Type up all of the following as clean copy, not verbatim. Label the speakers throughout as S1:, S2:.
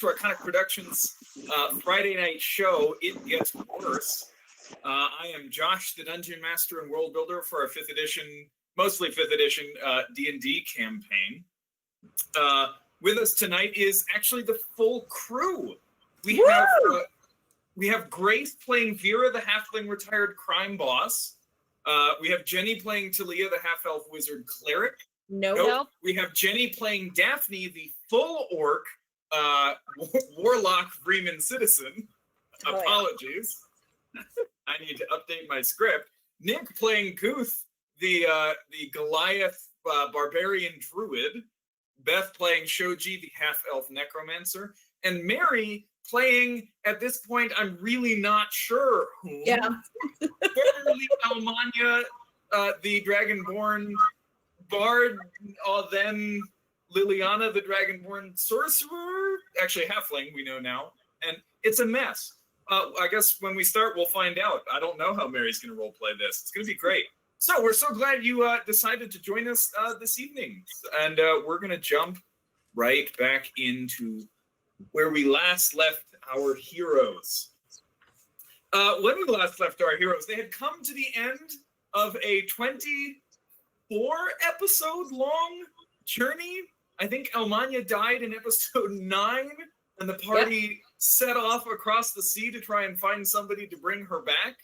S1: to Iconic Productions Friday night show, It Gets Worse. I am Josh, the Dungeon Master and World Builder for our 5th edition, mostly 5th edition D&D campaign. With us tonight is actually the full crew. We have Grace playing Vera, the halfling retired crime boss. We have Jenny playing Talia, the half-elf wizard cleric.
S2: Nope.
S1: We have Jenny playing Daphne, the full orc warlock Freeman citizen. Apologies. I need to update my script. Nick playing Guth, the Goliath barbarian druid. Beth playing Shoji, the half-elf necromancer. And Mary playing, at this point, I'm really not sure whom.
S2: Yeah.
S1: Formerly Almanya, the Dragonborn bard, then Liliana, the Dragonborn sorcerer. Actually, halfling, we know now. And it's a mess. I guess when we start, we'll find out. I don't know how Mary's going to roleplay this. It's going to be great. So we're so glad you decided to join us this evening. And we're going to jump right back into where we last left our heroes. When we last left our heroes, they had come to the end of a 24-episode long journey. I think Almanya died in episode 9, and the party set off across the sea to try and find somebody to bring her back.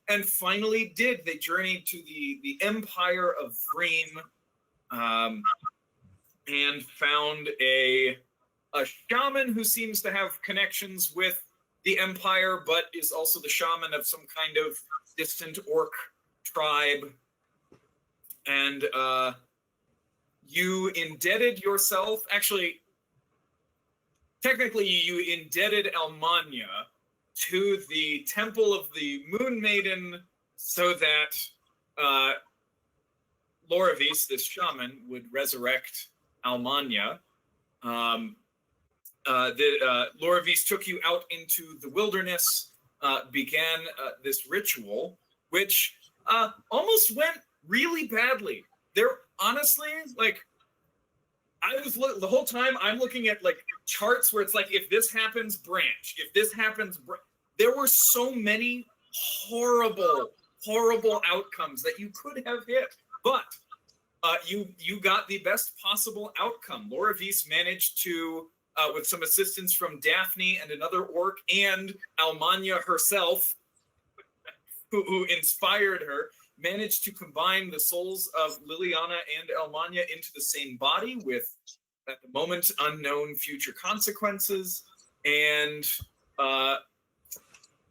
S1: And finally did. They journeyed to the Empire of Vreem, and found a shaman who seems to have connections with the Empire, but is also the shaman of some kind of distant orc tribe. And you indebted yourself, actually, technically you indebted Almanya to the Temple of the Moon Maiden so that Loravis, this shaman, would resurrect Almanya. Loravis took you out into the wilderness, began this ritual, which almost went really badly. There, honestly, like, I was the whole time I'm looking at like charts where it's like, if this happens, branch. If this happens, there were so many horrible outcomes that you could have hit, but you got the best possible outcome. Loravis managed to, with some assistance from Daphne and another orc and Almanya herself, who inspired her, managed to combine the souls of Liliana and Almanya into the same body with, at the moment, unknown future consequences. And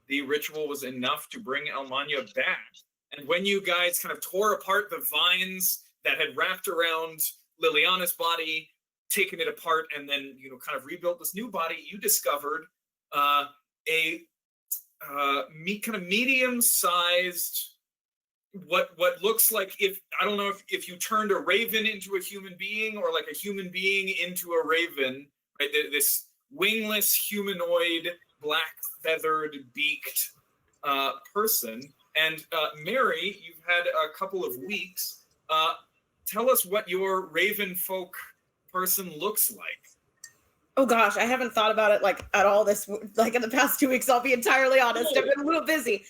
S1: the ritual was enough to bring Almanya back. And when you guys kind of tore apart the vines that had wrapped around Liliana's body, taken it apart, and then, you know, kind of rebuilt this new body, you discovered a kind of medium-sized, what looks like, if I don't know if you turned a raven into a human being or like a human being into a raven, right? This wingless humanoid, black feathered beaked person. And Mary, you've had a couple of weeks. Tell us what your raven folk person looks like.
S2: Oh gosh, I haven't thought about it like at all this, like in the past 2 weeks, I'll be entirely honest. I've been a little busy.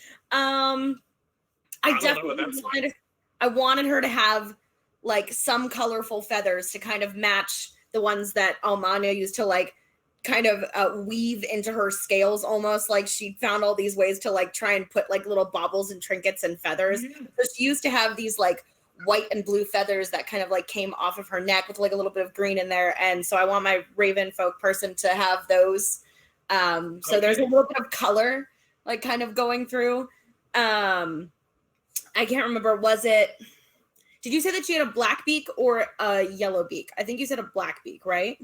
S2: I definitely wanted her to have like some colorful feathers to kind of match the ones that Almanya used to like kind of weave into her scales, almost like she found all these ways to like try and put like little baubles and trinkets and feathers. So she used to have these like white and blue feathers that kind of like came off of her neck with like a little bit of green in there. And so I want my raven folk person to have those. So there's a little bit of color like kind of going through. I can't remember, did you say that she had a black beak or a yellow beak? I think you said a black beak, right?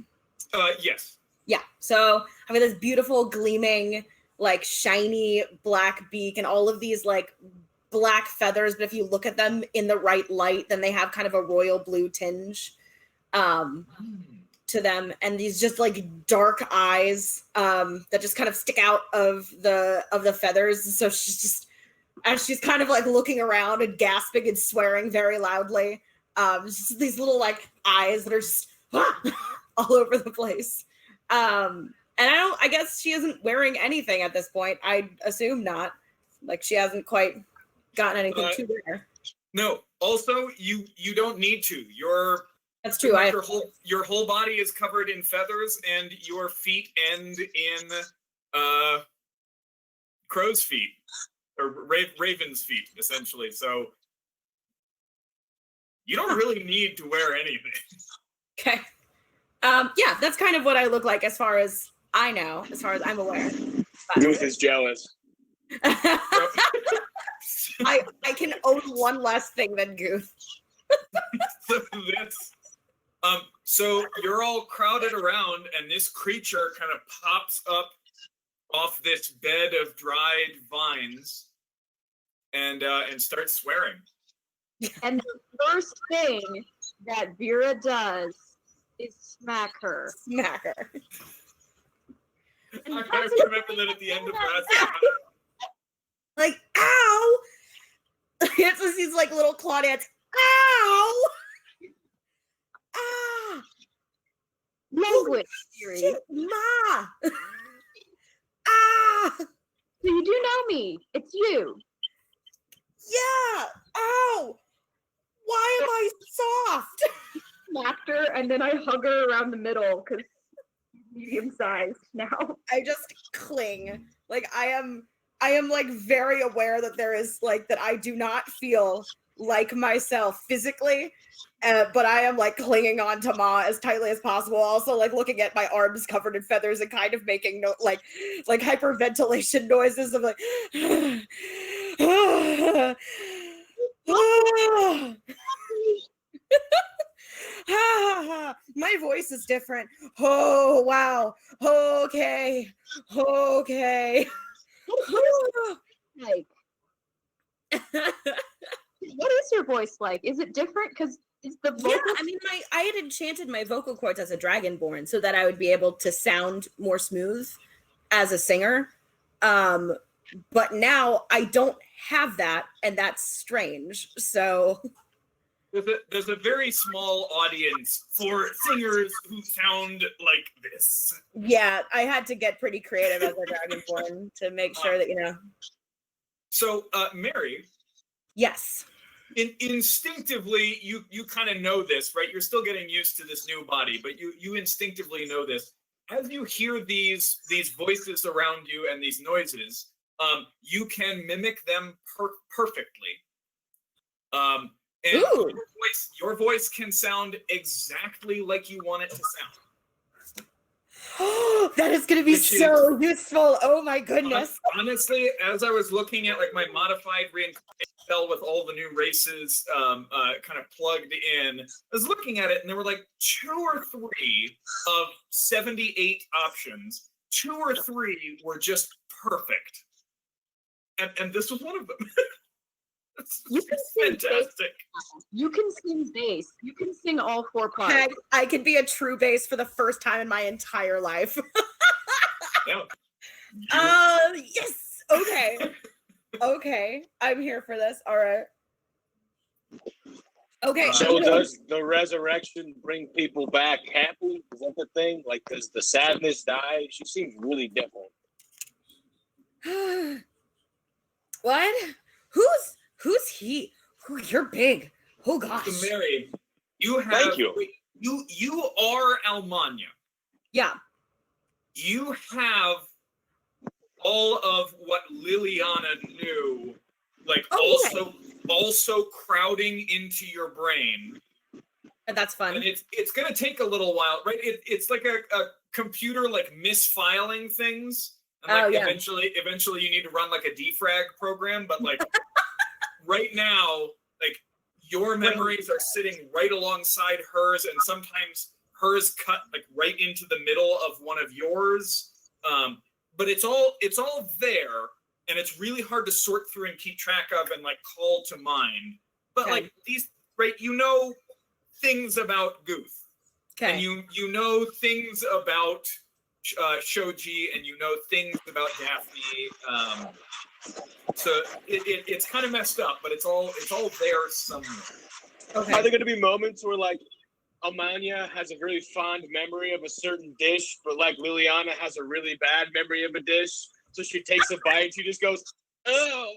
S1: Yes.
S2: Yeah. So I mean, this beautiful, gleaming, like shiny black beak and all of these like black feathers. But if you look at them in the right light, then they have kind of a royal blue tinge to them. And these just like dark eyes that just kind of stick out of the feathers. So she's just, as she's kind of like looking around and gasping and swearing very loudly, just these little like eyes that are just all over the place. And I guess she isn't wearing anything at this point. I assume not. Like she hasn't quite gotten anything to wear.
S1: No. Also, you don't need to.
S2: That's true.
S1: Your whole body is covered in feathers, and your feet end in crow's feet or raven's feet, essentially. So you don't really need to wear anything.
S2: Okay. Yeah, that's kind of what I look like as far as I know, as far as I'm aware.
S3: Ruth is jealous.
S2: I can own one less thing than Goof.
S1: So you're all crowded around, and this creature kind of pops up off this bed of dried vines, and starts swearing.
S4: And the first thing that Vera does is smack her.
S2: Smack her.
S1: I kind of remember that at the end of last time.
S2: Like, ow! It's just these like little Claudettes. Ow! Ah!
S4: Language theory.
S2: Shit, Ma! Ah!
S4: So you do know me. It's you.
S2: Yeah! Ow! Why am I soft?
S4: Smacked her, and then I hug her around the middle because medium sized now.
S2: I just cling. Like I am like very aware that there is like that I do not feel like myself physically, but I am like clinging on to Ma as tightly as possible. Also like looking at my arms covered in feathers and kind of making like hyperventilation noises of like my voice is different. Oh wow. Okay.
S4: Like, what is your voice like? Is it different? Because is the vocal?
S2: Yeah, I mean, I had enchanted my vocal cords as a dragonborn so that I would be able to sound more smooth as a singer. But now I don't have that, and that's strange. So
S1: there's a very small audience for singers who sound like this.
S2: Yeah, I had to get pretty creative as a dragonborn to make sure that, you know.
S1: So, Mary.
S2: Yes.
S1: Instinctively, you kind of know this, right? You're still getting used to this new body, but you instinctively know this. As you hear these voices around you and these noises, you can mimic them perfectly. And your voice can sound exactly like you want it to sound.
S2: That is going to be so useful. Oh my goodness.
S1: Honestly, as I was looking at like my modified reincarnation spell with all the new races kind of plugged in, I was looking at it and there were like 2 or 3 of 78 options. 2 or 3 were just perfect. And this was one of them.
S4: You can sing
S1: fantastic.
S4: Bass. You can sing bass. You can sing all 4 parts.
S2: I can be a true bass for the first time in my entire life.
S1: Yeah.
S2: Yes. Okay. Okay. I'm here for this. All right. Okay.
S3: So does the resurrection bring people back happy? Is that the thing? Like, does the sadness die? She seems really different.
S2: What? Who's he? You're big. Oh gosh.
S1: So Mary, you have.
S3: Thank you.
S1: You are Almanya.
S2: Yeah.
S1: You have all of what Liliana knew, like also crowding into your brain.
S2: And that's fun.
S1: And it's gonna take a little while, right? It's like a computer like misfiling things. And like eventually you need to run like a defrag program, but like right now, like your memories are sitting right alongside hers, and sometimes hers cut like right into the middle of one of yours. But it's all there, and it's really hard to sort through and keep track of and like call to mind. But like these, right? You know things about Guth, and you know things about Shoji, and you know things about Daphne. So it's kind of messed up, but it's all there somewhere.
S2: Okay.
S3: Are there going to be moments where like Almanya has a very fond memory of a certain dish, but like Liliana has a really bad memory of a dish. So she takes a bite and she just goes, "Oh,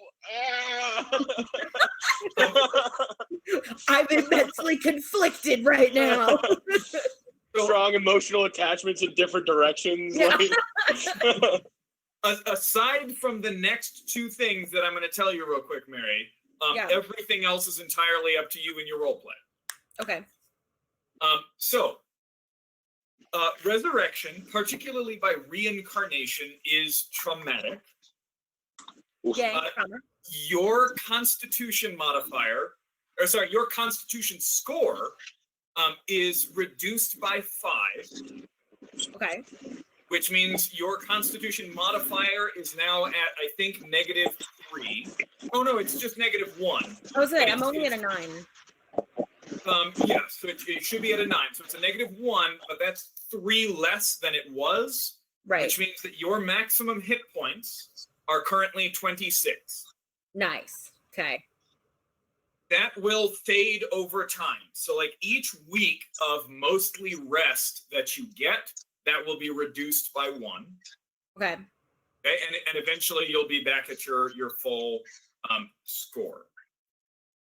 S2: I'm immensely conflicted right now.
S3: Strong emotional attachments in different directions.
S2: Yeah.
S3: Like,
S1: Aside from the next two things that I'm going to tell you real quick, Mary,
S2: Yeah.
S1: everything else is entirely up to you in your role play.
S2: Okay.
S1: So, resurrection, particularly by reincarnation, is traumatic.
S2: Yay.
S1: Your constitution modifier, your constitution score is reduced by 5.
S2: Okay.
S1: Which means your constitution modifier is now at, I think, -3. Oh no, it's just -1.
S2: I was saying, I'm only at a 9.
S1: Yeah, so it should be at a 9. So it's a -1, but that's 3 less than it was.
S2: Right.
S1: Which means that your maximum hit points are currently 26.
S2: Nice. Okay.
S1: That will fade over time. So like each week of mostly rest that you get, that will be reduced by 1.
S2: Okay.
S1: Okay, and eventually you'll be back at your full score.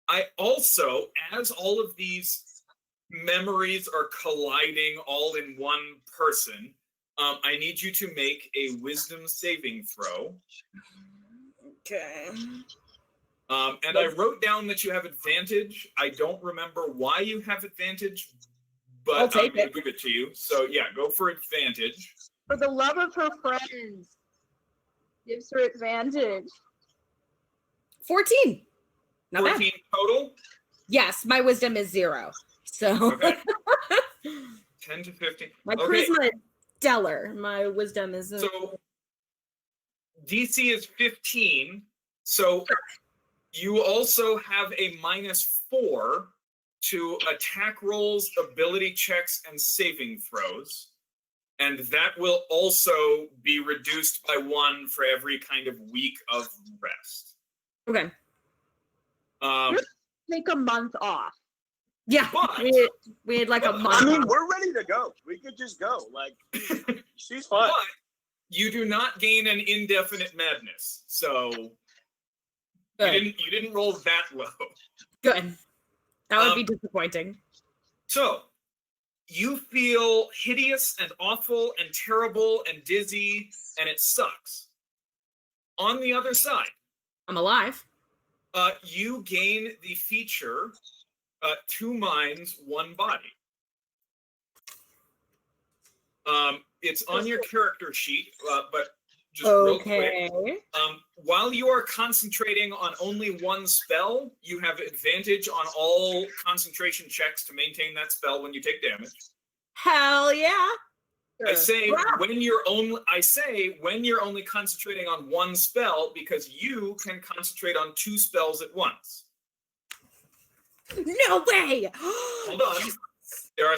S1: I also, as all of these memories are colliding all in one person, I need you to make a wisdom saving throw.
S2: Okay.
S1: And I wrote down that you have advantage. I don't remember why you have advantage, but I'm going to give it to you. So yeah, go for advantage.
S4: For the love of her friends, gives her advantage.
S2: 14. Not
S1: 14
S2: bad.
S1: total?
S2: Yes, my wisdom is 0. So
S1: Okay. 10 to 15.
S2: my charisma is stellar. My wisdom is
S1: So DC is 15. So you also have a -4 to attack rolls, ability checks, and saving throws. And that will also be reduced by 1 for every kind of week of rest.
S2: okay.
S4: Take a month off.
S2: Yeah,
S1: But-
S2: we had like a month.
S3: I mean, we're ready to go. We could just go. Like, she's fine.
S1: But you do not gain an indefinite madness. So
S2: Good.
S1: you didn't roll that low.
S2: Good. That would be disappointing.
S1: So you feel hideous and awful and terrible and dizzy, and it sucks. On the other side,
S2: I'm alive.
S1: you gain the feature 2 minds, 1 body. It's on your character sheet, but just real quick. While you are concentrating on only 1 spell, you have advantage on all concentration checks to maintain that spell when you take damage.
S2: Hell yeah.
S1: I say
S2: Wow.
S1: when you're only concentrating on 1 spell, because you can concentrate on 2 spells at once.
S2: No way.
S1: Hold on. There are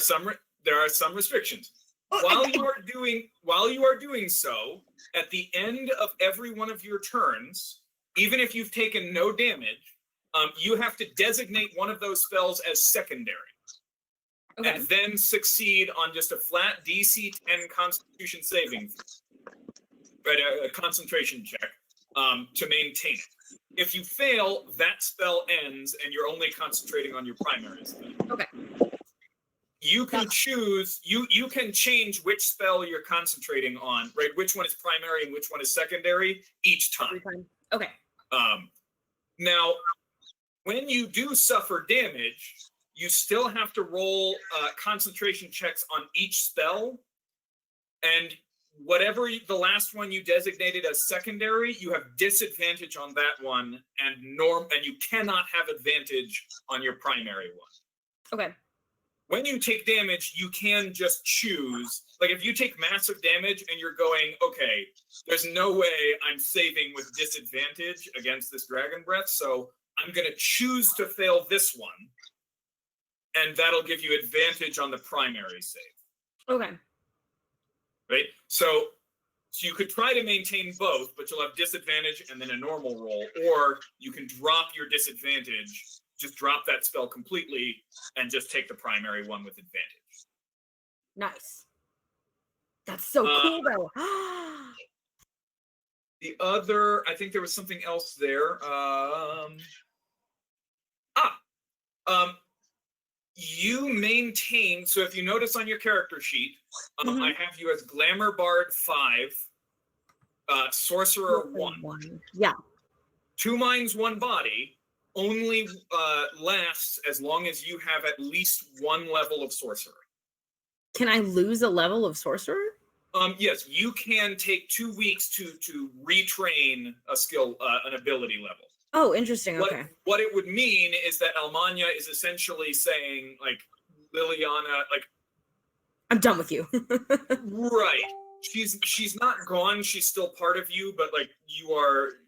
S1: some restrictions. While you are doing so, at the end of every one of your turns, even if you've taken no damage, you have to designate one of those spells as secondary.
S2: Okay.
S1: And then succeed on just a flat DC 10 Constitution saving, right? A concentration check to maintain it. If you fail, that spell ends, and you're only concentrating on your primary spell.
S2: Okay.
S1: You can choose. You can change which spell you're concentrating on, right? Which one is primary and which one is secondary each time.
S2: Okay.
S1: Now, when you do suffer damage, you still have to roll concentration checks on each spell, and whatever the last one you designated as secondary, you have disadvantage on that one, and you cannot have advantage on your primary one.
S2: Okay.
S1: When you take damage, you can just choose. Like if you take massive damage and you're going, okay, there's no way I'm saving with disadvantage against this dragon breath, so I'm going to choose to fail this one. And that'll give you advantage on the primary save.
S2: Okay.
S1: Right? So you could try to maintain both, but you'll have disadvantage and then a normal roll. Or you can drop your disadvantage just drop that spell completely and just take the primary one with advantage.
S2: Nice. That's so cool, though.
S1: The other, I think there was something else there. You maintain, so if you notice on your character sheet, I have you as Glamour Bard 5, Sorcerer 1.
S2: Yeah.
S1: 2 minds, 1 body only lasts as long as you have at least 1 level of Sorcerer.
S2: Can I lose a level of Sorcerer?
S1: Yes, you can take 2 weeks to retrain a skill, an ability level.
S2: Oh, interesting. Okay.
S1: What it would mean is that Almanya is essentially saying, like, Liliana, like,
S2: I'm done with you.
S1: right. She's not gone. She's still part of you, but like you are.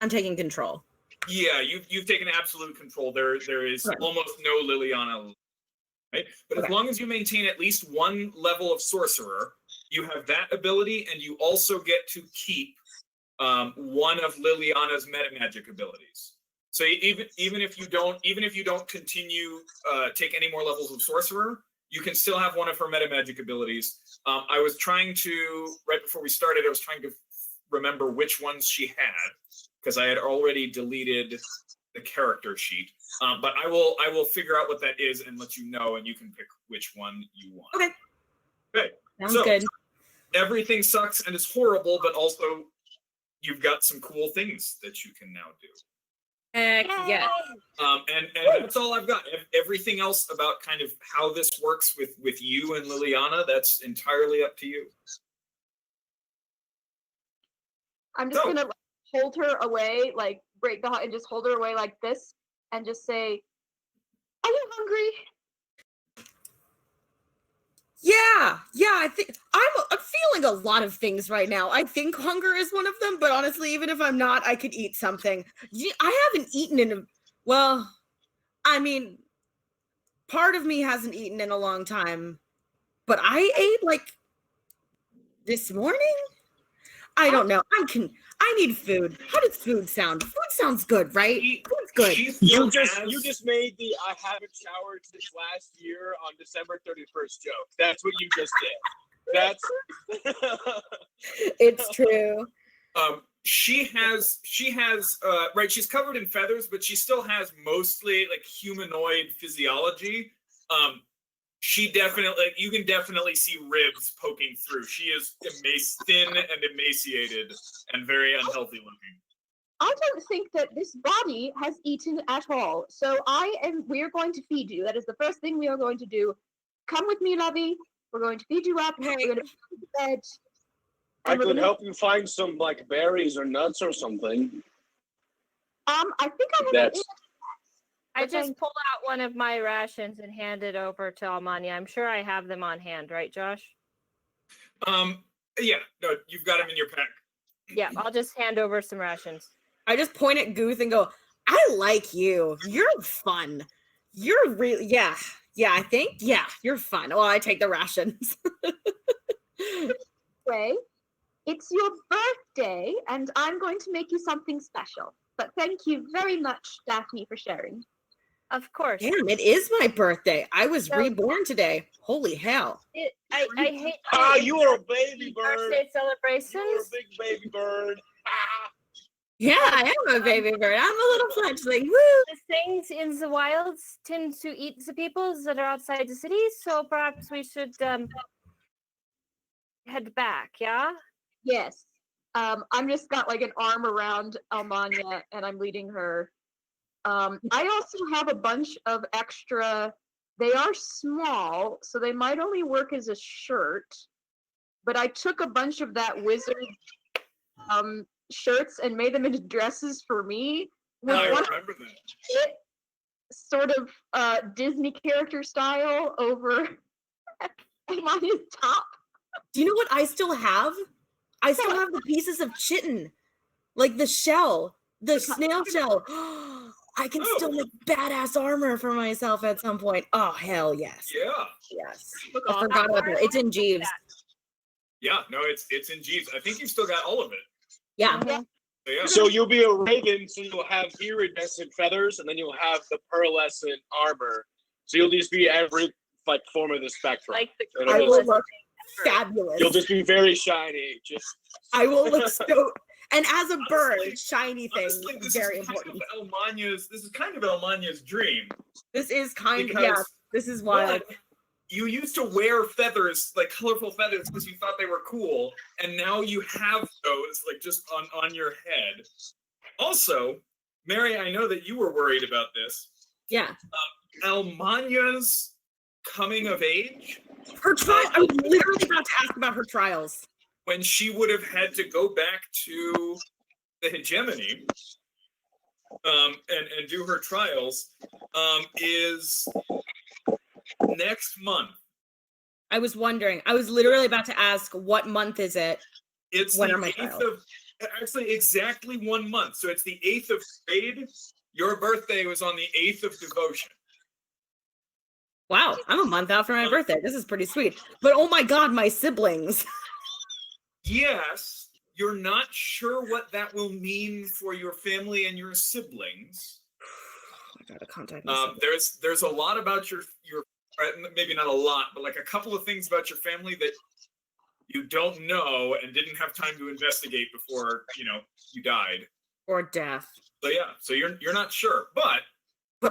S2: I'm taking control.
S1: Yeah, you've taken absolute control. There is almost no Liliana. Right, but as long as you maintain at least 1 level of Sorcerer, you have that ability, and you also get to keep one of Liliana's metamagic abilities. So even if you don't continue take any more levels of Sorcerer, you can still have one of her metamagic abilities. I was trying to, right before we started, I was trying to remember which ones she had, because I had already deleted the character sheet. But I will figure out what that is and let you know, and you can pick which one you want.
S2: Okay.
S1: Okay.
S2: Sounds good.
S1: Everything sucks and is horrible, but also you've got some cool things that you can now do.
S2: Heck yes.
S1: And that's all I've got. Everything else about kind of how this works with you and Liliana, that's entirely up to you.
S4: I'm just gonna hold her away, like break the heart and just hold her away like this, and just say, "Are you hungry?"
S2: Yeah, I think I'm feeling a lot of things right now. I think hunger is one of them, but honestly, even if I'm not, I could eat something. I haven't eaten I mean, part of me hasn't eaten in a long time, but I ate like this morning. I don't know. I need food. How does food sound? Food sounds good, right? Food's good.
S3: You just made the "I haven't showered since last year on December 31st" joke. That's what you just did. That's
S2: It's true.
S1: She has right, she's covered in feathers, but she still has mostly like humanoid physiology. She definitely, you can definitely see ribs poking through. She is thin and emaciated and very unhealthy looking.
S4: I don't think that this body has eaten at all. So we're going to feed you. That is the first thing we are going to do. Come with me, Lovey. We're going to feed you up. We're going to put you to bed.
S3: I could help you find some like berries or nuts or something.
S4: I think I have
S5: I just pull out one of my rations and hand it over to Almanya. I'm sure I have them on hand, right, Josh?
S1: Yeah, no, you've got them in your pack.
S5: Yeah, I'll just hand over some rations.
S2: I just point at Guth and go, I like you. You're fun. You're really, yeah, I think, yeah, you're fun. Well, I take the rations.
S4: Way. It's your birthday, and I'm going to make you something special. But thank you very much, Daphne, for sharing.
S5: Of course.
S2: Damn, it is my birthday. I was reborn today. Holy hell.
S5: I hate
S3: you are a baby bird.
S5: Birthday celebrations.
S3: You're a big baby bird.
S2: Yeah, I am a baby bird. I'm a little fledgling. Woo!
S5: The things in the wilds tend to eat the peoples that are outside the city, so perhaps we should head back, yeah?
S4: Yes. I'm just got like an arm around Almanya, and I'm leading her. I also have a bunch of extra. They are small, so they might only work as a shirt. But I took a bunch of that wizard shirts and made them into dresses for me.
S1: I remember that.
S4: It sort of Disney character style over Almanya's top.
S2: Do you know what I still have? I still have the pieces of chitin, like the shell, the snail shell. I can still make badass armor for myself at some point. Oh, hell yes.
S1: Yeah.
S2: Yes. I forgot about that. It's in Jeeves.
S1: Yeah, no, it's in Jeeves. I think you've still got all of it.
S2: Yeah.
S4: Yeah.
S1: So, yeah.
S3: So you'll be a raven, so you'll have iridescent feathers, and then you'll have the pearlescent armor. So you'll just be every like form of the spectrum.
S5: Like the
S3: It'll
S2: I
S3: just-
S2: will look fabulous.
S3: You'll just be very shiny. Just
S2: I will look so. And as a bird, shiny thing
S1: Honestly,
S2: is
S1: this
S2: very
S1: is kind
S2: important.
S1: of This is kind of Almanya's dream.
S2: This is kind of,
S1: Because,
S2: yeah, this is wild.
S1: One, you used to wear feathers, like colorful feathers, because you thought they were cool, and now you have those, like just on your head. Also, Mary, I know that you were worried about this.
S2: Yeah.
S1: Almanya's coming of age,
S2: Her trial, I was literally about to ask about her trials.
S1: when she would have had to go back to the hegemony and do her trials, is next month.
S2: I was wondering. I was literally about to ask, what month is it?
S1: It's
S2: When
S1: the
S2: are my
S1: 8th
S2: trials?
S1: of, actually exactly 1 month. So it's the 8th of grade. Your birthday was on the 8th of devotion.
S2: Wow, I'm a month out from my birthday. This is pretty sweet. But oh my god, my siblings.
S1: Yes, you're not sure what that will mean for your family and your siblings.
S2: I gotta contact my siblings.
S1: There's a lot about your maybe not a lot, but like a couple of things about your family that you don't know and didn't have time to investigate before you died.
S2: Or death.
S1: So yeah, so you're not sure, but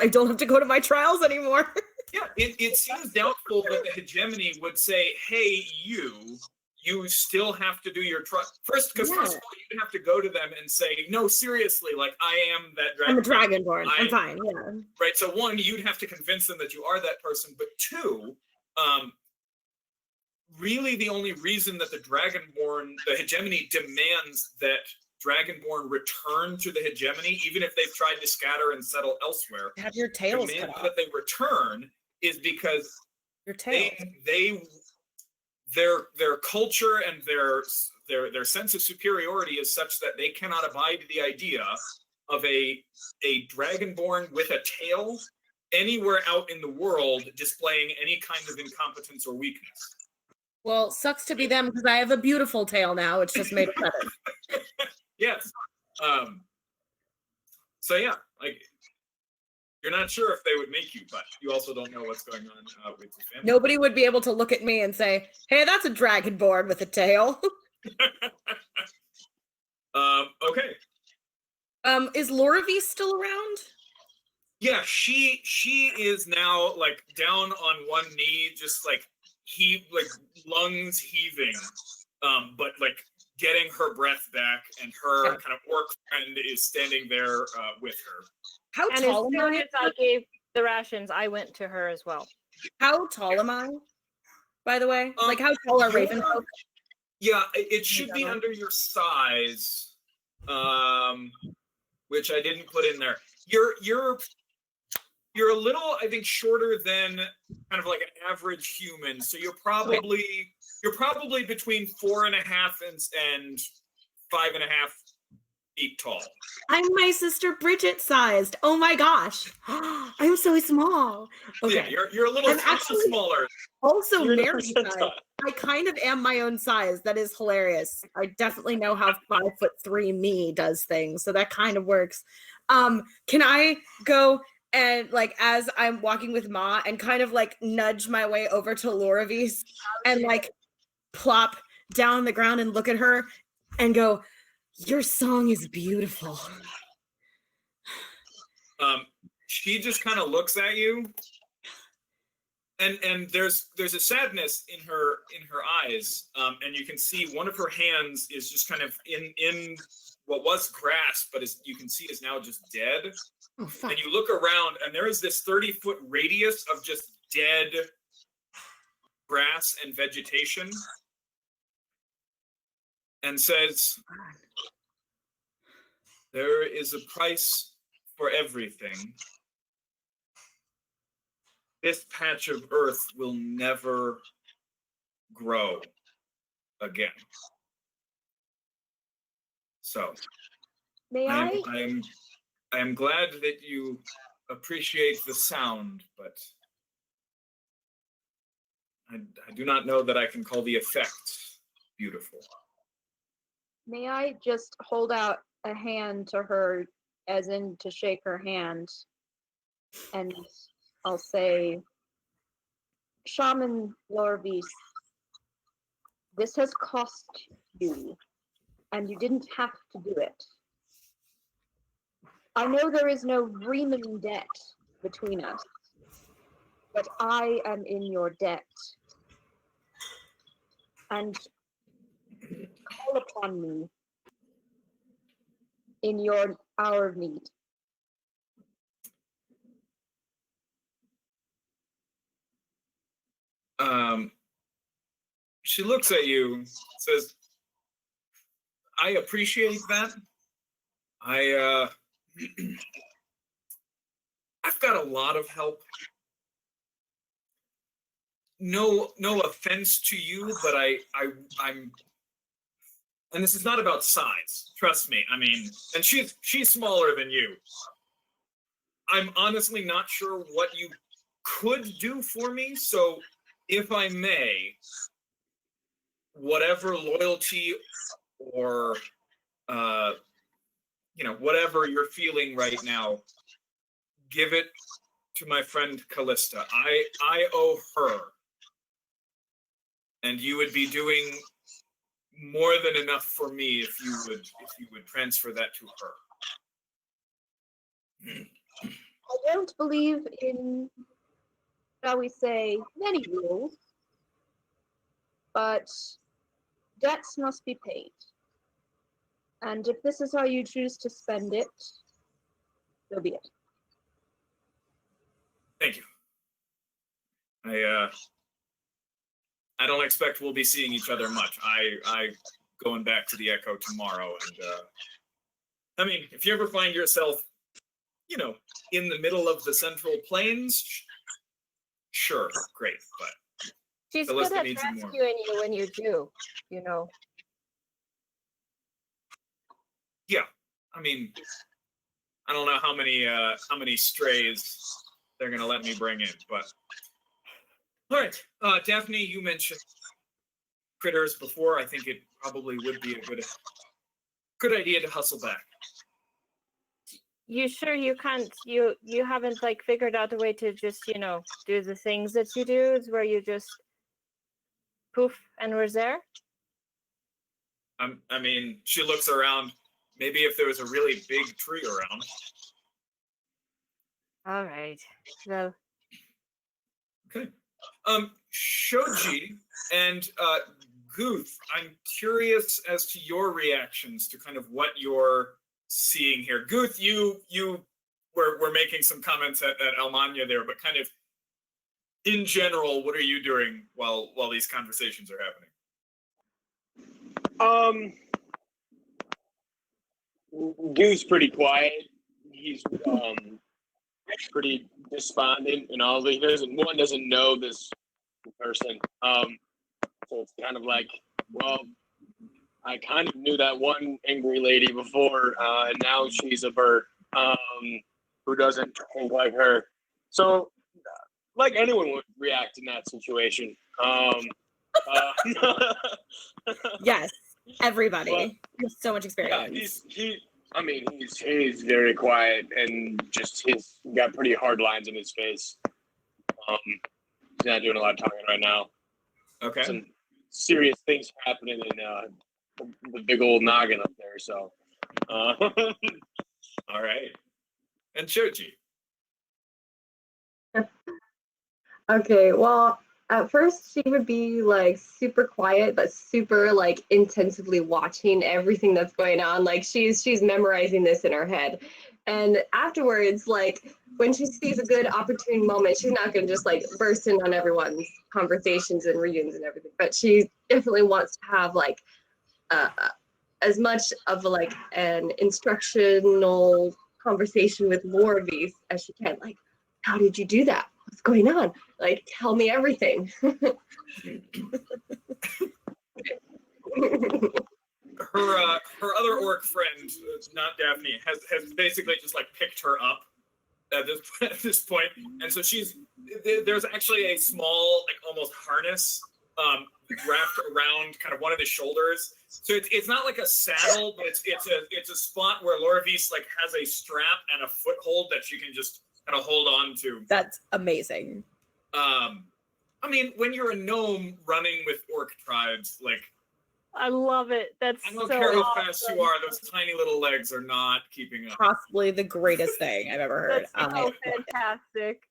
S2: I don't have to go to my trials anymore.
S1: yeah, it seems doubtful that the hegemony would say, "Hey, you still have to do your trial first," because
S2: Yeah.
S1: first of all, you'd have to go to them and say, "No, seriously, like I am that dragon."
S2: I'm a dragonborn. I'm fine. Yeah.
S1: Right. So one, you'd have to convince them that you are that person, but two, really the only reason that the hegemony demands that Dragonborn return to the hegemony, even if they've tried to scatter and settle elsewhere,
S2: Have your tails cut
S1: demand
S2: off.
S1: that they return is because
S2: Your tails.
S1: their culture and their sense of superiority is such that they cannot abide the idea of a Dragonborn with a tail anywhere out in the world displaying any kind of incompetence or weakness.
S2: Well, sucks to be them because I have a beautiful tail now. It's just made of feathers.
S1: Yes. So yeah, like you're not sure if they would make you, but you also don't know what's going on with your family.
S2: Nobody would be able to look at me and say, "Hey, that's a dragonborn with a tail."
S1: Okay.
S2: Is Loravi still around?
S1: Yeah, she is now like down on one knee, just like lungs heaving, but like getting her breath back, and her kind of orc friend is standing there with her.
S2: How
S5: And as
S2: tall am
S5: soon
S2: I?
S5: as I gave the rations, I went to her as well.
S2: How tall am I? By the way,
S1: Um,
S2: like how tall are
S1: you're-
S2: raven folk?
S1: Yeah, it should be under your size, which I didn't put in there. You're a little, I think, shorter than kind of like an average human. So you're probably between 4.5 and 5.5 feet tall.
S2: I'm my sister Bridget sized. Oh my gosh, I'm so small. Okay.
S1: Yeah, you're a little
S2: I'm actually-
S1: smaller.
S2: Also,
S3: You're in the
S2: Mary size.
S3: percentile.
S2: I kind of am my own size. That is hilarious. I definitely know how 5'3" me does things, so that kind of works. Can I go and like as I'm walking with Ma and kind of like nudge my way over to Loravis and like plop down on the ground and look at her and go, "Your song is beautiful."
S1: She just kind of looks at you, and there's a sadness in her eyes, and you can see one of her hands is just kind of in what was grass, but as you can see is now just dead.
S2: Oh fuck.
S1: And you look around, and there is this 30-foot radius of just dead grass and vegetation, and says, "There is a price for everything. This patch of earth will never grow again." So
S4: May I?
S1: I am glad that you appreciate the sound, but I do not know that I can call the effect beautiful.
S4: May I just hold out a hand to her, as in to shake her hand, and I'll say, Shaman Lorvis, this has cost you, and you didn't have to do it. I know there is no Riemann debt between us, but I am in your debt. And call upon me in your hour of need.
S1: She looks at you, says, I appreciate that. I've got a lot of help. No offense to you, but I'm, and this is not about size. Trust me. I mean, and she's smaller than you. I'm honestly not sure what you could do for me. So, if I may, whatever loyalty or whatever you're feeling right now, give it to my friend Callista. I owe her. And you would be doing more than enough for me if you would transfer that to her.
S4: I don't believe in, shall we say, many rules, but debts must be paid. And if this is how you choose to spend it, so be it.
S1: Thank you. I don't expect we'll be seeing each other much. I going back to the Echo tomorrow, and I mean, if you ever find yourself, in the middle of the Central Plains, sure, great, but
S5: She's good at rescuing you when you do,
S1: Yeah, I mean, I don't know how many strays they're gonna let me bring in, but all right, Daphne, you mentioned critters before. I think it probably would be a good idea to hustle back.
S5: You sure you can't? You haven't figured out a way to just do the things that you do, is where you just poof and we're there.
S1: I mean, she looks around. Maybe if there was a really big tree around.
S5: All right. Well.
S1: Okay. Shoji and Guth, I'm curious as to your reactions to kind of what you're seeing here. Guth, you were making some comments at Almanya there, but kind of in general, what are you doing while these conversations are happening?
S3: Goo's pretty quiet. He's pretty despondent and all. He doesn't know this person. So it's kind of like, well, I kind of knew that one angry lady before, and now she's a bird who doesn't think like her. So, like anyone would react in that situation.
S2: Yes, everybody. You have so much experience.
S3: He's very quiet and just he's got pretty hard lines in his face. He's not doing a lot of talking right now.
S1: Okay.
S3: Some serious things happening in the big old noggin up there. So,
S1: all right. And Shoji.
S6: Okay, well, at first she would be super quiet, but super intensively watching everything that's going on. She's memorizing this in her head. And afterwards, when she sees a good opportune moment, she's not gonna just burst in on everyone's conversations and reunions and everything. But she definitely wants to have as much of an instructional conversation with Lorvis as she can. How did you do that? What's going on? Tell me everything.
S1: Her other orc friend, not Daphne, has basically just picked her up at this point, and so there's actually a small almost harness wrapped around kind of one of his shoulders. So it's not like a saddle, but it's a spot where Lorvis like has a strap and a foothold that she can just kind of hold on to.
S2: That's amazing.
S1: I mean, when you're a gnome running with orc tribes, like
S5: I love it. That's
S1: I don't
S5: so
S1: care how
S5: awesome.
S1: fast you are; those tiny little legs are not keeping up.
S2: Possibly the greatest thing I've ever heard.
S5: That's so fantastic.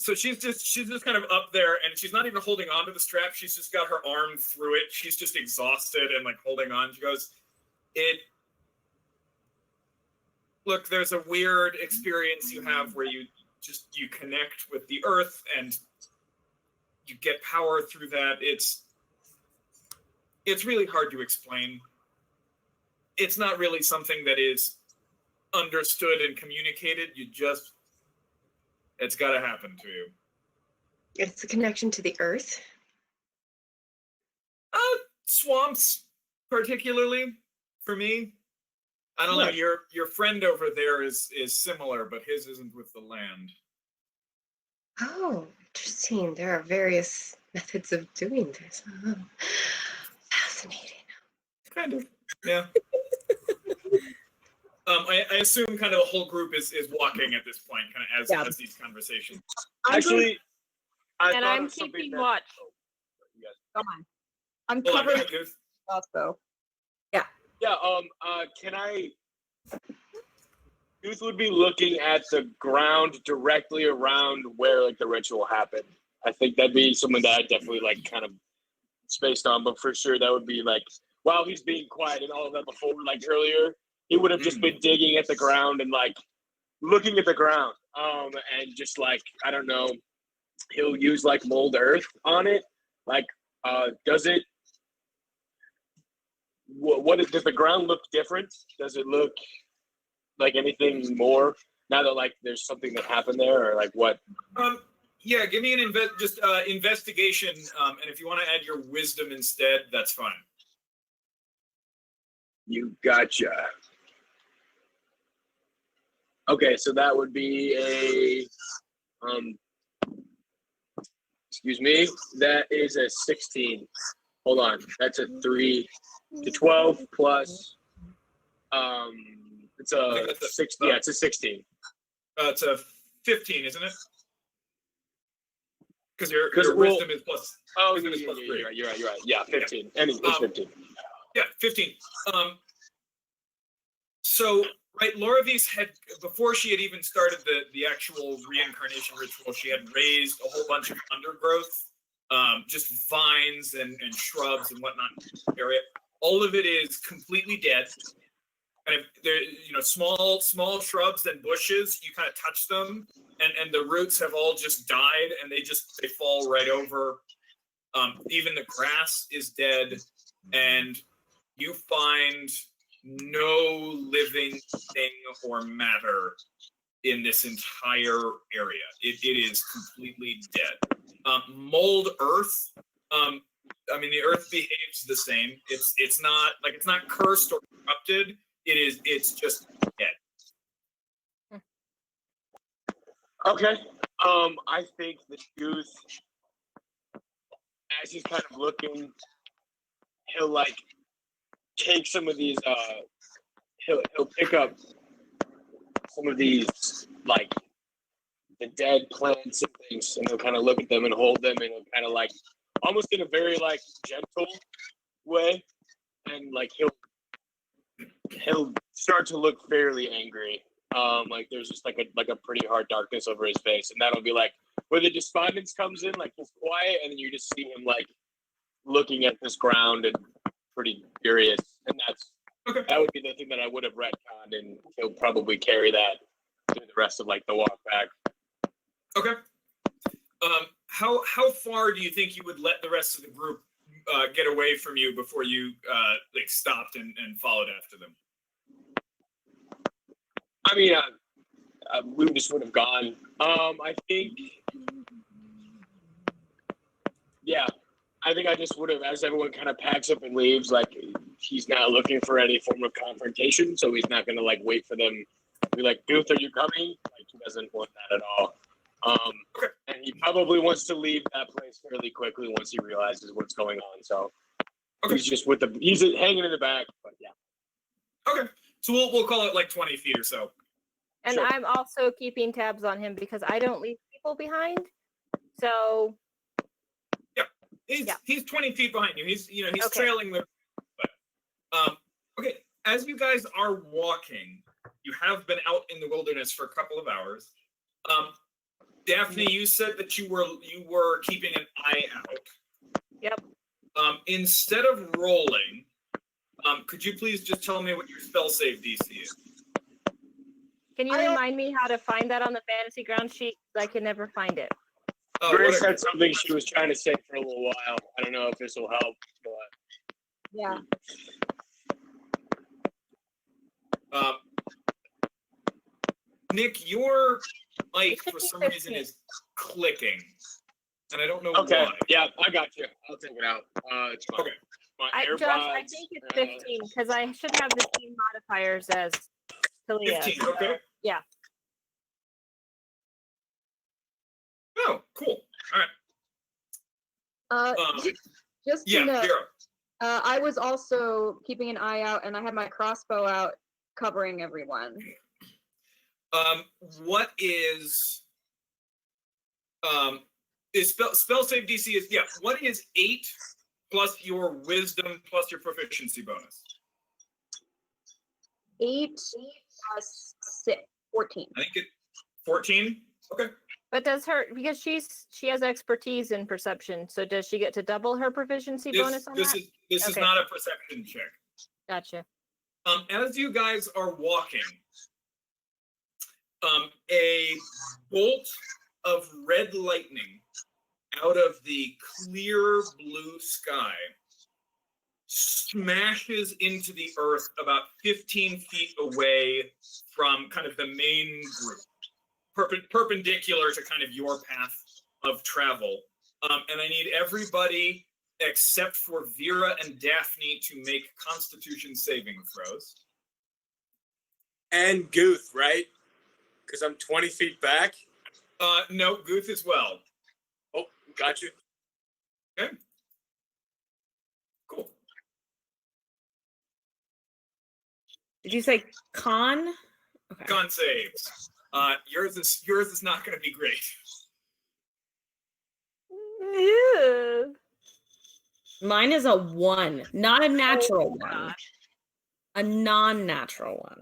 S1: So she's just kind of up there, and she's not even holding onto the strap. She's just got her arm through it. She's just exhausted and like holding on. She goes, Look, there's a weird experience you have where you connect with the earth and you get power through that. It's really hard to explain. It's not really something that is understood and communicated. It's got to happen to you.
S6: It's a connection to the earth.
S1: Swamps, particularly for me. I don't know. Your friend over there is similar, but his isn't with the land.
S6: Oh, interesting. There are various methods of doing this. Oh, fascinating.
S1: Kind of, yeah. I assume kind of the whole group is walking at this point, kind of as these conversations.
S3: Actually,
S5: I'm keeping watch.
S4: Come on. I'm
S1: Hold on,
S4: covering
S1: go ahead, Goose.
S4: also.
S3: Yeah. Can I? Youth would be looking at the ground directly around where like the ritual happened. I think that'd be something that I definitely like kind of spaced on, but for sure that would be like while he's being quiet and all of that before, like earlier, he would have just been digging at the ground and like looking at the ground. And just like I don't know, he'll use like mold earth on it. Like, does it? Does the ground look different? Does it look like anything more now that like there's something that happened there, or like what?
S1: Yeah, give me an investigation, and if you want to add your wisdom instead, that's fine.
S3: You gotcha. Okay, so that would be a excuse me, that is a 16. Hold on, that's a 3 to 12 plus it's a 16. Yeah, it's a 16.
S1: It's a 15, isn't it? Because your wisdom is plus.
S3: Oh,
S1: wisdom is plus 3.
S3: You're right. Yeah, 15. Yeah. It's 15.
S1: Yeah, 15. So, right, Lorvis had, before she had even started the actual reincarnation ritual, she had raised a whole bunch of undergrowth, just vines and shrubs and whatnot area. All of it is completely dead. Kind of, there, small shrubs and bushes. You kind of touch them, and the roots have all just died, and they fall right over. Even the grass is dead, and you find no living thing or matter in this entire area. It is completely dead. Mold earth. The earth behaves the same. It's not cursed or corrupted. It's just dead.
S3: Okay. I think the youth, as he's kind of looking, he'll like take some of these. He'll pick up some of these like the dead plants and things, and he'll kind of look at them and hold them, and he'll kind of like almost in a very like gentle way, and like he'll start to look fairly angry. Like there's just like a pretty hard darkness over his face, and that'll be like where the despondence comes in, like he's quiet, and then you just see him like looking at this ground and pretty furious, and that would be the thing that I would have retconned, and he'll probably carry that through the rest of like the walk back.
S1: Okay. How far do you think you would let the rest of the group get away from you before you stopped and followed after them?
S3: I mean, we just would have gone. I think, yeah, I think I just would have, as everyone kind of packs up and leaves, like he's not looking for any form of confrontation, so he's not going to like wait for them to be like, Guth, are you coming? Like he doesn't want that at all. And he probably wants to leave that place fairly quickly once he realizes what's going on. So he's just he's hanging in the back. But yeah.
S1: Okay, so we'll call it like 20 feet or so.
S5: And
S3: Sure.
S5: I'm also keeping tabs on him because I don't leave people behind. So
S1: He's 20 feet behind you. He's
S5: Okay.
S1: trailing the. But, okay, as you guys are walking, you have been out in the wilderness for a couple of hours. Daphne, you said that you were keeping an eye out.
S5: Yep.
S1: Instead of rolling, could you please just tell me what your spell save DC is?
S5: Can you remind me how to find that on the fantasy ground sheet? I can never find it.
S3: Grace said something she was trying to say for a little while. I don't know if this will help, but
S4: Yeah.
S1: Nick, your mic for
S5: It should be
S1: some reason
S5: 15.
S1: is clicking, and I don't know
S3: okay.
S1: why.
S3: Yeah, I got you. I'll take it out. It's fine.
S1: Okay.
S3: My
S5: Josh, I
S3: AirPods,
S5: think it's 15 because I should have the same modifiers as Talia.
S1: 15, okay.
S5: Yeah.
S1: Oh, cool. All right.
S4: Just to
S1: Yeah,
S4: know,
S1: Vera.
S4: I was also keeping an eye out, and I had my crossbow out, covering everyone.
S1: What is spell save DC is what is 8 plus your wisdom plus your proficiency bonus?
S4: 8 plus 6, 14.
S1: I think it's 14. Okay.
S5: But does because she has expertise in perception, so does she get to double her proficiency bonus on that?
S1: This is
S5: Okay.
S1: not a perception check.
S5: Gotcha.
S1: As you guys are walking, a bolt of red lightning out of the clear blue sky smashes into the earth about 15 feet away from kind of the main group, perpendicular to kind of your path of travel. And I need everybody except for Vera and Daphne to make Constitution saving throws.
S7: And Guth, right? Because I'm 20 feet back.
S1: No, Guth as well.
S7: Oh, got you.
S1: Okay. Cool.
S2: Did you say con? Okay.
S1: Con saves. Yours is not going to be great.
S5: Ew.
S2: Mine is a 1, not a natural one,
S5: Gosh.
S2: a non-natural one.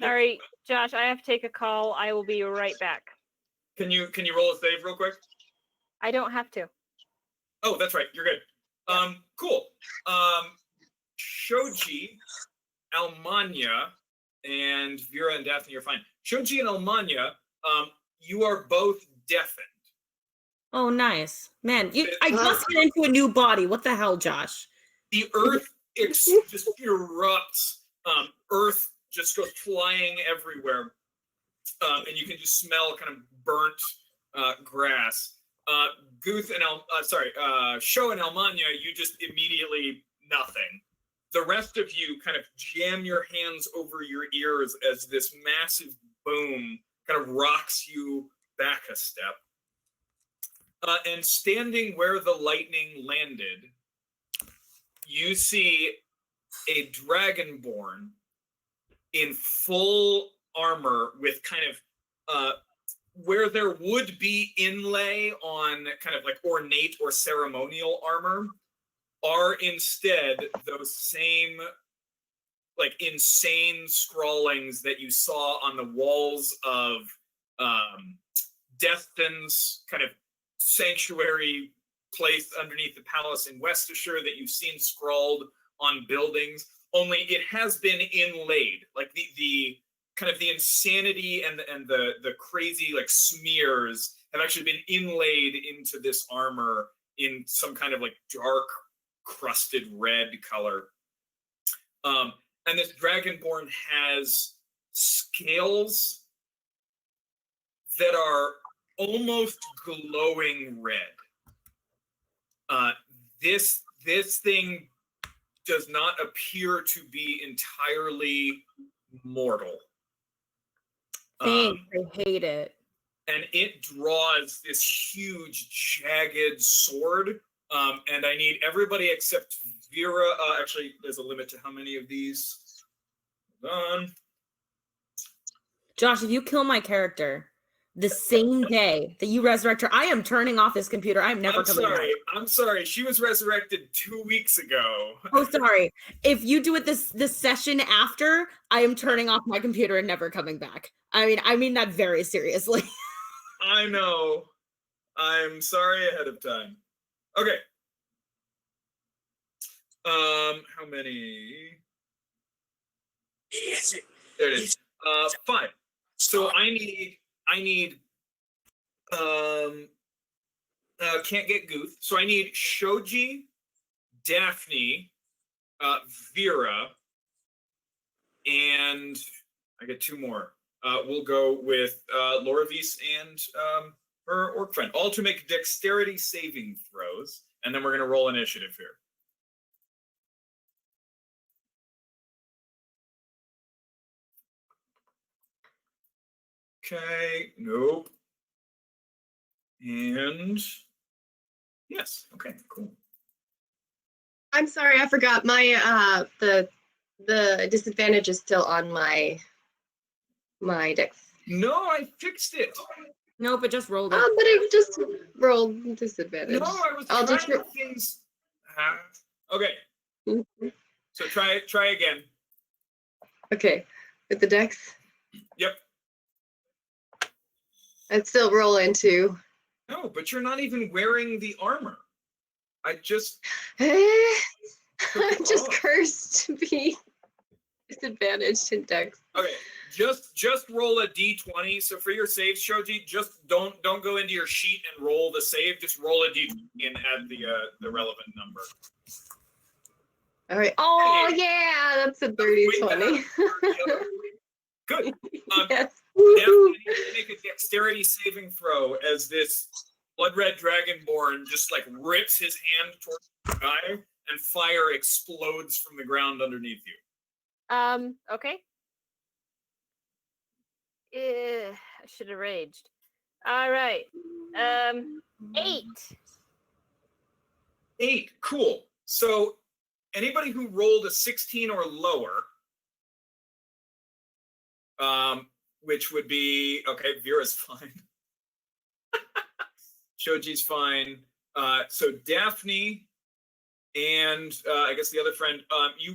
S5: All right, Josh, I have to take a call. I will be right back.
S1: Can you roll a save real quick?
S5: I don't have to.
S1: Oh, that's right. You're good. Cool. Shoji, Almanya, and Vera and Daphne, you're fine. Shoji and Almanya, you are both deafened.
S2: Oh, nice. Man, I just got into a new body. What the hell, Josh?
S1: The earth just erupts. Earth just goes flying everywhere. And you can just smell kind of burnt grass. Guth and Sho and Almanya, you just immediately nothing. The rest of you kind of jam your hands over your ears as this massive boom kind of rocks you back a step. And standing where the lightning landed, you see a dragonborn in full armor with kind of where there would be inlay on kind of like ornate or ceremonial armor are instead those same like insane scrawlings that you saw on the walls of Destin's kind of sanctuary place underneath the palace in Worcestershire that you've seen scrawled on buildings, only it has been inlaid. Like the kind of the insanity and the crazy like smears have actually been inlaid into this armor in some kind of like dark crusted red color. And this dragonborn has scales that are almost glowing red. This thing does not appear to be entirely mortal.
S2: Thanks. I hate it.
S1: and it draws this huge jagged sword. And I need everybody except Vera. Actually, there's a limit to how many of these. Hold on.
S2: Josh, if you kill my character the same day that you resurrect her, I am turning off this computer. I'm never coming back.
S1: I'm sorry. She was resurrected 2 weeks ago.
S2: Oh, sorry. If you do it this session after, I am turning off my computer and never coming back. I mean that very seriously.
S1: I know. I'm sorry ahead of time. Okay. How many? There it is. 5. So I need can't get Guth. So I need Shoji, Daphne, Vera, and I get 2 more. We'll go with Loravis and her orc friend, all to make dexterity saving throws, and then we're gonna roll initiative here. Okay, nope. And yes, okay, cool.
S6: I'm sorry, I forgot my the disadvantage is still on my dex.
S1: No, I fixed it.
S2: No, but just rolled it.
S6: But I just rolled disadvantage.
S1: No, I was
S6: I'll
S1: trying
S6: just
S1: to things. Okay, so try again.
S6: Okay, with the dex.
S1: Yep.
S6: I'd still roll into.
S1: No, but you're not even wearing the armor. I just.
S6: I'm just cursed to be disadvantaged in dex.
S1: Okay, just roll a d20. So for your saves, Shoji, just don't go into your sheet and roll the save. Just roll a d20 and add the relevant number.
S6: All right. Oh
S1: Hey.
S6: yeah, that's a dirty 20.
S1: Good.
S6: Yes.
S1: Daphne, make a dexterity saving throw as this blood red dragonborn just like rips his hand towards the guy and fire explodes from the ground underneath you.
S5: Okay. I should have raged. All right. 8.
S1: 8. Cool. So anybody who rolled a 16 or lower, which would be okay, Vera's fine. Shoji's fine. So Daphne and I guess the other friend, you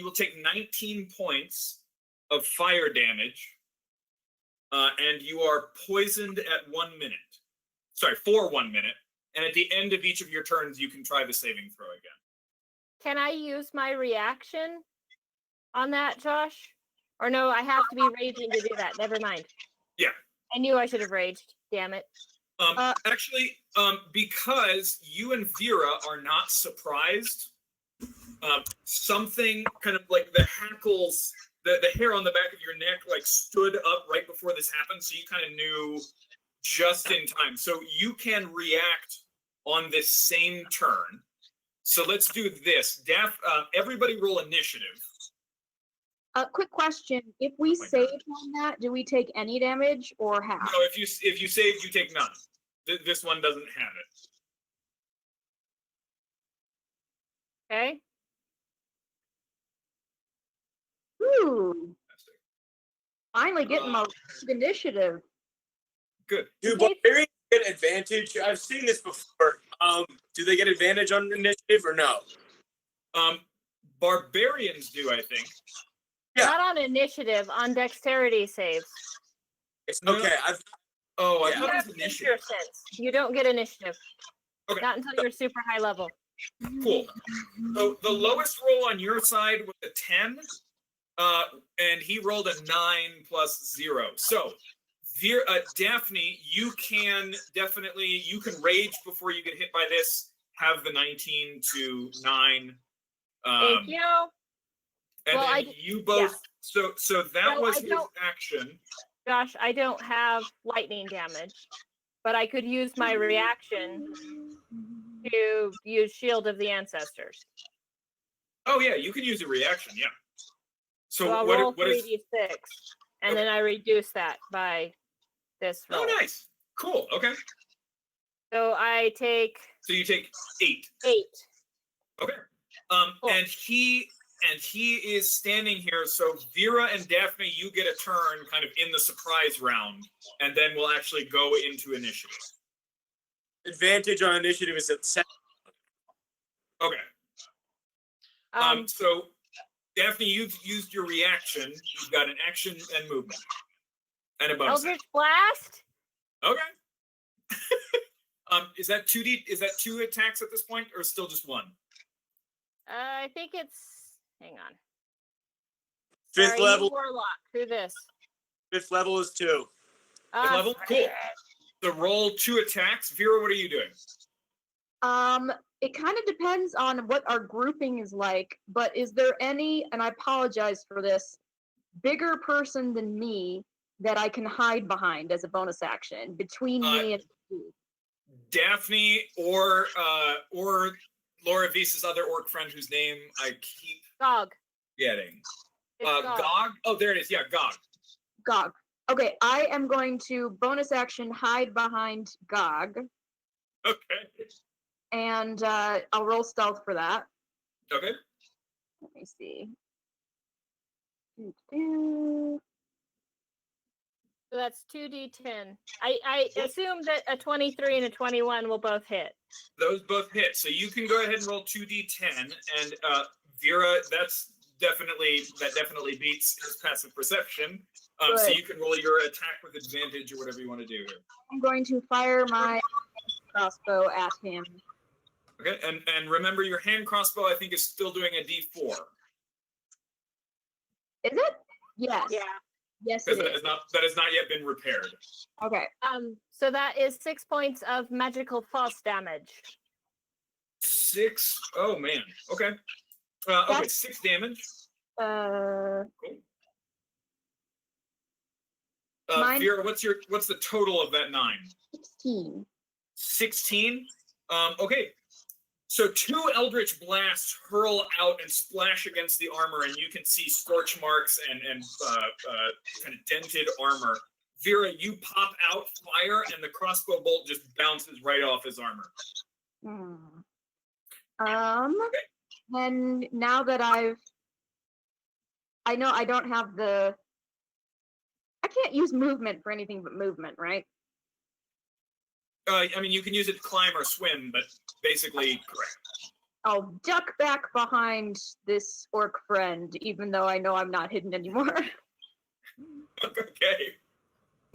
S1: will take 19 points of fire damage, and you are poisoned at 1 minute. Sorry, for 1 minute. And at the end of each of your turns, you can try the saving throw again.
S5: Can I use my reaction on that, Josh? Or no, I have to be raging to do that. Never mind.
S1: Yeah.
S5: I knew I should have raged. Damn it.
S1: Actually, because you and Vera are not surprised, something kind of like the hackles, the hair on the back of your neck like stood up right before this happened, so you kind of knew just in time. So you can react on this same turn. So let's do this. Everybody roll initiative.
S4: Quick question: if we saved on that, do we take any damage or half?
S1: No, if you saved, you take none. This one doesn't have it.
S5: Okay.
S4: Ooh. Finally getting my initiative.
S1: Good.
S7: Do barbarians get advantage? I've seen this before. Do they get advantage on initiative or no?
S1: Barbarians do, I think.
S7: Yeah.
S5: Not on initiative, on dexterity saves.
S7: It's okay.
S1: I
S7: Yeah.
S1: thought
S5: You
S1: it
S5: have
S1: was
S5: feature
S1: initiative.
S5: sense. You don't get initiative.
S1: Okay.
S5: Not until you're super high level.
S1: Cool. So the lowest roll on your side was a 10, and he rolled a 9 plus 0. So, Daphne, you can rage before you get hit by this. Have the 19 to 9.
S5: Thank you.
S1: And
S5: Well,
S1: then you both.
S5: yeah.
S1: So that
S5: No,
S1: was
S5: I
S1: his
S5: don't.
S1: action.
S5: Josh, I don't have lightning damage, but I could use my reaction to use Shield of the Ancestors.
S1: Oh yeah, you can use a reaction. Yeah.
S5: So I'll roll 3d6, and then I reduce that by this roll.
S1: Oh, nice. Cool. Okay.
S5: So I take
S1: So you take 8.
S5: 8.
S1: Okay.
S5: Cool.
S1: And he is standing here. So Vera and Daphne, you get a turn kind of in the surprise round, and then we'll actually go into initiative.
S7: Advantage on initiative is at 7.
S1: Okay. So Daphne, you've used your reaction. You've got an action and movement. And a bonus.
S5: Eldritch Blast?
S1: Okay. Is that 2D? Is that 2 attacks at this point, or still just 1?
S5: I think it's. Hang on.
S7: 5th
S5: Sorry,
S7: level.
S5: you Warlock. Do this.
S7: 5th level is 2.
S1: Fifth level? Cool. So roll 2 attacks. Vera, what are you doing?
S4: It kind of depends on what our grouping is like, but is there any, and I apologize for this, bigger person than me that I can hide behind as a bonus action between me and you?
S1: Daphne or Laura Visa's other orc friend whose name I keep
S5: Gog.
S1: getting.
S5: It's Gog.
S1: Gog? Oh, there it is. Yeah, Gog.
S4: Gog. Okay, I am going to bonus action hide behind Gog,
S1: Okay.
S4: and I'll roll stealth for that.
S1: Okay.
S4: Let me see. Doo-doo.
S5: So that's 2d10. I assume that a 23 and a 21 will both hit.
S1: Those both hit. So you can go ahead and roll 2d10. And Vera, that definitely beats his passive perception. So
S4: Good.
S1: you can roll your attack with advantage or whatever you want to do here.
S4: I'm going to fire my crossbow at him.
S1: Okay, and remember your hand crossbow I think is still doing a d4.
S4: Is it? Yes.
S5: Yeah.
S4: Yes,
S1: Because
S4: it is.
S1: that has not yet been repaired.
S4: Okay.
S5: So that is 6 points of magical false damage.
S1: 6. Oh man. Okay. Okay,
S4: That's-
S1: 6 damage.
S4: Uh,
S1: Cool.
S4: Mine-
S1: Vera, what's the total of that 9?
S4: 16.
S1: 16. Okay. So 2 Eldritch Blasts hurl out and splash against the armor, and you can see scorch marks and kind of dented armor. Vera, you pop out fire, and the crossbow bolt just bounces right off his armor.
S4: Then now that I know I don't have I can't use movement for anything but movement, right?
S1: I mean, you can use it to climb or swim, but basically correct.
S4: I'll duck back behind this orc friend, even though I know I'm not hidden anymore.
S1: Okay.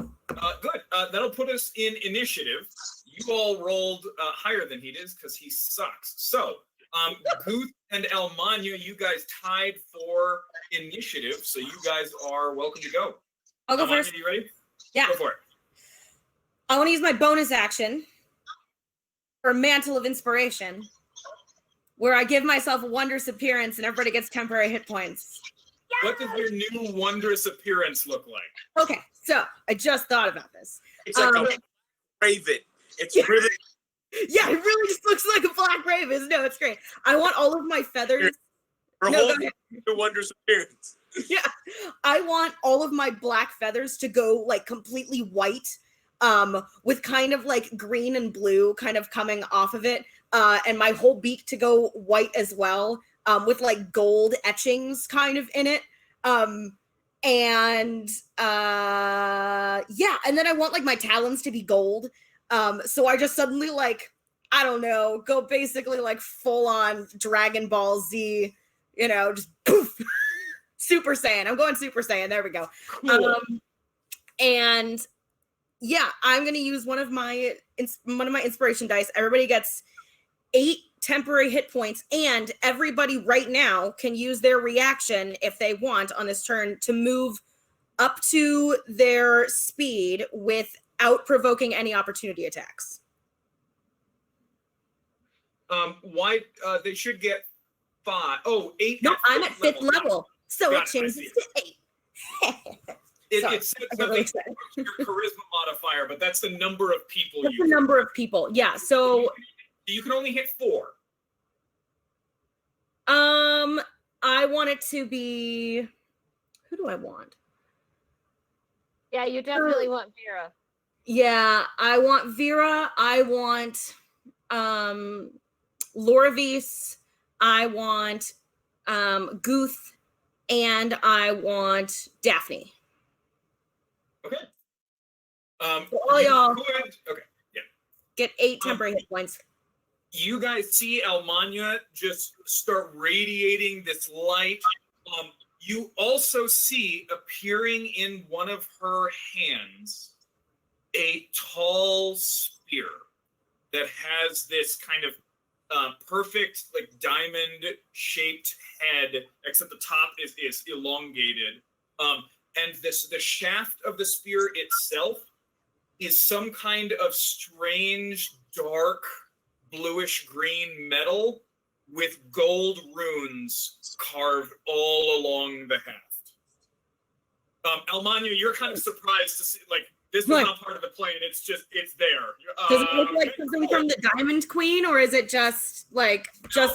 S1: Good. That'll put us in initiative. You all rolled higher than he does because he sucks. So, Guth and Almanya, you guys tied for initiative, so you guys are welcome to go.
S2: I'll go
S1: Almanya,
S2: first.
S1: you ready?
S2: Yeah.
S1: Go for it.
S2: I want to use my bonus action for Mantle of Inspiration, where I give myself a wondrous appearance and everybody gets temporary hit points.
S1: What does your new wondrous appearance look like?
S2: Okay, so I just thought about this.
S7: It's like a raven. It's
S2: Yeah.
S7: really
S2: Yeah, it really just looks like a black raven. No, it's great. I want all of my feathers.
S7: her
S2: No,
S7: whole
S2: go ahead.
S7: wondrous appearance.
S2: Yeah, I want all of my black feathers to go like completely white, with kind of like green and blue kind of coming off of it, and my whole beak to go white as well, with like gold etchings kind of in it, and yeah, and then I want like my talons to be gold, so I just suddenly like, I don't know, go basically like full on Dragon Ball Z, you know, just poof. Super Saiyan. I'm going Super Saiyan. There we go.
S1: Cool.
S2: And yeah, I'm going to use one of my inspiration dice. Everybody gets 8 temporary hit points, and everybody right now can use their reaction if they want on this turn to move up to their speed without provoking any opportunity attacks.
S1: Why they should get 5. Oh, 8.
S2: No, I'm at 5th level. So
S1: Got
S2: it
S1: it,
S2: changes
S1: I
S2: to 8. Sorry,
S1: It said
S2: I got really
S1: something
S2: excited.
S1: your charisma modifier, but that's the number of people
S2: That's
S1: you
S2: the number of people. Yeah. So
S1: you can only hit 4.
S2: I want it to be, who do I want?
S5: Yeah, you definitely want Vera.
S2: Yeah, I want Vera. I want Lorvis. I want Guth, and I want Daphne.
S1: Okay.
S2: So all y'all
S1: okay.
S2: get 8 temporary hit points.
S1: You guys see Almanya just start radiating this light. You also see appearing in one of her hands a tall spear that has this kind of perfect, like diamond shaped head, except the top is elongated. And the shaft of the spear itself is some kind of strange, dark, bluish green metal with gold runes carved all along the haft. Almanya, you're kind of surprised to see, like, this was not part of the plan. It's there.
S2: Does it look like something from the Diamond Queen, or is it just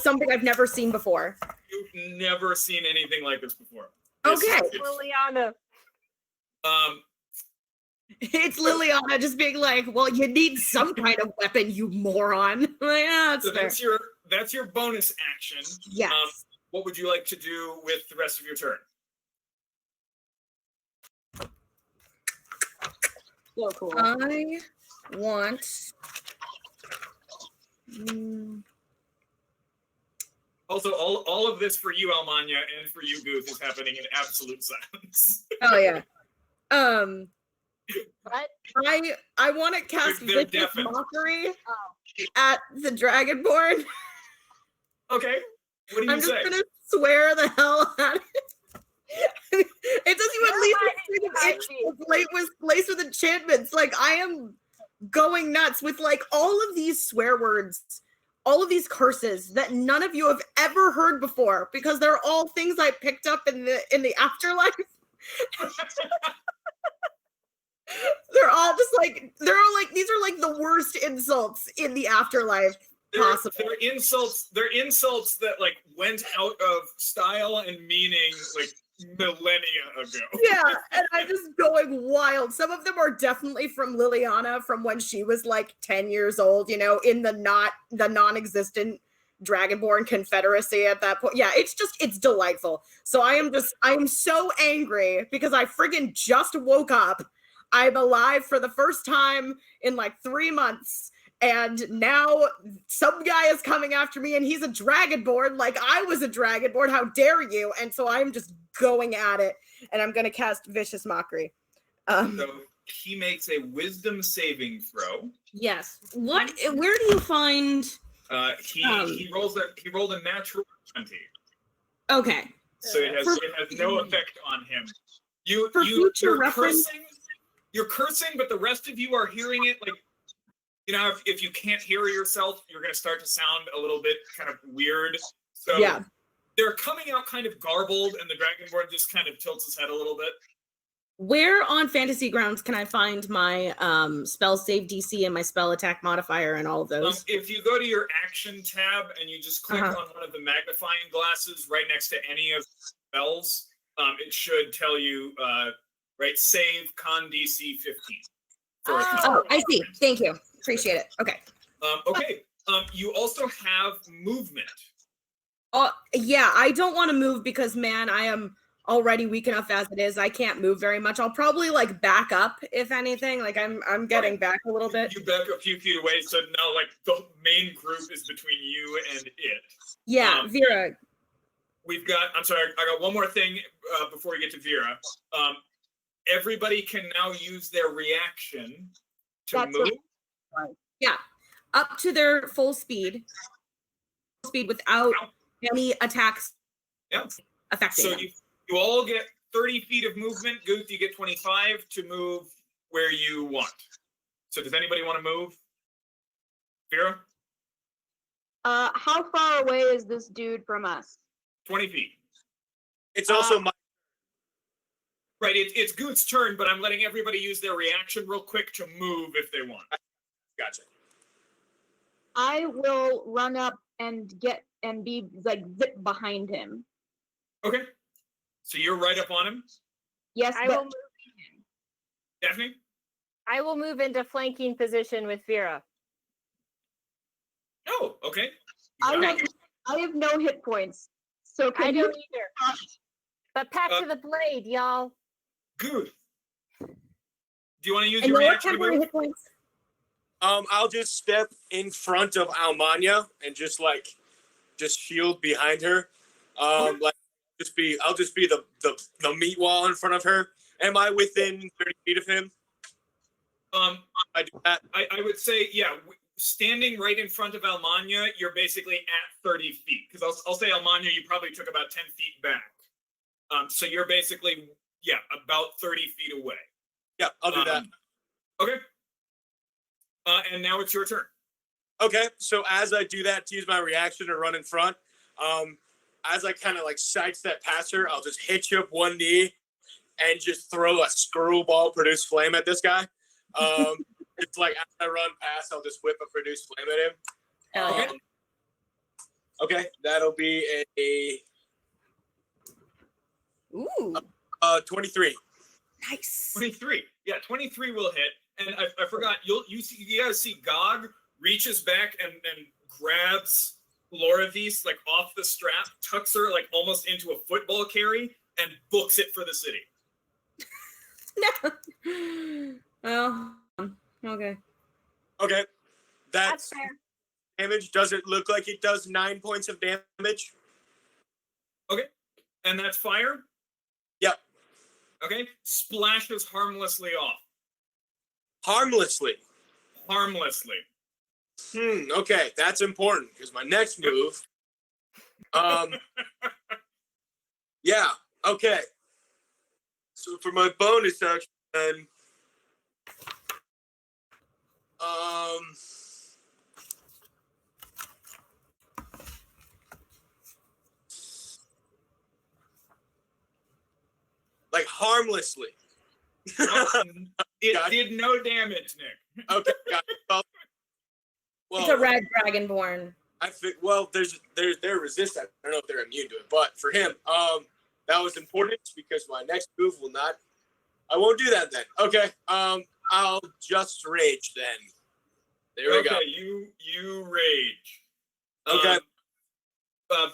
S2: something I've never seen before?
S1: You've never seen anything like this before.
S2: Okay.
S5: Liliana.
S2: It's Liliana just being like, well, you need some kind of weapon, you moron. Like, that's
S1: so
S2: fair.
S1: that's your bonus action.
S2: Yes.
S1: What would you like to do with the rest of your turn?
S4: So cool.
S2: I want
S1: Also, all of this for you, Almanya, and for you, Guth, is happening in absolute silence.
S2: oh yeah.
S4: What?
S2: I want to cast
S1: They're
S2: Vicious
S1: deafened.
S2: Mockery at the Dragonborn.
S1: Okay. What do you
S2: I'm just
S1: say?
S2: gonna swear the hell at it. It doesn't even leave it laced with enchantments. Like, I am going nuts with like all of these swear words, all of these curses that none of you have ever heard before, because they're all things I picked up in the afterlife. They're all like these are like the worst insults in the afterlife possible.
S1: They're insults that like went out of style and meaning like millennia ago.
S2: Yeah, and I'm just going wild. Some of them are definitely from Liliana, from when she was like 10 years old, in the non-existent Dragonborn Confederacy at that point. Yeah, it's delightful. So I am so angry because I friggin' just woke up. I'm alive for the first time in like 3 months. And now some guy is coming after me and he's a Dragonborn like I was a Dragonborn. How dare you? And so I'm just going at it. And I'm going to cast Vicious Mockery.
S1: So he makes a wisdom saving throw.
S2: Yes. Where do you find...
S1: He rolled a natural 20.
S2: Okay.
S1: So it has no effect on him. You're
S2: reference,
S1: cursing, but the rest of you are hearing it. Like, if you can't hear yourself, you're going to start to sound a little bit kind of weird. So
S2: yeah,
S1: they're coming out kind of garbled, and the Dragonborn just kind of tilts his head a little bit.
S2: Where on Fantasy Grounds can I find my spell save DC and my spell attack modifier and all of those?
S1: If you go to your action tab and you just click on one of the magnifying glasses right next to any of the spells, it should tell you, save con DC 15.
S2: I see. Thank you. Appreciate it. Okay.
S1: Okay. You also have movement.
S2: Yeah, I don't want to move because, man, I am already weak enough as it is. I can't move very much. I'll probably like back up, if anything. Like I'm getting back a little bit.
S1: You back a few feet away, so now like the main group is between you and it.
S2: Yeah, Vera.
S1: I'm sorry, I got one more thing before we get to Vera. Everybody can now use their reaction to move.
S2: Yeah, up to their full speed without any attacks affecting
S1: So
S2: them.
S1: you all get 30 feet of movement. Guth, you get 25 to move where you want. So does anybody want to move? Vera?
S4: How far away is this dude from us?
S1: 20 feet.
S7: It's also my...
S1: Right, it's Guth's turn, but I'm letting everybody use their reaction real quick to move if they want.
S7: Gotcha.
S4: I will run up and be like zip behind him.
S1: Okay. So you're right up on him?
S4: Yes,
S5: I will move.
S1: Daphne?
S5: I will move into flanking position with Vera.
S1: Oh, okay.
S4: I have no hit points. So
S5: I
S4: can you
S5: don't either. But pack to the blade, y'all.
S1: Good. Do you want to use
S2: And
S1: your
S2: lower
S1: reaction to
S2: temporary
S1: move?
S2: hit points.
S7: I'll just step in front of Almanya and just shield behind her. I'll just be the meat wall in front of her. Am I within 30 feet of him? I do that.
S1: I would say, yeah, standing right in front of Almanya, you're basically at 30 feet. Because I'll say Almanya, you probably took about 10 feet back. So you're basically, about 30 feet away.
S7: Yeah, I'll do that.
S1: Okay. And now it's your turn.
S7: Okay, so as I do that, to use my reaction to run in front, as I kind of sidestep past her, I'll just hitch up one knee and just throw a screwball produce flame at this guy. It's as I run past, I'll just whip a produce flame at him. Okay, that'll be a
S2: Ooh.
S7: 23.
S2: Nice.
S1: 23. Yeah, 23 will hit. And I forgot, you guys see Gog reaches back and grabs Loravis off the strap, tucks her almost into a football carry, and books it for the city.
S2: No. Well, okay.
S7: Okay,
S5: That's fair.
S7: damage. Does it look like it does 9 points of damage?
S1: Okay. And that's fire?
S7: Yep.
S1: Okay. Splashes harmlessly off.
S7: Harmlessly. Okay, that's important because my next move. Yeah. Okay. So for my bonus action, harmlessly.
S1: It did no damage, Nick.
S7: Okay. Well,
S2: It's a red dragonborn.
S7: they're resistant. I don't know if they're immune to it, but for him, that was important because my next move will not. I won't do that then. Okay. I'll just rage then. There we go.
S1: Okay, you rage.
S7: Okay.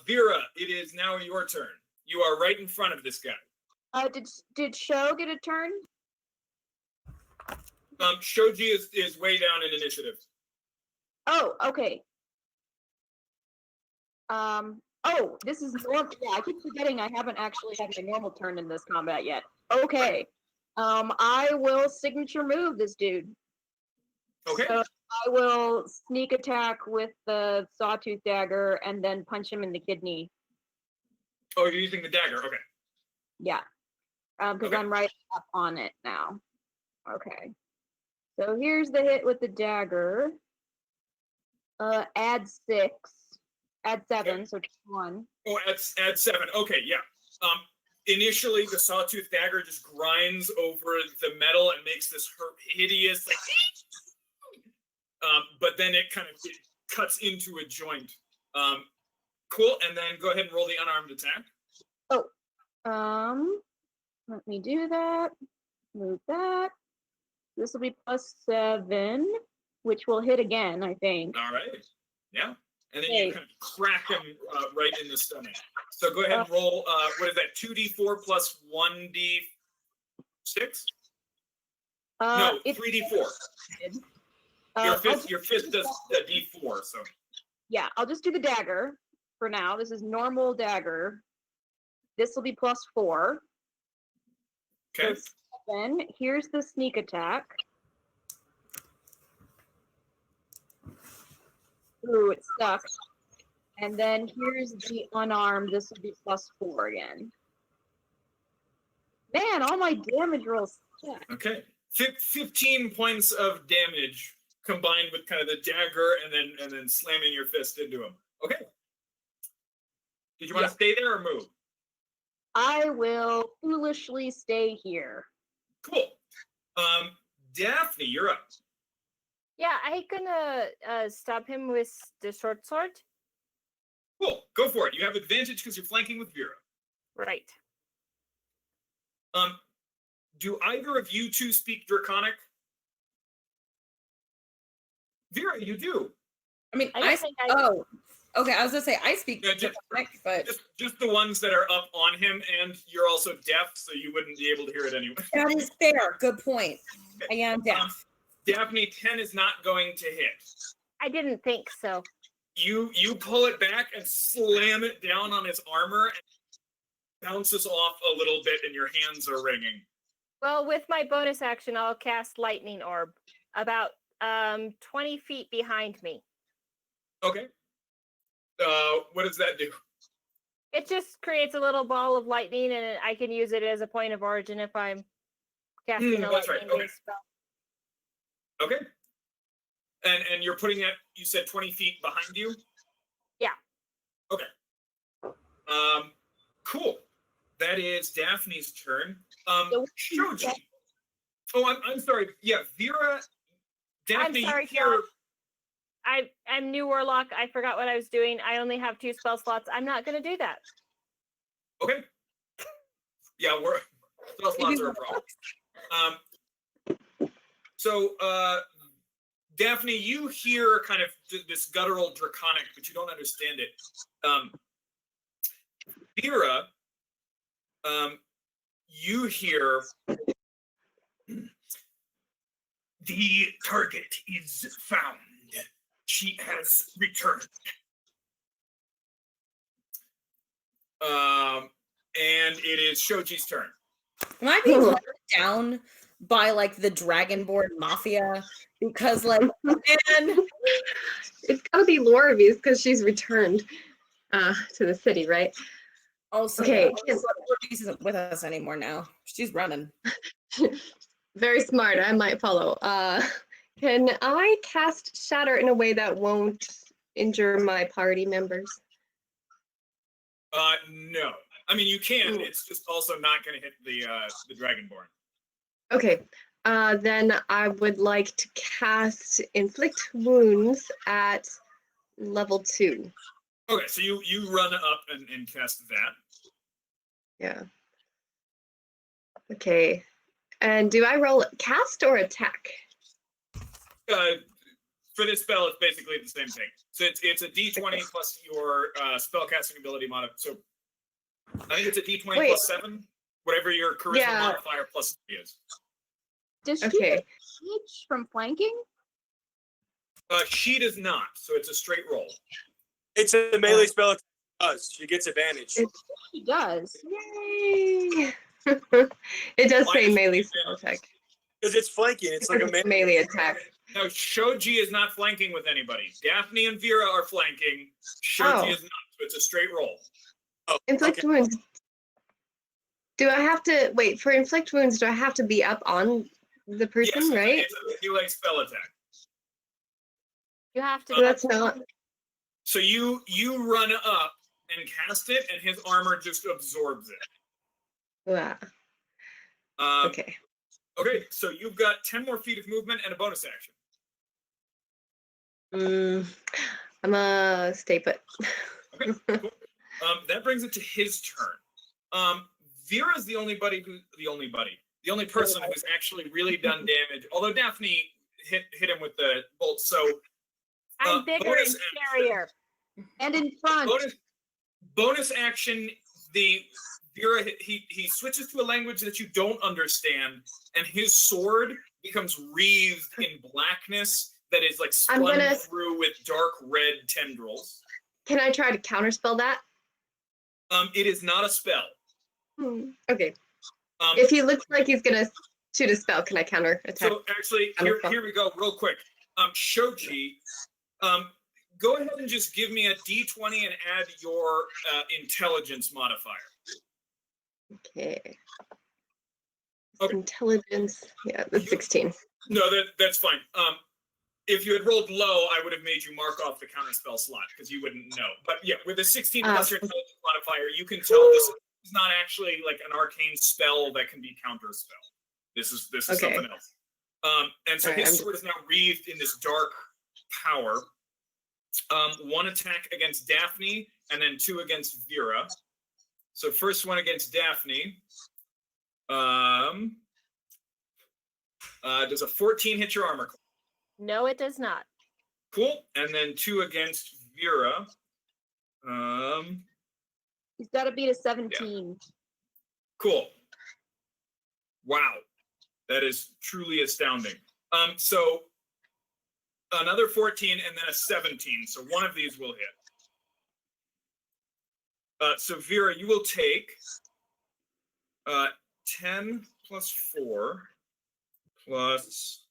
S1: Vera, it is now your turn. You are right in front of this guy.
S4: Did Sho get a turn?
S1: Shoji is way down in initiative.
S4: Oh, okay. Oh, this is normal. Yeah, I keep forgetting I haven't actually had my normal turn in this combat yet. Okay. I will signature move this dude.
S1: Okay.
S4: So I will sneak attack with the sawtooth dagger and then punch him in the kidney.
S1: Oh, you're using the dagger. Okay.
S4: Yeah. Because
S1: Okay.
S4: I'm right up on it now. Okay. So here's the hit with the dagger. Add 6. Add 7,
S1: Okay.
S4: so just 1.
S1: Oh, add 7. Okay, yeah. Initially, the sawtooth dagger just grinds over the metal and makes this hideous, but then it kind of cuts into a joint. Cool. And then go ahead and roll the unarmed attack.
S4: Let me do that. Move that. This will be +7, which will hit again, I think.
S1: All right. Yeah. And then
S4: Okay.
S1: you kind of crack him right in the stomach. So go ahead and roll. What is that? 2d4 plus 1d6? No,
S4: It's
S1: 3d4. Your fist does a d4. So
S4: yeah, I'll just do the dagger for now. This is normal dagger. This will be +4.
S1: okay.
S4: So 7. Here's the sneak attack. Ooh, it sucks. And then here's the unarmed. This will be +4 again. Man, all my damage rolls suck.
S1: Okay. 15 points of damage combined with kind of the dagger and then slamming your fist into him. Okay. Did you want to stay there or move?
S4: I will foolishly stay here.
S1: Cool. Daphne, you're up.
S5: Yeah, I gonna stop him with the short sword.
S1: Cool. Go for it. You have advantage because you're flanking with Vera.
S5: Right.
S1: Do either of you two speak Draconic? Vera, you do.
S2: I mean,
S5: I don't think I.
S2: oh, okay. I was gonna say I speak
S1: Yeah,
S2: Draconic, but
S1: Just the ones that are up on him, and you're also deaf, so you wouldn't be able to hear it anyway.
S2: that is fair. Good point. I am deaf.
S1: Daphne, 10 is not going to hit.
S5: I didn't think so.
S1: You pull it back and slam it down on his armor, and it bounces off a little bit, and your hands are ringing.
S5: Well, with my bonus action, I'll cast Lightning Orb about 20 feet behind me.
S1: Okay. What does that do?
S5: It just creates a little ball of lightning, and I can use it as a point of origin if I'm casting a
S1: that's right.
S5: lightning
S1: Okay.
S5: spell.
S1: Okay. And you're putting it, you said 20 feet behind you?
S5: Yeah.
S1: Okay. Cool. That is Daphne's turn. Shoji. Oh, I'm sorry. Yeah, Vera. Daphne,
S5: I'm sorry,
S1: here.
S5: I'm new warlock. I forgot what I was doing. I only have 2 spell slots. I'm not going to do that.
S1: Okay. Yeah, spell slots are a problem. So, Daphne, you hear kind of this guttural draconic, but you don't understand it. Vera, you hear the target is found. She has returned. And it is Shoji's turn.
S2: Am I being let down by like the Dragonborn Mafia? Because like, man,
S6: It's gotta be Loravies because she's returned to the city, right?
S2: also,
S6: Okay.
S2: She's isn't with us anymore now. She's running.
S6: Very smart. I might follow. Can I cast Shatter in a way that won't injure my party members?
S1: No. I mean, you can. It's just also not going to hit the Dragonborn.
S6: Okay. Then I would like to cast Inflict Wounds at level 2.
S1: Okay, so you run up and cast that.
S6: Yeah. Okay. And do I roll cast or attack?
S1: For this spell, it's basically the same thing. So it's a D20 plus your spellcasting ability mod. So I think it's a D20 plus 7, whatever your charisma modifier plus 3 is.
S4: Does she
S6: Okay.
S4: get advantage from flanking?
S1: She does not, so it's a straight roll.
S7: It's a melee spell. It does. She gets advantage.
S4: She does.
S6: Yay! It does say melee spell attack.
S7: Because it's flanking. It's like a
S6: melee attack.
S1: Now, Shoji is not flanking with anybody. Daphne and Vera are flanking. Shoji is not, so it's a straight roll.
S7: Oh,
S6: Inflict
S7: okay.
S6: wounds. Do I have to wait for inflict wounds? Do I have to be up on the person,
S1: yes,
S6: right?
S1: It's a melee spell attack.
S5: You have to.
S6: So that's not.
S1: So you run up and cast it, and his armor just absorbs it.
S6: Wow. Okay.
S1: Okay, so you've got 10 more feet of movement and a bonus action.
S6: I'm a stay put.
S1: Okay, cool. That brings it to his turn. Vera's the only person who's actually really done damage. Although Daphne hit him with the bolt, so
S5: I'm bigger and
S1: bonus
S5: scarier.
S4: And in front.
S1: bonus action. The Vera he switches to a language that you don't understand, and his sword becomes wreathed in blackness that is like spun through with dark red tendrils.
S6: Can I try to counterspell that?
S1: It is not a spell.
S6: Okay. If he looks like he's gonna shoot a spell, can I counter attack?
S1: So actually, here we go, real quick. Shoji, go ahead and just give me a D20 and add your intelligence modifier.
S6: Okay. Intelligence. Yeah, that's 16.
S1: No, that's fine. If you had rolled low, I would have made you mark off the counterspell slot because you wouldn't know. But yeah, with a 16 plus your intelligence modifier, you can tell this is not actually like an arcane spell that can be counterspell. This is something else. And so his sword is now wreathed in this dark power. 1 attack against Daphne, and then 2 against Vera. So first one against Daphne. Does a 14 hit your armor class?
S5: No, it does not.
S1: Cool. And then 2 against Vera.
S4: He's got to beat a 17.
S1: Cool. Wow. That is truly astounding. So another 14 and then a 17. So one of these will hit. So Vera, you will take 10 plus 4 plus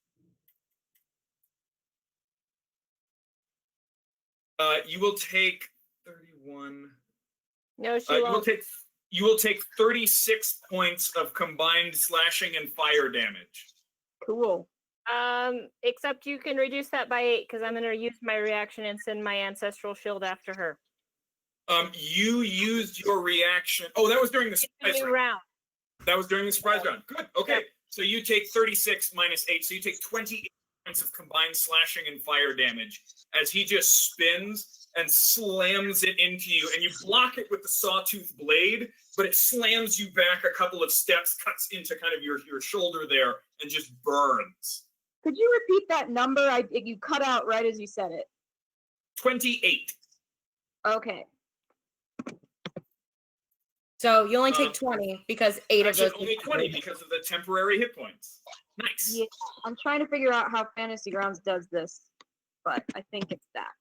S1: you will take 31.
S5: No, she won't.
S1: You will take 36 points of combined slashing and fire damage.
S4: Cool.
S5: Except you can reduce that by 8 because I'm going to use my reaction and send my ancestral shield after her.
S1: You used your reaction. Oh, that was during the surprise
S5: round.
S1: That was during the surprise round. Good. Okay.
S5: Yep.
S1: So you take 36 minus 8. So you take 28 points of combined slashing and fire damage as he just spins and slams it into you. And you block it with the sawtooth blade, but it slams you back a couple of steps, cuts into kind of your shoulder there, and just burns.
S4: Could you repeat that number? You cut out right as you said it.
S1: 28.
S4: Okay.
S2: So you only take 20 because 8 of those.
S1: Only 20 because of the temporary hit points. Nice.
S4: Yeah, I'm trying to figure out how Fantasy Grounds does this, but I think it's that.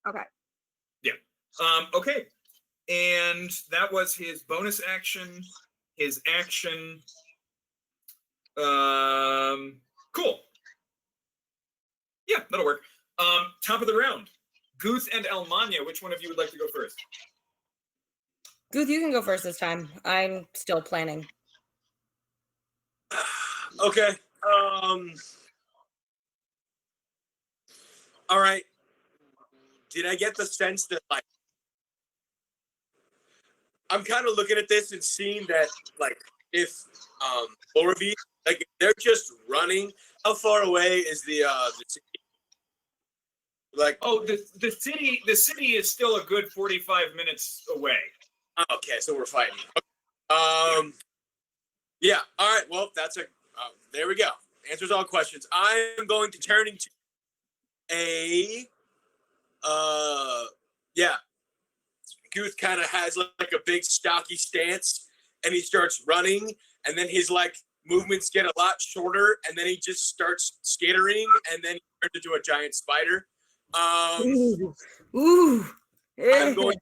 S4: Okay.
S1: Yeah. Okay. And that was his bonus action, his action. Cool. Yeah, that'll work. Top of the round. Guth and Almanya, which one of you would like to go first?
S2: Guth, you can go first this time. I'm still planning.
S7: Okay. All right. Did I get the sense that, like, I'm kind of looking at this and seeing that, like, if Lorvie, like, if they're just running, how far away is the city? Like,
S1: oh, the city is still a good 45 minutes away.
S7: Okay, so we're fighting. Yeah. All right. Well, that's there we go. Answers all questions. I am going to turn into a Guth kind of has like a big stocky stance, and he starts running, and then his like movements get a lot shorter, and then he just starts skittering, and then he turns into a giant spider.
S2: Ooh.
S7: I'm going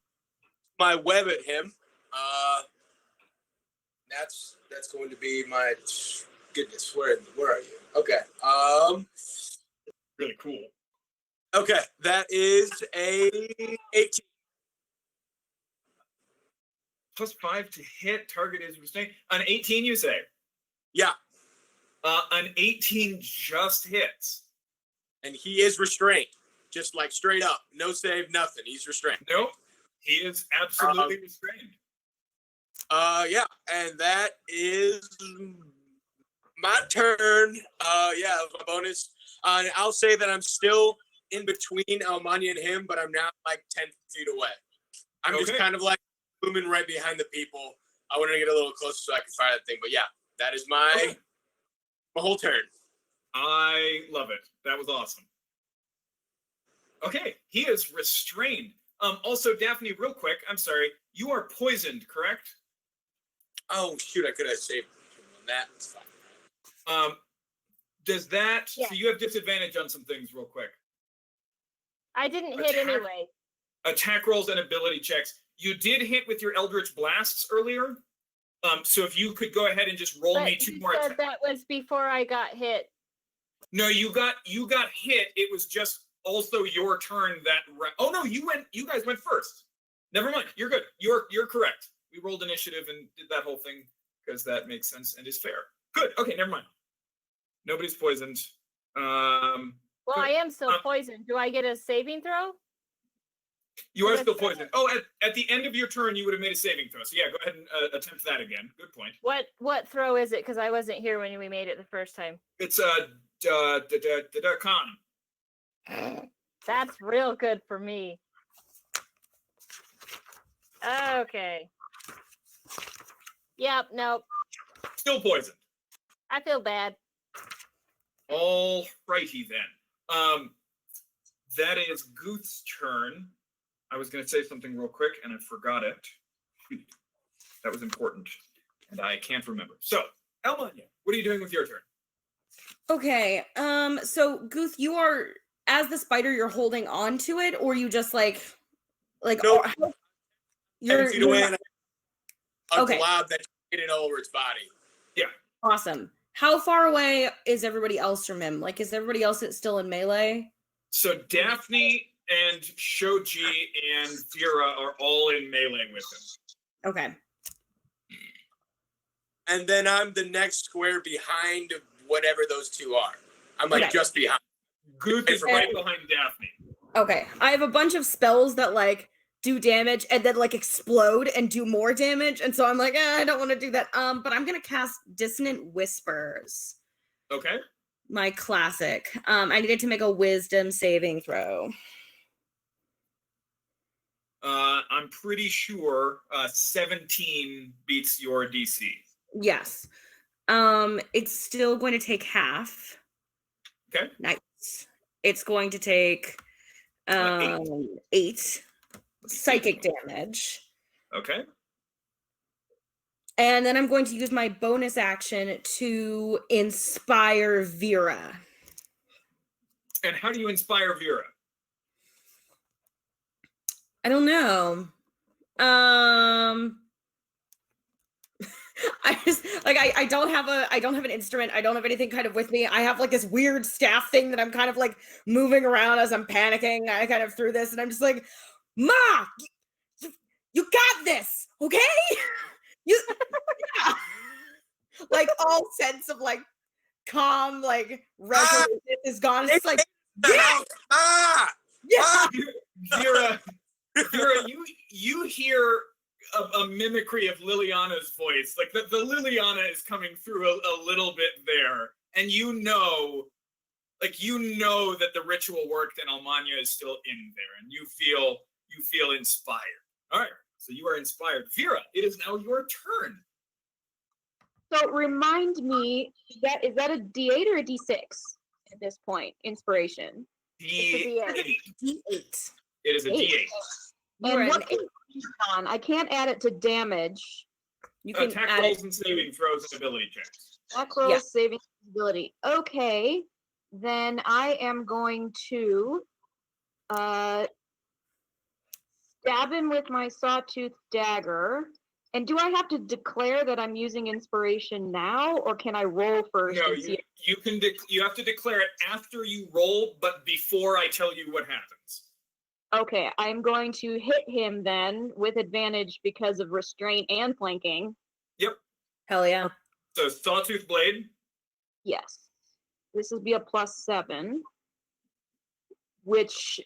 S7: my web at him. That's going to be my goodness. Where are you? Okay.
S1: Really cool.
S7: Okay, that is a 18.
S1: Plus 5 to hit. Target is restrained. An 18, you say?
S7: Yeah.
S1: An 18 just hits.
S7: And he is restrained. Just like straight up. No save, nothing. He's restrained.
S1: Nope. He is absolutely restrained.
S7: Yeah, and that is my turn. Yeah, my bonus. I'll say that I'm still in between Almanya and him, but I'm now like 10 feet away. I'm just kind of like booming right behind the people. I wanted to get a little closer so I can fire that thing. But yeah, that is my whole turn.
S1: I love it. That was awesome. Okay, he is restrained. Also, Daphne, real quick, I'm sorry. You are poisoned, correct?
S7: Oh, shoot, I could have saved that. It's fine.
S1: Does that...
S5: Yeah.
S1: So you have disadvantage on some things real quick.
S5: I didn't hit anyway.
S1: Attack rolls and ability checks. You did hit with your Eldritch Blasts earlier. So if you could go ahead and just roll me 2 more attacks.
S5: That was before I got hit.
S1: No, you got hit. It was just also your turn that... Oh, no, you guys went first. Never mind. You're good. You're correct. We rolled initiative and did that whole thing because that makes sense and is fair. Good. Okay, never mind. Nobody's poisoned.
S5: Well,
S1: good.
S5: I am still poisoned. Do I get a saving throw?
S1: You are still poisoned. Oh, at the end of your turn, you would have made a saving throw. So yeah, go ahead and attempt that again. Good point.
S5: What throw is it? Because I wasn't here when we made it the first time.
S1: It's con.
S5: That's real good for me. Okay. Yep, nope.
S1: Still poisoned.
S5: I feel bad.
S1: All righty then. that is Guth's turn. I was going to say something real quick, and I forgot it. That was important, and I can't remember. So, Almanya, what are you doing with your turn?
S2: Okay. So Guth, you are as the spider. You're holding on to it, or you just like
S7: Nope.
S2: you're
S7: 10 feet away and a
S2: Okay.
S7: glob that hit it all over its body.
S2: awesome. How far away is everybody else from him? Like, is everybody else still in melee?
S1: So Daphne and Shoji and Vera are all in melee with him.
S2: Okay.
S7: And then I'm the next square behind whatever those two are. I'm like
S2: Okay.
S7: just behind.
S1: Guth is
S7: And-
S1: right behind Daphne.
S2: Okay. I have a bunch of spells that like do damage and then like explode and do more damage, and so I'm like, I don't want to do that. But I'm gonna cast Dissonant Whispers,
S1: Okay.
S2: my classic. I needed to make a Wisdom saving throw.
S1: I'm pretty sure 17 beats your DC.
S2: Yes. It's still going to take half.
S1: Okay.
S2: Nice. It's going to take 8 psychic damage.
S1: Okay.
S2: And then I'm going to use my bonus action to inspire Vera.
S1: And how do you inspire Vera?
S2: I don't know. I just like I don't have an instrument. I don't have anything kind of with me. I have like this weird staff thing that I'm kind of like moving around as I'm panicking. I kind of threw this and I'm just like, Ma, you got this, okay? You yeah. Like all sense of like calm, like resolution is gone. It's like, yeah, yeah.
S1: Vera, you hear a mimicry of Liliana's voice. Like the Liliana is coming through a little bit there. And you know that the ritual worked and Almanya is still in there. And you feel inspired. All right. So you are inspired. Vera, it is now your turn.
S4: So remind me, is that a D8 or a D6 at this point? Inspiration.
S1: D8.
S2: D8.
S1: It is a
S4: Eight.
S1: D8.
S2: You're
S4: And
S2: an
S4: what is it on? I can't add it to damage.
S2: You can
S1: Attack
S2: add
S1: rolls
S2: it.
S1: and saving throws and ability checks.
S4: Attack rolls,
S2: Yeah.
S4: saving ability. Okay, then I am going to stab him with my sawtooth dagger. And do I have to declare that I'm using inspiration now, or can I roll first?
S1: No,
S4: and see
S1: you have to declare it after you roll, but before I tell you what happens.
S4: Okay, I'm going to hit him then with advantage because of restraint and flanking.
S2: Hell yeah.
S1: So sawtooth blade.
S4: Yes. This would be a +7, which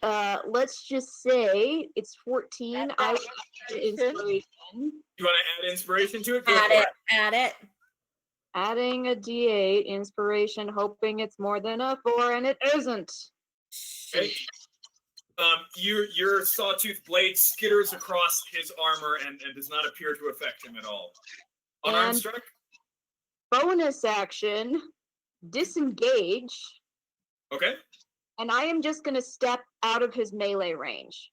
S4: let's just say it's 14. I would add inspiration.
S1: You want to add inspiration to it? Go
S2: Add
S1: for
S2: it. Add it.
S4: Adding a D8 inspiration, hoping it's more than a 4, and it isn't.
S1: Okay. Your sawtooth blade skitters across his armor and does not appear to affect him at all. Unarmed
S4: And-
S1: strike.
S4: Bonus action, disengage,
S1: Okay.
S4: and I am just going to step out of his melee range.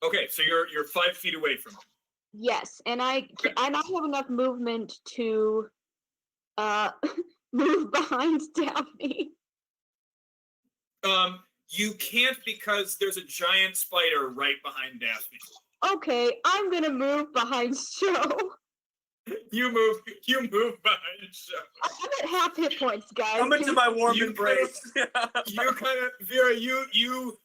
S1: Okay. So you're 5 feet away from him.
S4: Yes, and I have enough movement to move behind Daphne.
S1: You can't because there's a giant spider right behind Daphne.
S4: Okay, I'm gonna move behind Joe.
S1: You move behind Show.
S4: I'm at half hit points, guys.
S7: Come into my warm
S1: You
S7: embrace.
S1: You kind of Vera, you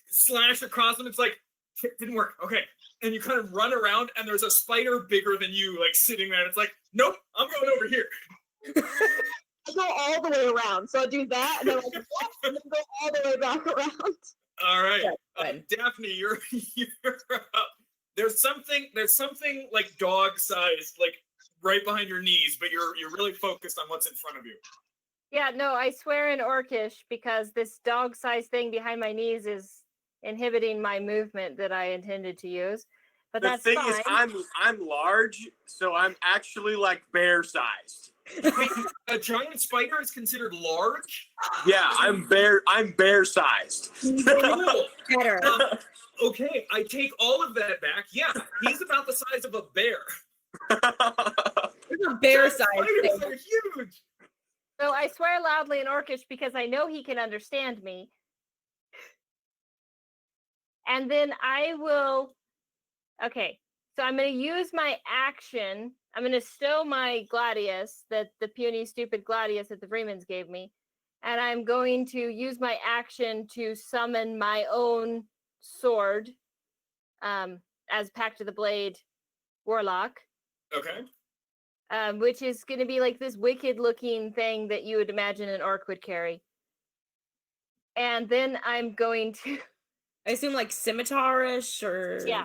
S1: slash across him. It's like it didn't work. Okay, and you kind of run around, and there's a spider bigger than you, like sitting there. And it's like, nope, I'm going over here.
S4: I go all the way around, so I do that, and then I go, and then go all the way back around.
S1: All right,
S2: Good.
S1: Daphne, you're up. There's something like dog-sized, like right behind your knees, but you're really focused on what's in front of you.
S5: Yeah, no, I swear in Orcish because this dog-sized thing behind my knees is inhibiting my movement that I intended to use. But
S7: The
S5: that's
S7: thing
S5: fine.
S7: is, I'm large, so I'm actually like bear-sized.
S1: Wait, a giant spider is considered large?
S7: Yeah, I'm bear sized.
S1: Cool.
S2: Better.
S1: Okay, I take all of that back. Yeah, he's about the size of a bear.
S2: It's a bear size
S1: Spiders
S2: thing.
S1: are huge.
S5: So I swear loudly in Orcish because I know he can understand me. And then I will. Okay, so I'm going to use my action. I'm going to stow my Gladius, that the puny, stupid Gladius that the Freemans gave me. And I'm going to use my action to summon my own sword as Pact of the Blade Warlock.
S1: Okay.
S5: Which is going to be like this wicked-looking thing that you would imagine an orc would carry. And then I'm going to...
S2: I assume like scimitar-ish or
S5: Yeah,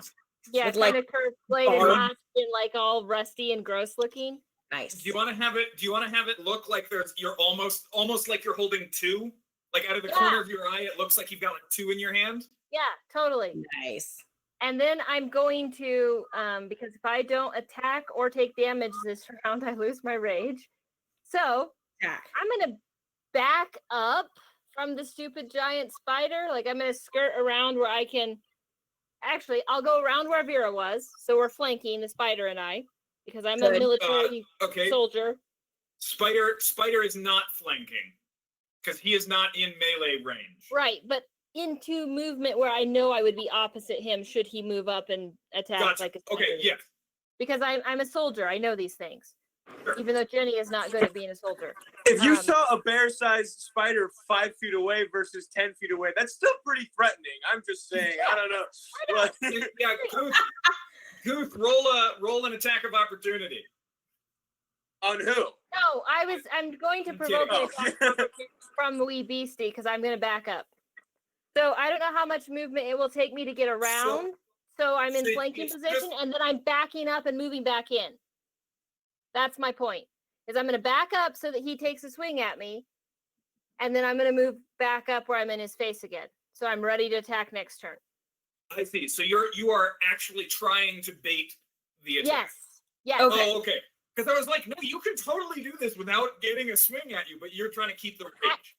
S2: with,
S5: kind
S2: like,
S5: of curved blade and
S2: barb.
S5: notched and like all rusty and gross looking.
S2: nice.
S1: Do you want to have it look like you're almost like you're holding two? Like out of the
S5: Yeah.
S1: corner of your eye, it looks like you've got like two in your hand.
S5: Yeah, totally.
S2: Nice.
S5: And then I'm going to, because if I don't attack or take damage this round, I lose my rage. So
S2: Attack.
S5: I'm going to back up from the stupid giant spider. Like I'm going to skirt around where I can. Actually, I'll go around where Vera was. So we're flanking the spider and I, because I'm a
S2: Good.
S5: military
S1: Okay.
S5: soldier.
S1: Spider is not flanking because he is not in melee range.
S5: Right, but into movement where I know I would be opposite him should he move up and attack
S1: Gotcha.
S5: like a
S1: Okay,
S5: spider.
S1: yeah.
S5: Because I'm a soldier. I know these things.
S1: Sure.
S5: Even though Jenny is not good at being a soldier.
S7: If you
S5: Um,
S7: saw a bear-sized spider 5 feet away versus 10 feet away, that's still pretty threatening. I'm just saying. I don't know. Like-
S1: Yeah, Guth, roll an attack of opportunity.
S7: on who?
S5: No, I'm going to
S1: I'm
S5: provoke
S1: kidding.
S5: an attack of opportunity from the wee beastie because I'm going to back up. So I don't know how much movement it will take me to get around. So I'm in
S1: so
S5: flanking
S1: it's
S5: position,
S1: just-
S5: and then I'm backing up and moving back in. That's my point. Is I'm going to back up so that he takes a swing at me, and then I'm going to move back up where I'm in his face again. So I'm ready to attack next turn.
S1: I see. So you are actually trying to bait the attack.
S5: Yes.
S2: Okay.
S1: Oh, okay. Because I was like, no, you can totally do this without getting a swing at you, but you're trying to keep the range.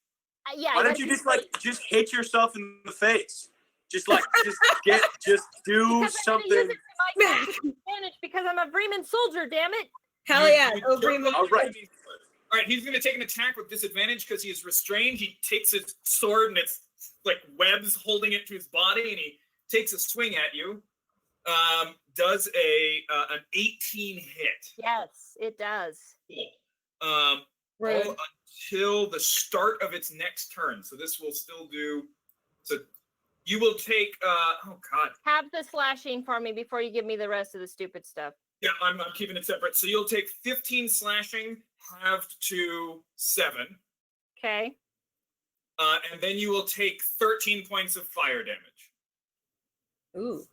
S5: Yeah.
S7: Why don't
S5: that's
S7: you
S5: just
S7: just hit yourself in the face? Just do
S5: because I'm gonna
S7: something.
S5: use it to my advantage because I'm a Freeman soldier. Damn it!
S2: Hell yeah.
S1: You
S2: Oh,
S1: jump
S2: Freeman.
S1: up
S7: All right.
S1: All right, he's going to take an attack with disadvantage because he is restrained. He takes his sword and it's like webs holding it to his body, and he takes a swing at you. Does an 18 hit.
S5: Yes, it does.
S2: Rude.
S1: All until the start of its next turn. So this will still do. So you will take. Oh God.
S5: Have the slashing for me before you give me the rest of the stupid stuff.
S1: Yeah, I'm keeping it separate. So you'll take 15 slashing, halved to 7.
S5: Okay.
S1: And then you will take 13 points of fire damage.
S2: Ooh.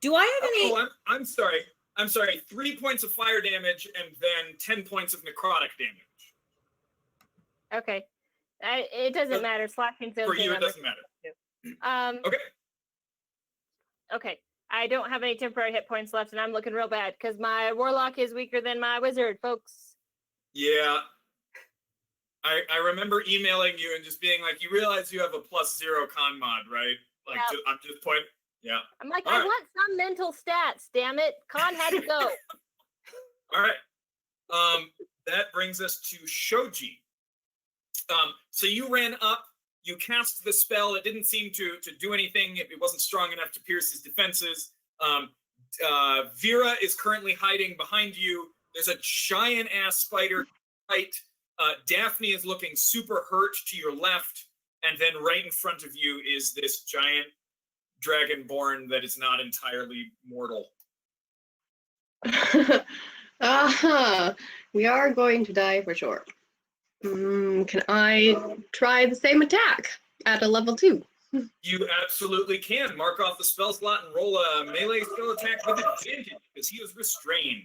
S2: Do I have any?
S1: Oh, I'm sorry. I'm sorry. 3 points of fire damage and then 10 points of necrotic damage.
S5: Okay. It doesn't matter. Slashing's the
S1: For
S5: only
S1: you,
S5: thing
S1: it doesn't matter. Okay.
S5: Okay. I don't have any temporary hit points left, and I'm looking real bad because my warlock is weaker than my wizard, folks.
S1: Yeah. I remember emailing you and just being like, you realize you have a +0 con mod, right? Like,
S5: Yep.
S1: I'm just pointing. Yeah.
S5: I'm like,
S1: All
S5: I
S1: right.
S5: want some mental stats, damn it. Con had to go.
S1: All right. That brings us to Shoji. So you ran up, you cast the spell. It didn't seem to do anything. It wasn't strong enough to pierce his defenses. Vera is currently hiding behind you. There's a giant ass spider right. Daphne is looking super hurt to your left, and then right in front of you is this giant dragonborn that is not entirely mortal.
S6: We are going to die for sure. Can I try the same attack at a level 2?
S1: You absolutely can. Mark off the spell slot and roll a melee spell attack with advantage because he is restrained.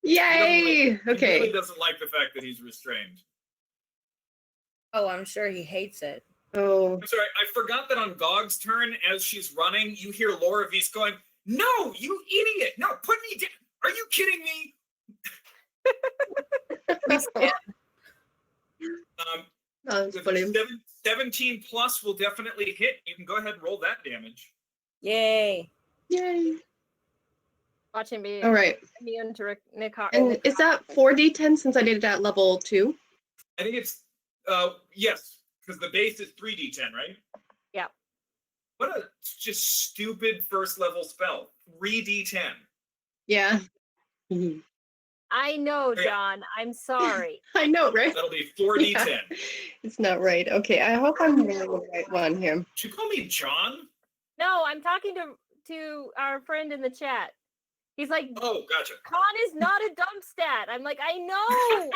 S6: Yay!
S1: He really
S6: Okay.
S1: doesn't like the fact that he's restrained.
S2: Oh, I'm sure he hates it.
S6: Oh.
S1: I'm sorry, I forgot that on Gog's turn, as she's running, you hear Laura V's going, "No, you idiot! No, put me down! Are you kidding me?
S6: That's funny.
S1: 17 plus will definitely hit. You can go ahead and roll that damage.
S2: Yay.
S6: Yay.
S5: Watch him be
S6: All right.
S5: immune to Nick.
S6: And is that 4d10 since I did it at level 2?
S1: I think it's yes, because the base is 3d10, right?
S5: Yeah.
S1: What a just stupid first level spell. 3d10.
S6: Yeah.
S5: I know,
S1: Yeah.
S5: John. I'm sorry.
S6: I know, right?
S1: That'll be 4d10.
S6: Yeah. It's not right. Okay, I hope I'm rolling the right one here.
S1: Did you call me John?
S5: No, I'm talking to our friend in the chat. He's like,
S1: Oh, gotcha.
S5: Con is not a dump stat. I'm like, I know.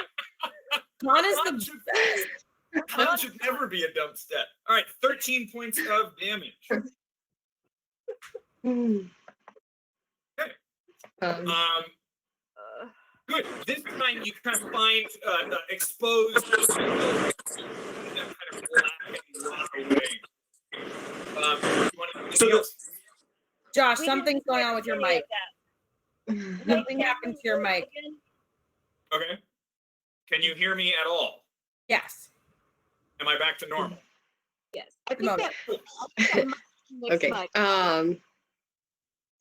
S2: Con is
S1: Con
S2: the
S1: should, Con should never be a dump stat. All right, 13 points of damage. Okay. Good. This time you kind of find exposed that kind of black and rot away. You want anything else?
S2: Josh,
S5: We
S2: something's
S5: didn't
S2: going on with your mic. Something happened to your mic.
S1: Okay. Can you hear me at all?
S2: Yes.
S1: Am I back to normal?
S4: Yes. I think
S2: No.
S4: that.
S6: Okay.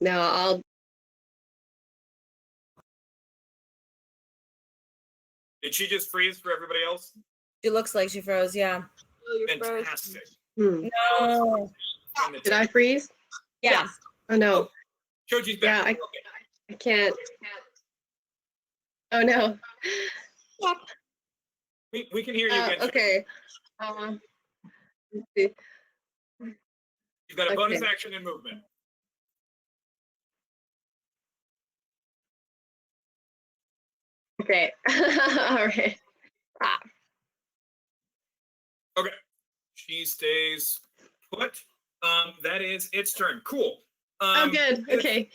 S6: Now I'll.
S1: Did she just freeze for everybody else?
S2: She looks like she froze, yeah.
S1: Fantastic.
S2: No.
S6: Did I freeze?
S2: Yeah.
S6: Oh no.
S1: Shoji's back.
S6: Yeah, I can't. Oh no.
S1: We can hear you again.
S6: Okay. Let's see.
S1: You've got a bonus
S6: Okay.
S1: action and movement.
S6: Okay. All right.
S1: Okay. She stays put. That is its turn. Cool.
S6: Oh, good. Okay.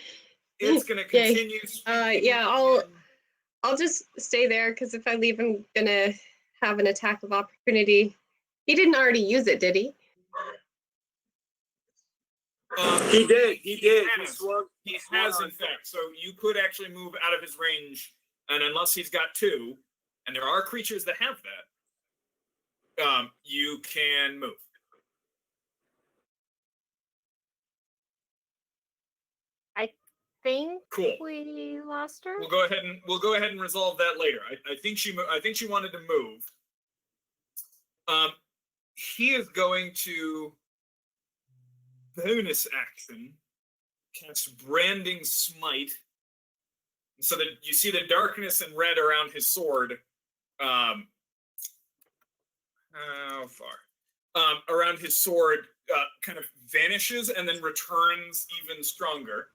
S1: It's gonna
S6: Yay.
S1: continue.
S6: Yeah, I'll just stay there because if I leave, I'm gonna have an attack of opportunity. He didn't already use it, did he?
S7: He did. He did.
S1: He has, in fact. So you could actually move out of his range, and unless he's got 2, and there are creatures that have that, you can move.
S5: I think
S1: Cool.
S5: we lost her.
S1: We'll go ahead and resolve that later. I think she wanted to move. He is going to bonus action cast Branding Smite, so that you see the darkness and red around his sword. How far? Around his sword kind of vanishes and then returns even stronger.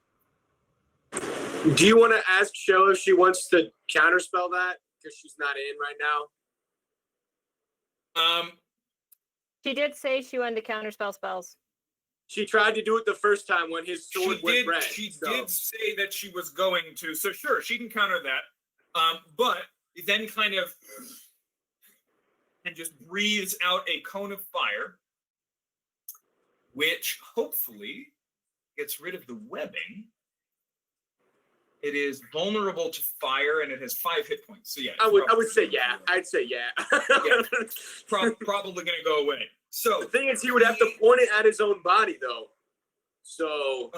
S7: Do you want to ask Sho if she wants to counterspell that? Because she's not in right now.
S5: She did say she wanted to counterspell spells.
S7: She tried to do it the first time when his sword went red.
S1: She did say that she was going to, so sure, she can counter that. But then kind of and just breathes out a cone of fire, which hopefully gets rid of the webbing. It is vulnerable to fire, and it has 5 hit points. So yeah,
S7: I would say yeah. I'd say yeah.
S1: Probably going to go away. So
S7: the thing is, he would have to point it at his own body, though. So,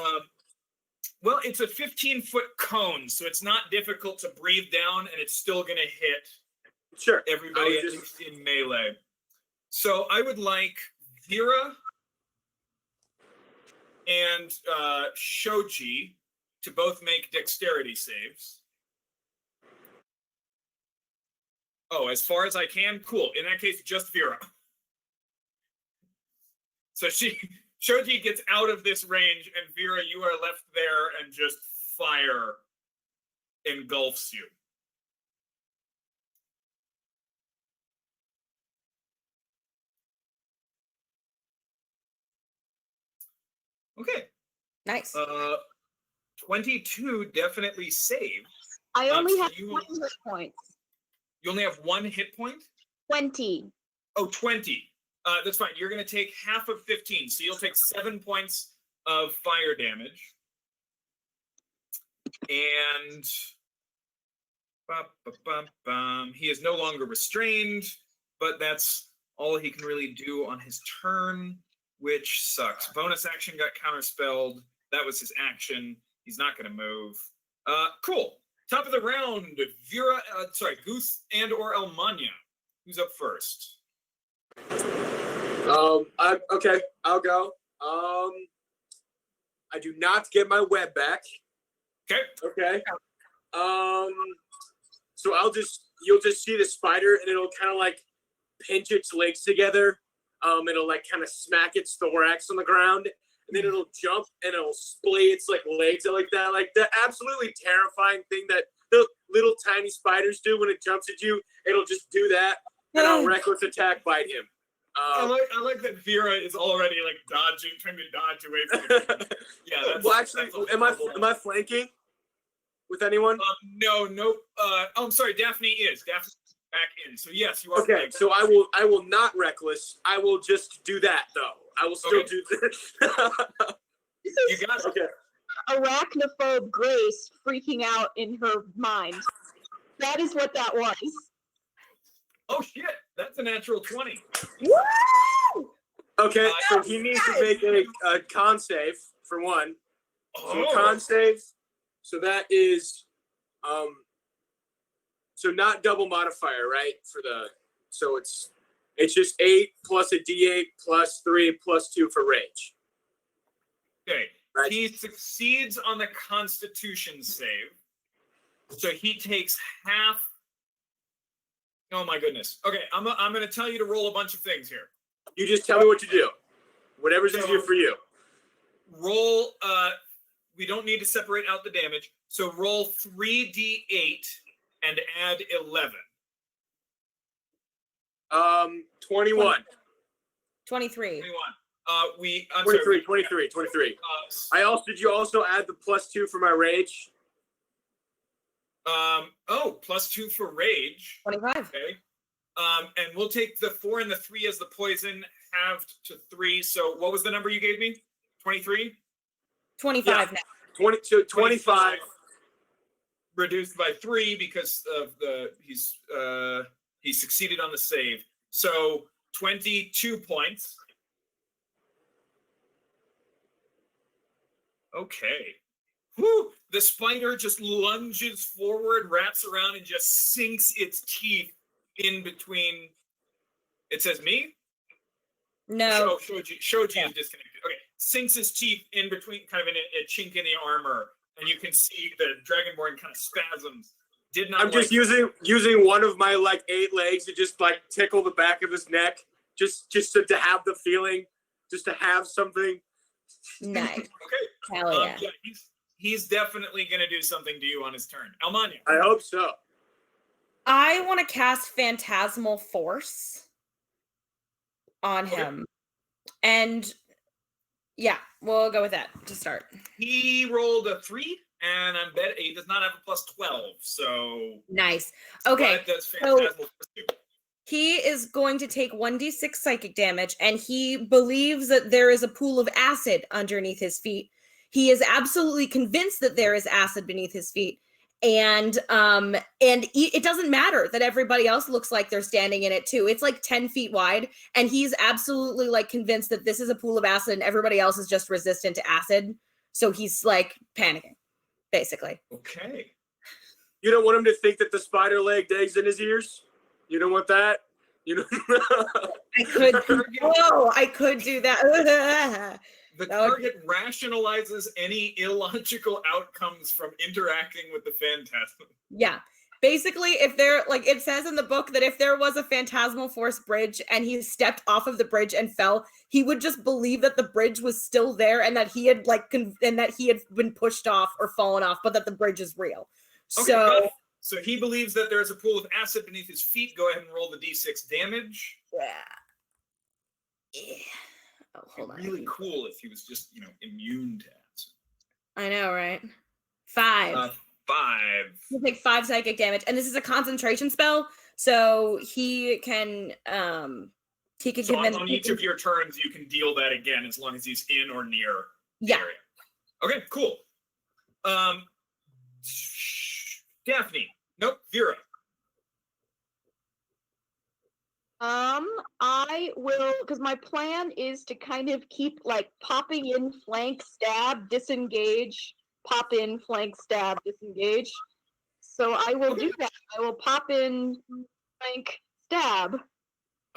S1: well, it's a 15-foot cone, so it's not difficult to breathe down, and it's still going to hit.
S7: Sure.
S1: Everybody at least in melee. So I would like Vera and Shoji to both make dexterity saves. Oh, as far as I can? Cool. In that case, just Vera. So Shoji gets out of this range, and Vera, you are left there, and just fire engulfs you. Okay.
S2: Nice.
S1: 22 definitely saved.
S4: I only
S1: so
S4: have
S1: you
S4: 20 hit points.
S1: You only have 1 hit point?
S4: 20.
S1: Oh, 20. That's fine. You're going to take half of 15, so you'll take 7 points of fire damage. And he is no longer restrained, but that's all he can really do on his turn, which sucks. Bonus action got counterspelled. That was his action. He's not going to move. Cool. Top of the round, Goose and or Almanya. Who's up first?
S7: Okay, I'll go. I do not get my web back. Okay. So you'll just see the spider, and it'll kind of like pinch its legs together. It'll like kind of smack its thorax on the ground, and then it'll jump and it'll splay its like legs like that. Like the absolutely terrifying thing that the little tiny spiders do when it jumps at you. It'll just do that, and I'll reckless attack bite him.
S1: I like that Vera is already like dodging, trying to dodge away from him. Yeah.
S7: Well, actually, am I flanking with anyone?
S1: No. I'm sorry. Daphne is. Daphne's back in. So yes, you are.
S7: Okay.
S1: flanking.
S7: So I will not reckless. I will just do that though. I will still do this.
S1: You got it.
S7: Okay.
S4: Arachnophobe Grace freaking out in her mind. That is what that was.
S1: Oh shit! That's a natural 20.
S2: Woo!
S7: Okay, so he needs to make a con save for one. So con save. So that is, so not double modifier, right? So it's just 8 plus a D8 plus 3 plus 2 for rage.
S1: Okay.
S7: Right.
S1: He succeeds on the Constitution save, so he takes half. Oh my goodness. Okay, I'm going to tell you to roll a bunch of things here.
S7: You just tell me what to do. Whatever's easier for you.
S1: Roll. We don't need to separate out the damage. So roll 3d8 and add 11.
S7: 21.
S2: 23.
S1: 21. I'm
S7: 23,
S1: sorry.
S7: 23. Did you also add the plus 2 for my rage?
S1: Plus 2 for rage.
S2: 25.
S1: Okay. And we'll take the 4 and the 3 as the poison, halved to 3. So what was the number you gave me? 23?
S2: 25 now.
S7: 25.
S1: Reduced by 3 because of he succeeded on the save. So 22 points. Okay. Whew. The spider just lunges forward, wraps around, and just sinks its teeth in between. It says me?
S2: No.
S1: Shoji is disconnected. Okay. Sinks his teeth in between, kind of in a chink in the armor, and you can see the Dragonborn kind of spasms.
S7: I'm just using one of my like 8 legs to just like tickle the back of his neck, just to have the feeling, just to have something.
S2: Nice.
S1: Okay.
S2: Hell yeah.
S1: He's definitely going to do something to you on his turn. Almanya.
S7: I hope so.
S2: I want to cast Phantasmal Force on him. And yeah, we'll go with that to start.
S1: He rolled a 3, and I bet he does not have a plus 12. So
S2: nice. Okay.
S1: What does Phantasmal Force do?
S2: He is going to take 1d6 psychic damage, and he believes that there is a pool of acid underneath his feet. He is absolutely convinced that there is acid beneath his feet, and it doesn't matter that everybody else looks like they're standing in it too. It's like 10 feet wide, and he's absolutely like convinced that this is a pool of acid, and everybody else is just resistant to acid. So he's like panicking, basically.
S1: Okay.
S7: You don't want him to think that the spider leg digs in his ears? You don't want that? You know.
S2: I could do that.
S1: The target rationalizes any illogical outcomes from interacting with the phantasm.
S2: Yeah. Basically, if there, like it says in the book that if there was a Phantasmal Force bridge and he stepped off of the bridge and fell, he would just believe that the bridge was still there and that he had and that he had been pushed off or fallen off, but that the bridge is real.
S1: Okay, so he believes that there's a pool of acid beneath his feet. Go ahead and roll the d6 damage.
S2: Yeah. Oh, hold on.
S1: Really cool if he was just, immune to acid.
S2: I know, right? 5.
S1: 5.
S2: He'll take 5 psychic damage, and this is a concentration spell, so he can
S1: So on each of your turns, you can deal that again as long as he's in or near the area. Okay, cool. Daphne. Nope. Vera.
S4: I will, because my plan is to kind of keep like popping in, flank, stab, disengage, pop in, flank, stab, disengage. So I will do that. I will pop in, flank, stab.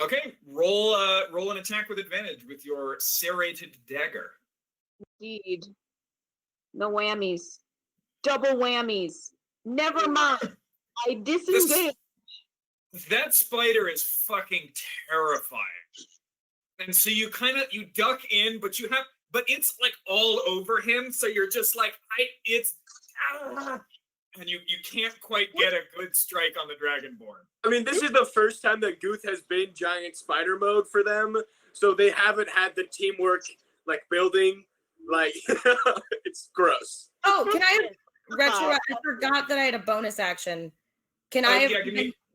S1: Okay. Roll an attack with advantage with your serrated dagger.
S4: Indeed. No whammies. Double whammies. Never mind. I disengage.
S1: That spider is fucking terrifying. And so you duck in, but it's like all over him. So you're just like, and you can't quite get a good strike on the Dragonborn.
S7: I mean, this is the first time that Guth has been giant spider mode for them, so they haven't had the teamwork like building. Like, it's gross.
S2: Oh, can I retro? I forgot that I had a bonus action. Can I?
S1: Yeah,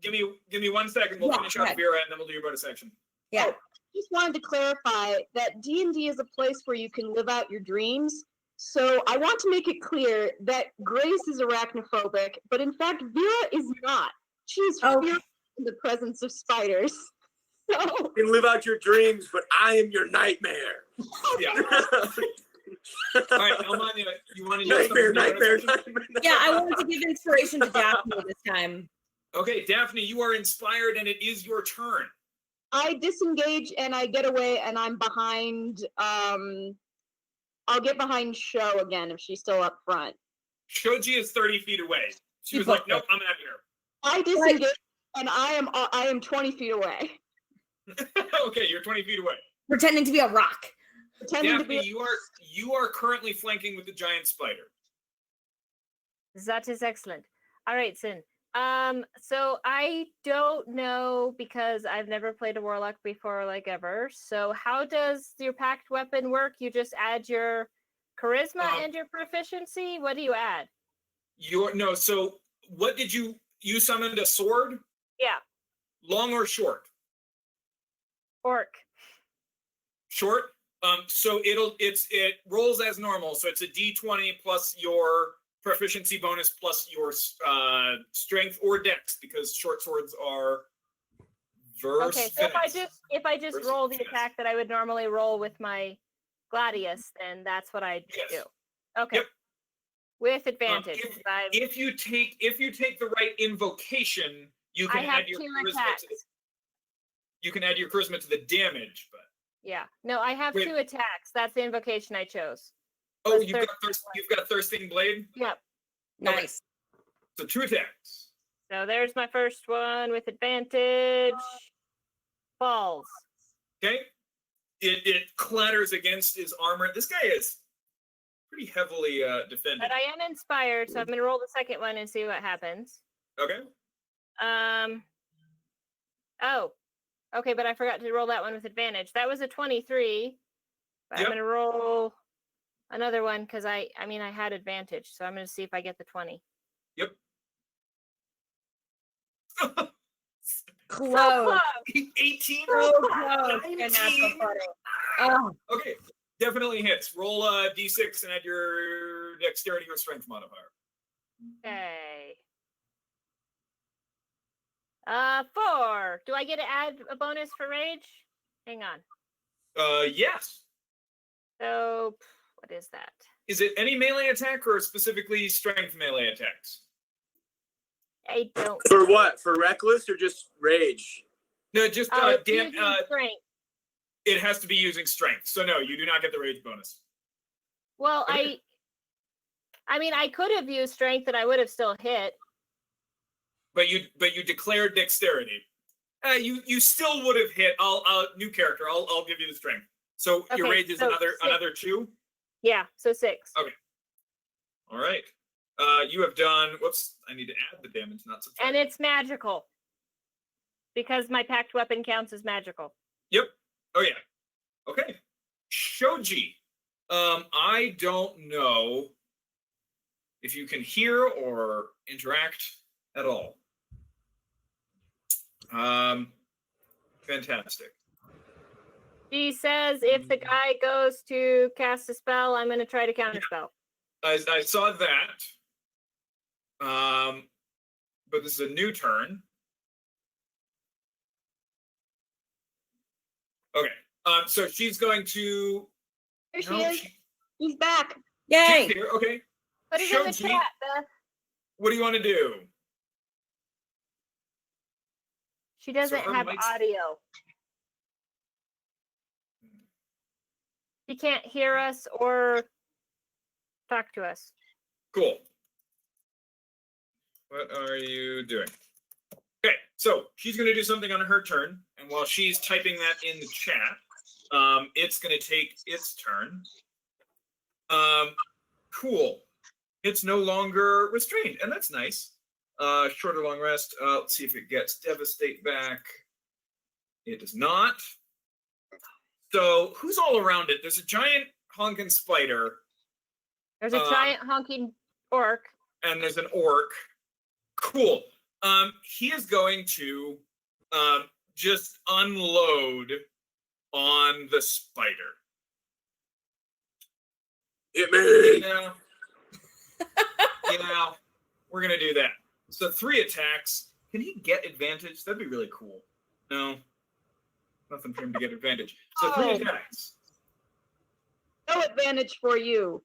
S1: give me 1 second. We'll finish out Vera, and then we'll do your bonus action.
S2: Yeah.
S4: Just wanted to clarify that D&D is a place where you can live out your dreams. So I want to make it clear that Grace is arachnophobic, but in fact Vera is not. She's fearful in the presence of spiders. So
S7: You can live out your dreams, but I am your nightmare.
S1: Yeah. All right, Almanya, you want to do
S7: nightmare.
S2: Yeah, I wanted to give inspiration to Daphne this time.
S1: Okay, Daphne, you are inspired, and it is your turn.
S4: I disengage and I get away and I'm behind I'll get behind Sho again if she's still up front.
S1: Shoji is 30 feet away. She was like, nope, I'm out of here.
S4: I disengage and I am 20 feet away.
S1: Okay, you're 20 feet away.
S2: Pretending to be a rock.
S1: Daphne, you are currently flanking with the giant spider.
S5: That is excellent. All right, Sin. So I don't know because I've never played a warlock before, like ever. So how does your packed weapon work? You just add your charisma and your proficiency? What do you add?
S1: So what did you summoned a sword?
S5: Yeah.
S1: Long or short?
S5: Orc.
S1: Short. So it rolls as normal. So it's a D20 plus your proficiency bonus plus your strength or dex, because short swords are verse.
S5: Okay, so if I just roll the attack that I would normally roll with my gladius, then that's what I do. Okay. Yep. With advantage.
S1: If you take the right invocation, you can add your charisma to the damage, but
S5: yeah. No, I have 2 attacks. That's the invocation I chose.
S1: Oh, you've got Thirsting Blade?
S5: Yep.
S2: Nice.
S1: So 2 attacks.
S5: So there's my first one with advantage. Falls.
S1: Okay. It clatters against his armor. This guy is pretty heavily defended.
S5: But I am inspired, so I'm going to roll the second one and see what happens.
S1: Okay.
S5: Oh. Okay, but I forgot to roll that one with advantage. That was a 23. But I'm going to roll another one because I had advantage, so I'm going to see if I get the 20.
S1: Yep.
S2: Close.
S1: 18.
S2: Close.
S1: Okay, definitely hits. Roll a d6 and add your dexterity or strength modifier.
S5: Okay. 4. Do I get to add a bonus for rage? Hang on.
S1: Yes.
S5: So, what is that?
S1: Is it any melee attack or specifically strength melee attacks?
S5: I don't.
S7: For what? For reckless or just rage?
S1: No, just
S5: strength.
S1: It has to be using strength. So no, you do not get the rage bonus.
S5: Well, I could have used strength and I would have still hit.
S1: But you declared dexterity. You still would have hit. I'll new character. I'll give you the strength. So your rage is another 2?
S5: Yeah, so 6.
S1: Okay. All right. You have done. Whoops! I need to add the damage, not subtract.
S5: And it's magical because my packed weapon counts as magical.
S1: Yep. Oh yeah. Okay. Shoji. I don't know if you can hear or interact at all. Fantastic.
S5: She says if the guy goes to cast a spell, I'm going to try to counterspell.
S1: I saw that. But this is a new turn. Okay. So she's going to.
S4: There she
S1: No,
S4: is. He's back.
S2: Yay!
S1: She's here. Okay.
S5: Put it in the
S1: Shoji.
S5: chat, Beth.
S1: What do you want to do?
S5: She doesn't
S1: her
S5: have
S1: mic's-
S5: audio. She can't hear us or talk to us.
S1: Cool. What are you doing? Okay, so she's going to do something on her turn, and while she's typing that in the chat, it's going to take its turn. Cool. It's no longer restrained, and that's nice. Shorter long rest. Let's see if it gets Devastate back. It does not. So who's all around it? There's a giant honking spider.
S5: There's a giant honking orc.
S1: And there's an orc. Cool. He is going to just unload on the spider.
S7: Hit me.
S1: Yeah. Yeah, we're gonna do that. So 3 attacks. Can he get advantage? That'd be really cool. No. Nothing for him to get advantage. So 3 attacks.
S4: No advantage for you.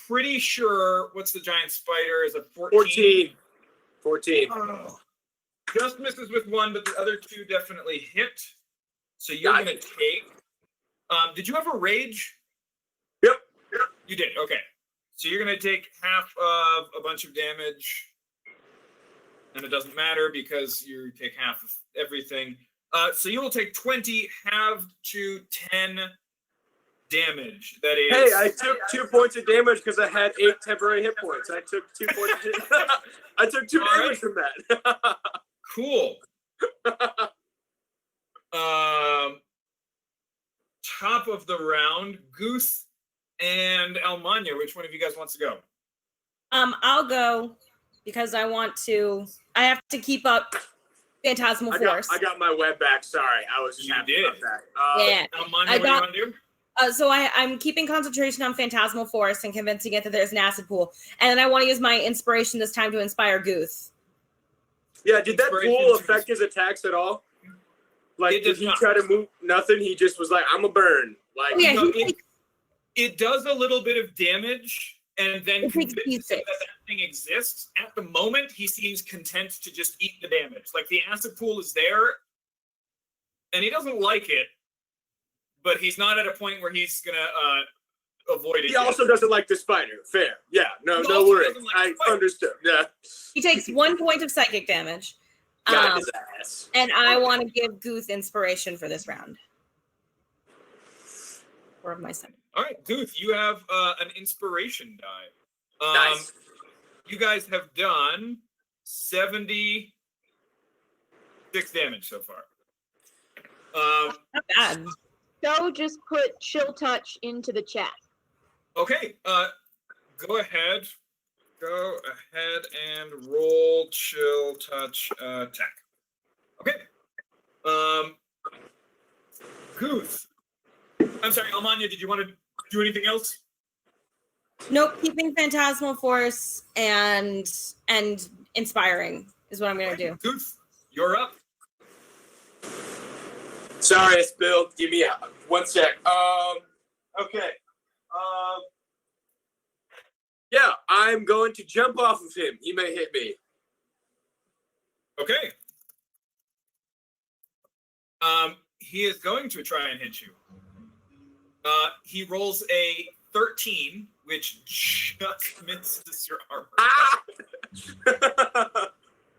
S1: Pretty sure what's the giant spider is a 14.
S7: 14.
S1: Oh. Just misses with 1, but the other 2 definitely hit. So you're
S7: Got
S1: gonna
S7: it.
S1: take. Did you have a rage?
S7: Yep.
S1: You did. Okay. So you're gonna take half of a bunch of damage, and it doesn't matter because you take half of everything. So you will take 20 halved to 10 damage. That is.
S7: Hey, I took 2 points of damage because I had 8 temporary hit points. I took 2 points. I took 2
S1: All
S7: damage from that.
S1: Cool. Top of the round, Goose and Almanya. Which one of you guys wants to go?
S2: I'll go because I want to. I have to keep up Phantasmal Force.
S7: I got my web back. Sorry, I was just
S1: You
S7: happy
S1: did.
S7: about that.
S2: Yeah.
S1: Almanya,
S2: I
S1: what do you
S2: got-
S1: want to do?
S2: So I'm keeping concentration on Phantasmal Force and convincing it that there's an acid pool, and then I want to use my inspiration this time to inspire Goose.
S7: Yeah, did that
S1: Inspiration
S7: pool
S1: to-
S7: affect his attacks at all? Like,
S1: It
S7: did
S1: does
S7: he
S1: not.
S7: try to move? Nothing. He just was like, "I'm a burn." Like,
S2: Oh, yeah,
S1: No,
S2: he
S1: it does a little bit of damage, and then
S2: It takes
S1: convinces him
S2: D6.
S1: that thing exists. At the moment, he seems content to just eat the damage. Like the acid pool is there, and he doesn't like it, but he's not at a point where he's gonna avoid it.
S7: he
S1: yet.
S7: also doesn't like the spider. Fair. Yeah. No.
S1: He
S7: No
S1: also
S7: worries.
S1: doesn't like
S7: I
S1: the spider.
S7: understood. Yeah.
S2: He takes 1 point of psychic damage,
S7: Got his ass.
S2: and I want to give Goose inspiration for this round. Or of my son.
S1: All right, Guth, you have an inspiration die.
S7: Nice.
S1: You guys have done 76 damage so far.
S2: Not bad.
S4: So just put chill touch into the chat.
S1: Okay, go ahead. Go ahead and roll chill touch attack. Okay. Guth. I'm sorry, Almanya, did you want to do anything else?
S2: Nope, keeping Phantasmal Force and inspiring is what I'm gonna do.
S1: Guth, you're up.
S7: Sorry, I spilled. Give me 1 sec. Okay. Yeah, I'm going to jump off of him. He may hit me.
S1: Okay. He is going to try and hit you. He rolls a 13, which just misses your armor.
S7: Ah!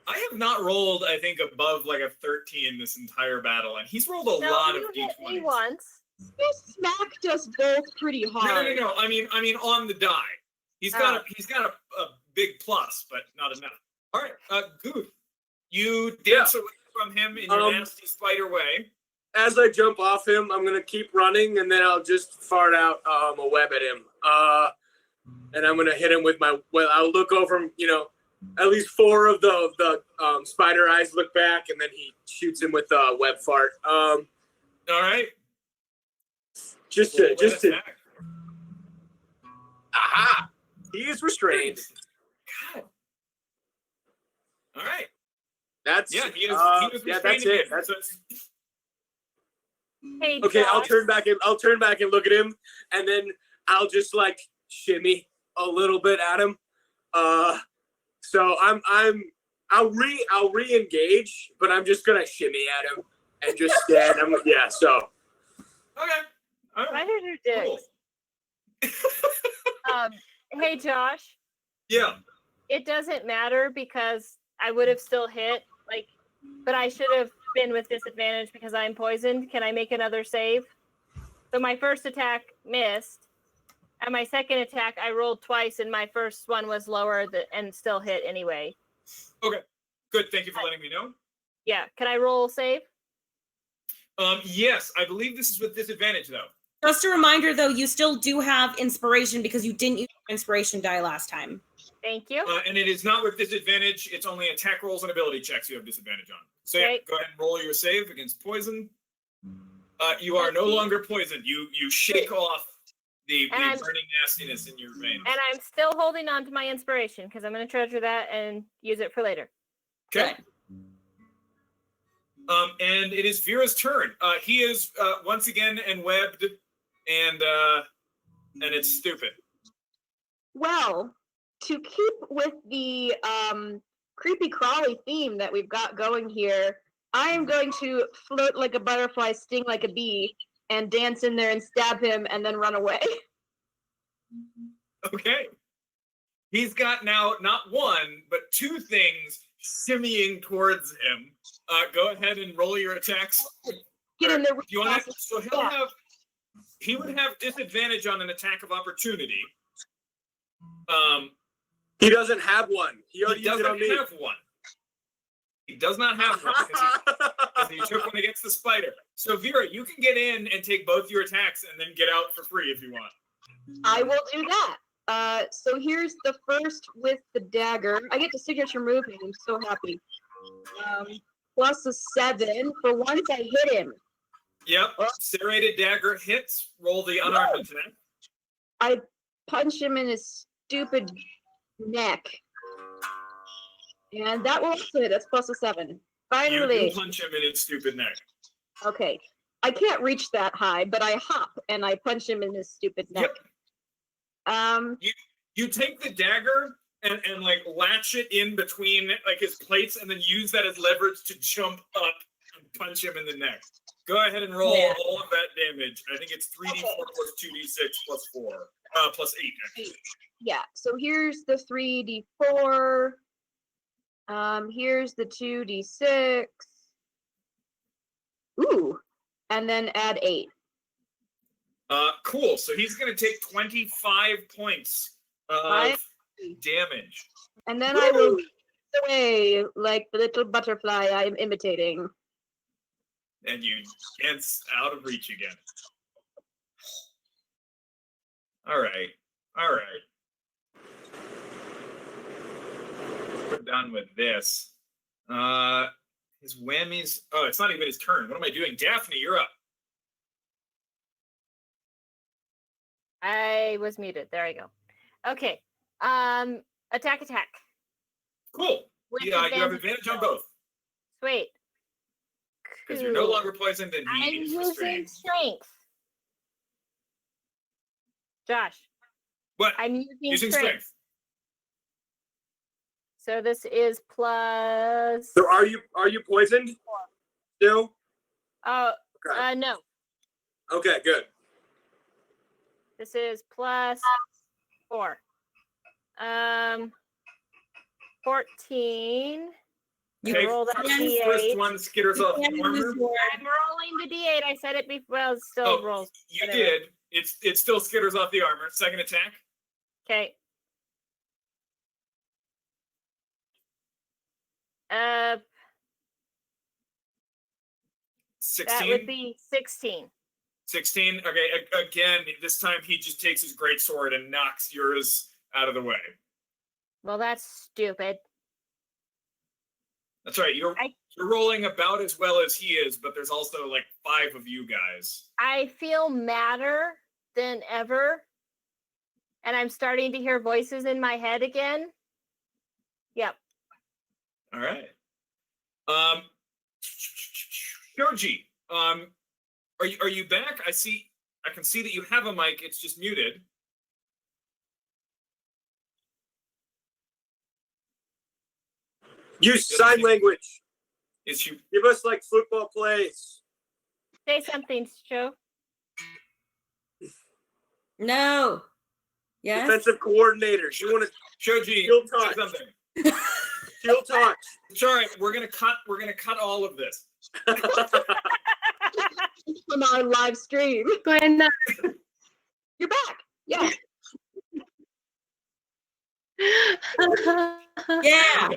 S1: I have not rolled, I think, above like a 13 this entire battle, and he's rolled a
S5: No,
S1: lot
S5: you
S1: of
S5: hit me
S1: d20s.
S5: once.
S4: You smacked us both pretty hard.
S1: No. I mean, on the die. He's got a big plus, but not enough. All right, Guth, you dance away from him in your nasty spider way.
S7: As I jump off him, I'm going to keep running, and then I'll just fart out a web at him. And I'm going to hit him with my... Well, I'll look over him, at least 4 of the spider eyes look back, and then he shoots him with a web fart.
S1: All right.
S7: Just
S1: Roll
S7: to...
S1: that attack.
S7: Aha! He is restrained.
S1: Wow. All right.
S7: That's
S1: Yeah, he is
S7: yeah,
S1: restrained
S7: that's it.
S1: again. So it's-
S5: Hey,
S7: Okay, I'll
S5: Josh.
S7: turn back and look at him, and then I'll just like shimmy a little bit at him. So I'll re-engage, but I'm just gonna shimmy at him and just stand. Yeah. So
S1: okay. All right.
S5: Spiders are
S1: Cool.
S5: dicks. Hey, Josh.
S1: Yeah.
S5: It doesn't matter because I would have still hit, like, but I should have been with disadvantage because I'm poisoned. Can I make another save? So my first attack missed, and my second attack I rolled twice, and my first one was lower and still hit anyway.
S1: Okay. Good. Thank you for letting me know.
S5: Yeah. Can I roll save?
S1: Yes, I believe this is with disadvantage though.
S2: Just a reminder, though, you still do have inspiration because you didn't use your inspiration die last time.
S5: Thank you.
S1: And it is not with disadvantage. It's only attack rolls and ability checks you have disadvantage on. So yeah,
S5: Okay.
S1: go ahead and roll your save against poison. You are no longer poisoned. You shake off the
S5: And
S1: burning nastiness in your veins.
S5: And I'm still holding on to my inspiration because I'm going to treasure that and use it for later.
S1: Okay. And it is Vera's turn. He is once again enwebbed, and it's stupid.
S4: Well, to keep with the creepy crawly theme that we've got going here, I am going to float like a butterfly, sting like a bee, and dance in there and stab him and then run away.
S1: Okay. He's got now not one, but two things shimmying towards him. Go ahead and roll your attacks.
S4: Get in there.
S1: If you want to, so he would have disadvantage on an attack of opportunity.
S7: he doesn't have one. He already
S1: He
S7: used it on
S1: doesn't
S7: me.
S1: have one. He does not have one because he took one against the spider. So Vera, you can get in and take both your attacks and then get out for free if you want.
S4: I will do that. So here's the first with the dagger. I get to signature move him. I'm so happy. Plus a 7 for once I hit him.
S1: Yep. Serrated dagger hits. Roll the unarmed attack.
S4: I punch him in his stupid neck. And that will also hit. That's plus a 7. Finally.
S1: You punch him in his stupid neck.
S4: Okay. I can't reach that high, but I hop and I punch him in his stupid neck.
S1: Yep. You take the dagger and like latch it in between like his plates and then use that as leverage to jump up and punch him in the neck. Go ahead and roll all of that damage. I think it's 3d4 plus 2d6 plus 4. Plus 8 actually.
S4: Yeah. So here's the 3d4. Here's the 2d6. Ooh. And then add 8.
S1: Cool. So he's going to take 25 points of damage.
S4: And then I will dance away like the little butterfly I am imitating.
S1: And you dance out of reach again. All right. We're done with this. His whammies. Oh, it's not even his turn. What am I doing? Daphne, you're up.
S5: I was muted. There I go. Okay. Attack.
S1: Cool.
S5: With
S1: You have advantage on both.
S5: Sweet.
S1: Because you're no longer poisoned and
S5: I'm
S1: he's
S5: using
S1: restrained.
S5: strength. Josh.
S1: What?
S5: I'm using
S1: strength.
S5: So this is plus.
S7: So are you poisoned still?
S5: Oh,
S7: Okay.
S5: no.
S7: Okay, good.
S5: This is plus 4. 14.
S1: Okay,
S5: Roll that
S1: first
S5: D8.
S1: one skitters off the armor.
S5: I'm rolling the D8. I said it before. Well, it still rolls.
S1: You
S5: Whatever.
S1: did. It still skitters off the armor. Second attack.
S5: Okay.
S1: 16.
S5: That would be 16.
S1: 16. Okay, again, this time he just takes his greatsword and knocks yours out of the way.
S5: Well, that's stupid.
S1: That's right. You're rolling about as well as he is, but there's also like 5 of you guys.
S5: I feel madder than ever, and I'm starting to hear voices in my head again. Yep.
S1: All right. Shoji, are you back? I can see that you have a mic. It's just muted.
S7: Use sign language.
S1: Is she?
S7: Give us like football plays.
S5: Say something, Joe.
S2: No. Yes.
S7: Defensive coordinator. You want to
S1: Shoji,
S7: Shield
S1: say
S7: touch.
S1: something.
S7: shield touch.
S1: Sorry, we're gonna cut all of this.
S4: From our live stream.
S6: Go ahead.
S4: You're back. Yeah.
S2: Yeah.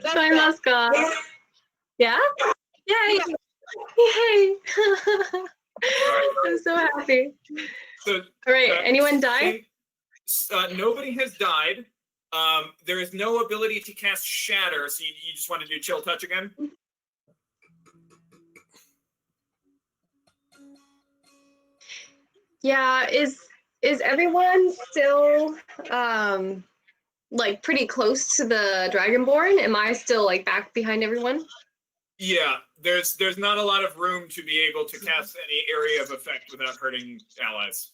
S4: That's
S6: My
S4: that.
S6: mascot. Yeah? Yay! Yay! I'm so happy.
S1: So,
S6: All right, anyone die?
S1: Nobody has died. There is no ability to cast Shatter, so you just want to do Chill Touch again?
S6: Yeah, is everyone still like pretty close to the Dragonborn? Am I still like back behind everyone?
S1: Yeah, there's not a lot of room to be able to cast any area of effect without hurting allies.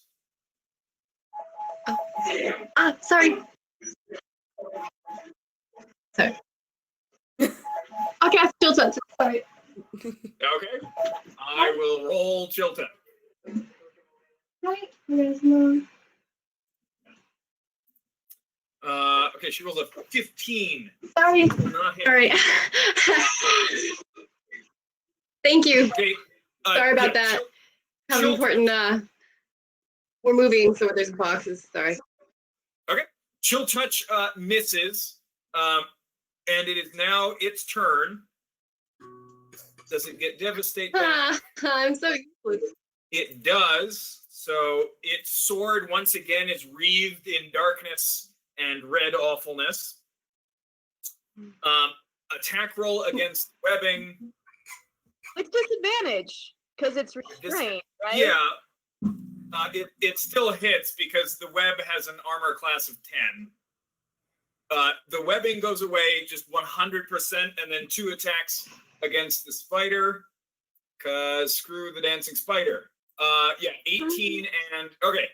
S6: Ah, sorry. Sorry. Okay, I still touch. Sorry.
S1: Okay, I will roll Chill Touch. Okay, she rolls a 15.
S6: Sorry.
S1: Will not hit.
S6: All right. Thank you.
S1: Okay,
S6: Sorry about that. Have important. We're moving, so there's boxes. Sorry.
S1: Okay, Chill Touch misses, and it is now its turn. Does it get Devastate back?
S6: I'm so useless.
S1: It does. So its sword once again is wreathed in darkness and red awfulness. Attack roll against webbing.
S4: It's disadvantage because it's restrained, right?
S1: Yeah. It still hits because the web has an armor class of 10. The webbing goes away just 100%, and then 2 attacks against the spider. Cause screw the dancing spider. 18 and okay.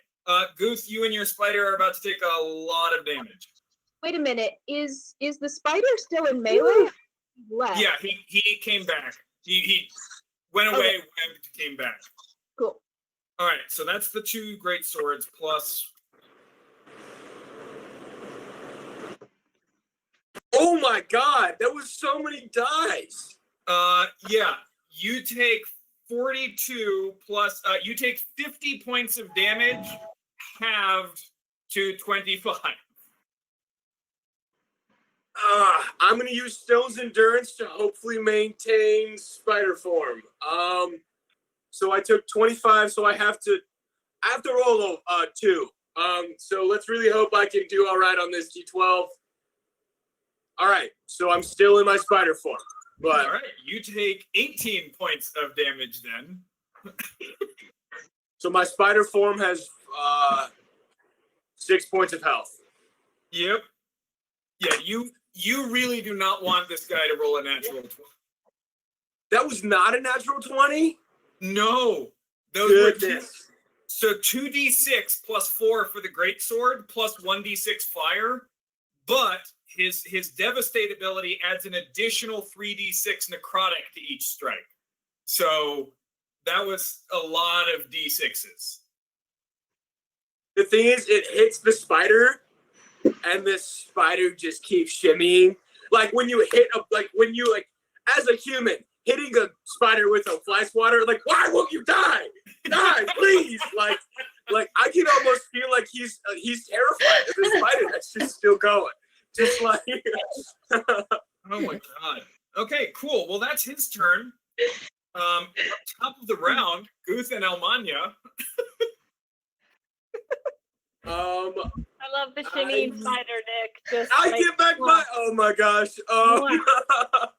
S1: Goose, you and your spider are about to take a lot of damage.
S4: Wait a minute. Is the spider still in melee? Left.
S1: Yeah, he came back. He went away, webbed, came back.
S4: Cool.
S1: All right, so that's the 2 great swords plus.
S7: Oh my god, that was so many dice.
S1: Yeah, you take 42 plus. You take 50 points of damage, halved to 25.
S7: I'm gonna use Stone's Endurance to hopefully maintain spider form. So I took 25, so I have to roll 2. So let's really hope I can do all right on this D12. All right, so I'm still in my spider form, but
S1: All right, you take 18 points of damage then.
S7: so my spider form has 6 points of health.
S1: Yep. Yeah, you really do not want this guy to roll a natural 20.
S7: That was not a natural 20?
S1: No. Those were
S7: Goodness.
S1: so 2d6 plus 4 for the great sword plus 1d6 fire, but his devastate ability adds an additional 3d6 necrotic to each strike. So that was a lot of d6s.
S7: The thing is, it hits the spider, and this spider just keeps shimmying. Like when you as a human, hitting a spider with a fly swatter, like, why won't you die? Die, please! Like I can almost feel like he's terrified of the spider that's just still going. Just like
S1: Oh my god. Okay, cool. Well, that's his turn. Top of the round, Guth and Almanya.
S5: I love the shimmying spider, Nick. Just
S7: I
S5: like,
S7: get back my. Oh my gosh.
S1: Oh my god.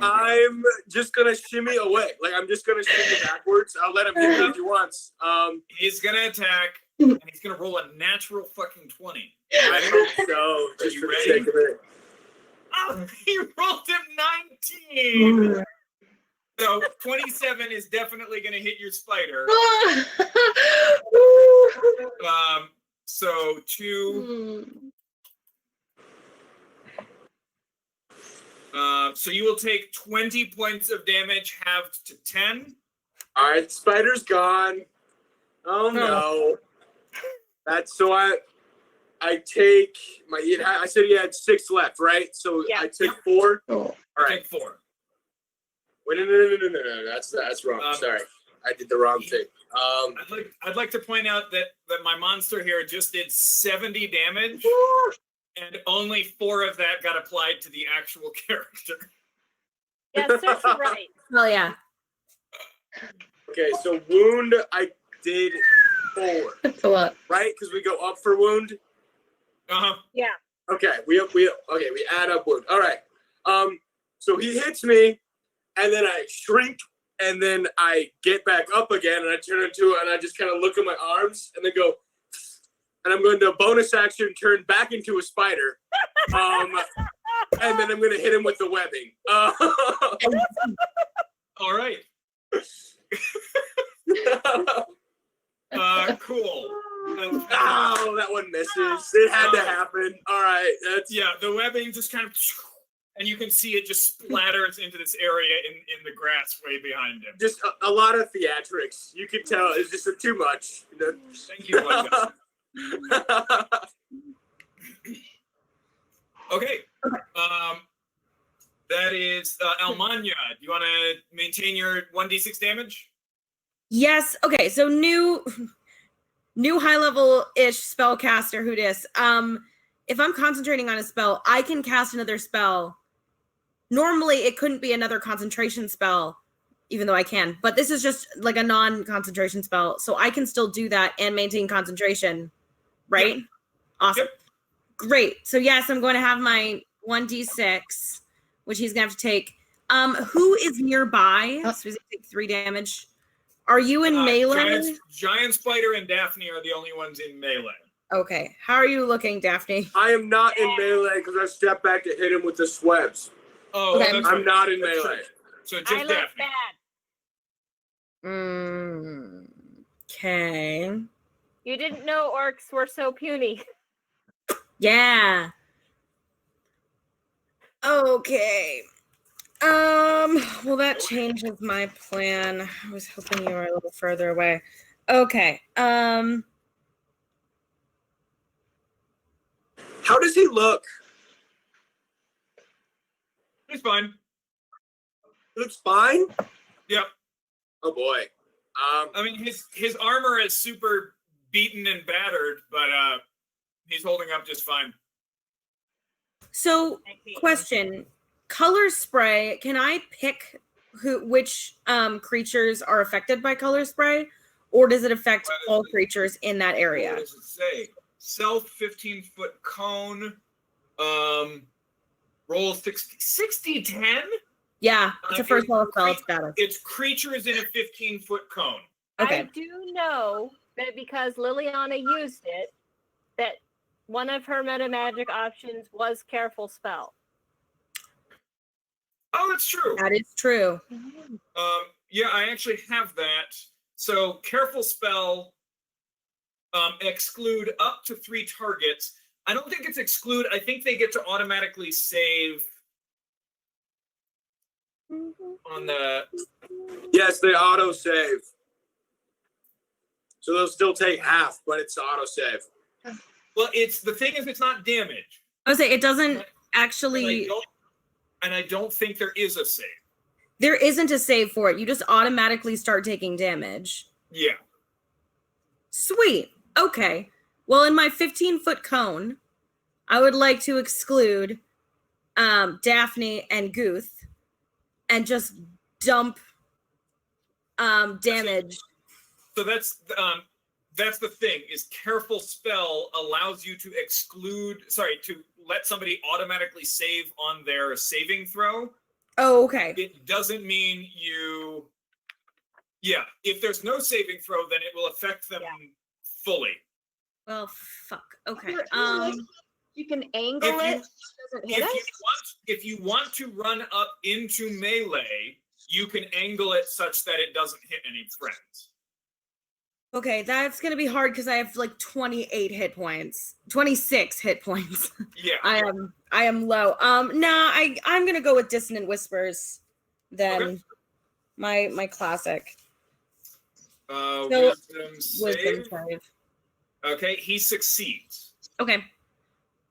S7: I'm just gonna shimmy away. Like I'm just gonna shimmy backwards. I'll let him hit me if he wants.
S1: He's gonna attack, and he's gonna roll a natural fucking 20.
S7: I hope so. Just
S1: you
S7: for the
S1: ready?
S7: sake of it.
S1: He rolled a 19. So 27 is definitely going to hit your spider. So 2. So you will take 20 points of damage, halved to 10.
S7: All right, spider's gone. Oh no. That's so I take my. I said he had 6 left, right? So
S5: Yeah.
S7: I took 4.
S6: Oh.
S7: All right.
S1: Take 4.
S7: Wait, no. That's wrong. Sorry, I did the wrong thing.
S1: I'd like to point out that my monster here just did 70 damage, and only 4 of that got applied to the actual character.
S5: Yeah, serves you right.
S2: Oh yeah.
S7: Okay, so wound I did 4,
S6: That's a lot.
S7: right? Because we go up for wound.
S1: Uh-huh.
S5: Yeah.
S7: Okay, we add up wound. All right. So he hits me, and then I shrink, and then I get back up again, and I turn into, and I just kind of look at my arms, and then go, and I'm going to bonus action turn back into a spider, and then I'm going to hit him with the webbing.
S1: All right. Cool.
S7: Oh, that one misses. It had to happen. All right.
S1: The webbing just kind of, and you can see it just splatters into this area in the grass way behind him.
S7: Just a lot of theatrics. You can tell it's just too much.
S1: Thank you, one guy. Okay. That is Almanya. Do you want to maintain your 1d6 damage?
S2: Yes. Okay. So new high level ish spellcaster. Who dis? If I'm concentrating on a spell, I can cast another spell. Normally, it couldn't be another concentration spell, even though I can. But this is just like a non-concentration spell, so I can still do that and maintain concentration. Right? Yep. Awesome. Yep. Great. So yes, I'm going to have my 1d6, which he's going to have to take. Who is nearby? So he's going to take 3 damage. Are you in melee?
S1: Giant Spider and Daphne are the only ones in melee.
S2: Okay. How are you looking, Daphne?
S7: I am not in melee because I stepped back to hit him with the swebs.
S1: Oh, okay.
S7: I'm not in melee.
S1: So just
S5: I look
S1: Daphne.
S5: bad.
S2: Okay.
S5: You didn't know orcs were so puny.
S2: Yeah. Okay. Well, that changes my plan. I was hoping you were a little further away. Okay.
S7: How does he look?
S1: He's fine.
S7: He looks fine?
S1: Yep.
S7: Oh boy.
S1: I mean, his armor is super beaten and battered, but he's holding up just fine.
S2: So, question: color spray. Can I pick which creatures are affected by color spray, or does it affect all creatures in that area?
S1: What does it say? Self 15-foot cone. Roll 60-10?
S2: Yeah, it's a first level spell. It's better.
S1: It's creatures in a 15-foot cone.
S2: Okay.
S5: I do know that because Liliana used it, that one of her meta magic options was Careful Spell.
S1: Oh, that's true.
S2: That is true.
S1: Yeah, I actually have that. So Careful Spell exclude up to 3 targets. I don't think it's exclude. I think they get to automatically save on the...
S7: Yes, they auto save. So they'll still take half, but it's auto save.
S1: Well, the thing is, it's not damage.
S2: I would say it doesn't actually...
S1: And I don't think there is a save.
S2: There isn't a save for it. You just automatically start taking damage.
S1: Yeah.
S2: Sweet. Okay. Well, in my 15-foot cone, I would like to exclude Daphne and Guth and just dump damage.
S1: So that's the thing, is Careful Spell allows you to to let somebody automatically save on their saving throw.
S2: Oh, okay.
S1: It doesn't mean you... Yeah, if there's no saving throw, then it will affect them fully.
S2: Well, fuck. Okay.
S4: You can angle it so doesn't hit us?
S1: If you want to run up into melee, you can angle it such that it doesn't hit any friends.
S2: Okay, that's gonna be hard because I have like 28 hit points, 26 hit points.
S1: Yeah.
S2: I am low. I'm gonna go with Dissonant Whispers. Then
S1: Okay.
S2: my classic
S1: Wisdom
S2: wisdom
S1: save.
S2: save.
S1: Okay, he succeeds.
S2: Okay,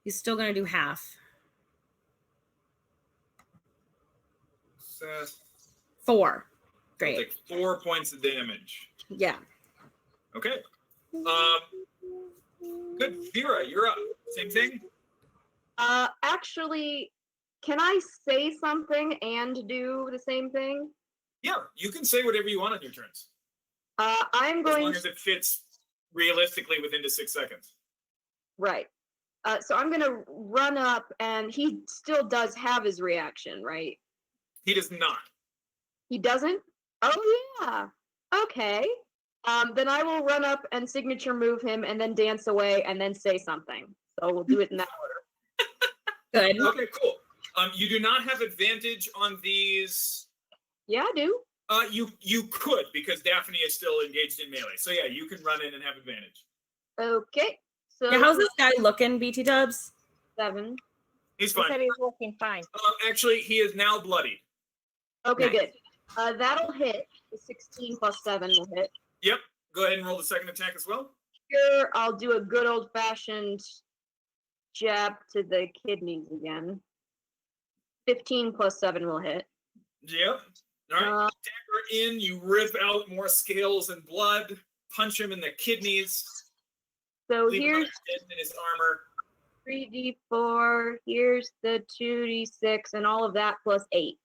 S2: he's still gonna do half. 4. Great.
S1: Take 4 points of damage.
S2: Yeah.
S1: Okay. Good. Vera, you're up. Same thing?
S4: Actually, can I say something and do the same thing?
S1: Yeah, you can say whatever you want on your turns.
S4: I'm
S1: As
S4: going
S1: long as it fits realistically within the 6 seconds.
S4: right. So I'm gonna run up, and he still does have his reaction, right?
S1: He does not.
S4: He doesn't? Oh yeah. Okay. Then I will run up and signature move him, and then dance away, and then say something. So we'll do it in that order.
S2: Good.
S1: Okay, cool. You do not have advantage on these.
S4: Yeah, I do.
S1: You could, because Daphne is still engaged in melee. So yeah, you can run in and have advantage.
S4: Okay. So
S2: Yeah, how's this guy looking, BT Dubs?
S4: 7.
S1: He's
S5: He
S1: fine.
S5: said he was looking fine.
S1: Actually, he is now bloodied.
S4: Okay,
S2: Nice.
S4: good. That'll hit. The 16 plus 7 will hit.
S1: Yep. Go ahead and roll the second attack as well.
S4: Here, I'll do a good old-fashioned jab to the kidneys again. 15 plus 7 will hit.
S1: Yep. All right. Dagger in, you rip out more scales and blood, punch him in the kidneys,
S4: So
S1: leave him
S4: here's
S1: in his armor.
S4: 3d4, here's the 2d6, and all of that plus 8.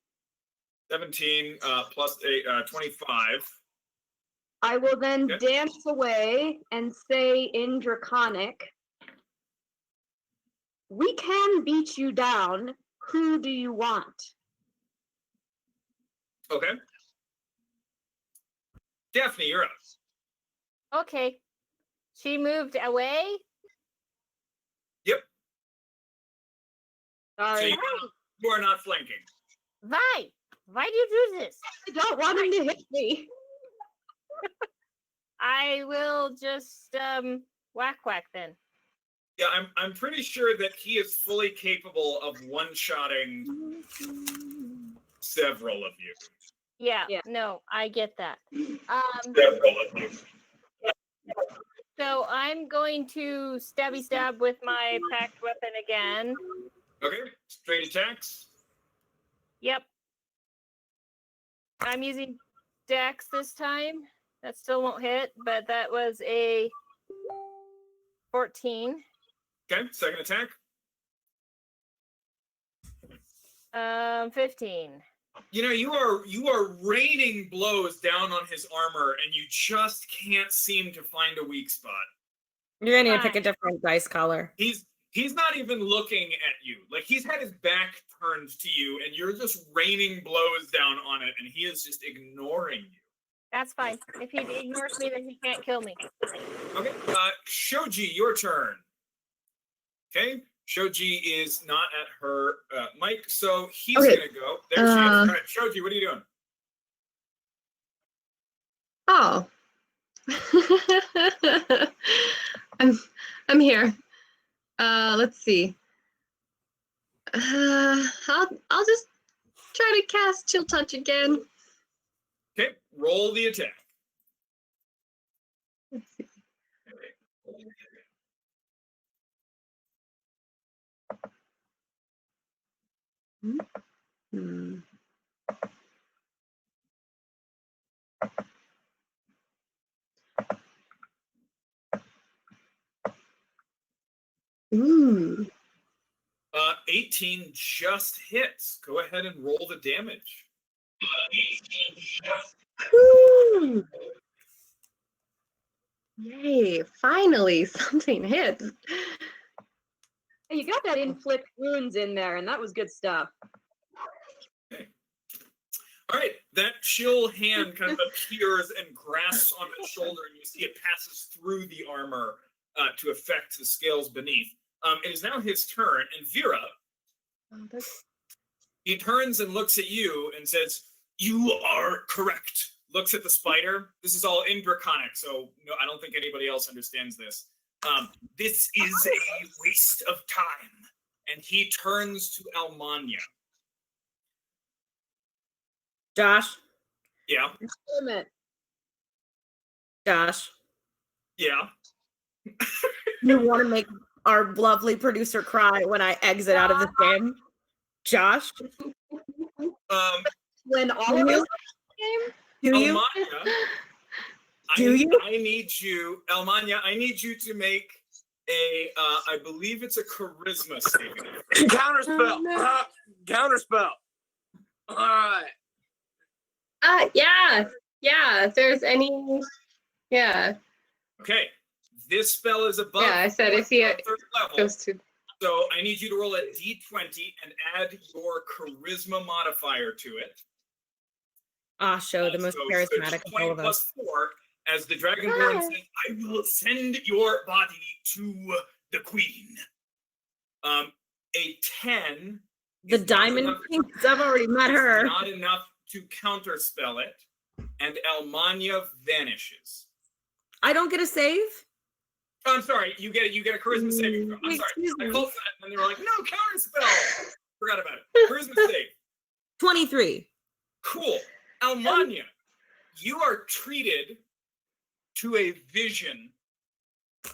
S1: 17 plus 8, 25.
S4: I will then
S1: Okay.
S4: dance away and say in Draconic, "We can beat you down. Who do you want?"
S1: Okay. Daphne, you're up.
S5: Okay. She moved away.
S1: Yep.
S4: Sorry,
S1: So you are not flanking.
S5: Why do you do this?
S4: I don't want him to hit me.
S5: I will just whack then.
S1: Yeah, I'm pretty sure that he is fully capable of one-shotting several of you.
S5: Yeah,
S4: Yeah.
S5: no, I get that.
S1: Several of you.
S5: So I'm going to stabby stab with my packed weapon again.
S1: Okay. Straight attacks.
S5: Yep. I'm using Dex this time. That still won't hit, but that was a 14.
S1: Okay. Second attack.
S5: 15.
S1: You know, you are raining blows down on his armor, and you just can't seem to find a weak spot.
S2: You're gonna need to pick a different dice color.
S1: He's not even looking at you. Like, he's had his back turned to you, and you're just raining blows down on it, and he is just ignoring you.
S5: That's fine. If he ignores me, then he can't kill me.
S1: Okay. Shoji, your turn. Okay. Shoji is not at her mic, so he's
S6: Okay.
S1: gonna go. There she is. All right, Shoji, what are you doing?
S6: Oh. I'm here. Let's see. I'll just try to cast Chill Touch again.
S1: Okay, roll the attack.
S6: Let's see. Hmm. Ooh.
S1: 18 just hits. Go ahead and roll the damage.
S6: Whew. Yay, finally something hits.
S4: Hey, you got that inflict wounds in there, and that was good stuff.
S1: All right, that chill hand kind of appears and grasps on its shoulder, and you see it passes through the armor to affect the scales beneath. It is now his turn, and Vera, He turns and looks at you and says, "You are correct." Looks at the spider. This is all in Draconic, so no, I don't think anybody else understands this. This is a waste of time. And he turns to Almanya.
S2: Josh,
S1: Yeah,
S2: Josh,
S1: yeah.
S2: you want to make our lovely producer cry when I exit out of this game? Josh,
S4: When all of us
S2: do you?
S1: Almanya,
S2: Do you?
S1: I need you, Almanya, I need you to make a, I believe it's a charisma saving.
S7: Counterspell. Counterspell. All right.
S6: Yeah. If there's any, yeah.
S1: Okay, this spell is above
S6: Yeah, I said if he
S1: third level.
S6: goes to.
S1: So I need you to roll a d20 and add your charisma modifier to it.
S2: Show the most
S1: So
S2: charismatic of
S1: 20
S2: all of us.
S1: plus 4, as the Dragonborn says, I will send your body to the queen. A 10.
S2: The
S1: is not
S2: Diamond
S1: enough-
S2: King, 'cause I've already met
S1: is
S2: her.
S1: Not enough to counterspell it, and Almanya vanishes.
S2: I don't get a save?
S1: Oh, I'm sorry, you get a charisma saving throw. I'm sorry.
S2: Excuse
S1: I
S2: me.
S1: called that, and they were like, no, counterspell. Forgot about it. Charisma save.
S2: 23.
S1: Cool. Almanya, you are treated to a vision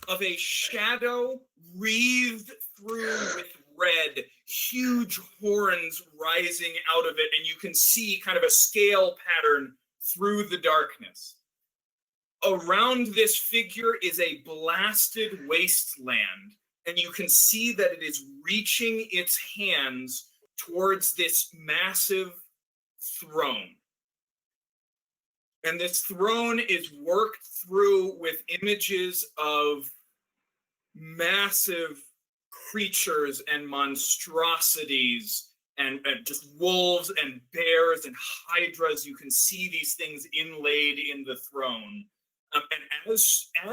S1: of a shadow wreathed through with red, huge horns rising out of it, and you can see kind of a scale pattern through the darkness. Around this figure is a blasted wasteland, and you can see that it is reaching its hands towards this massive throne. And this throne is worked through with images of massive creatures and monstrosities and just wolves and bears and hydras. You can see these things inlaid in the throne. And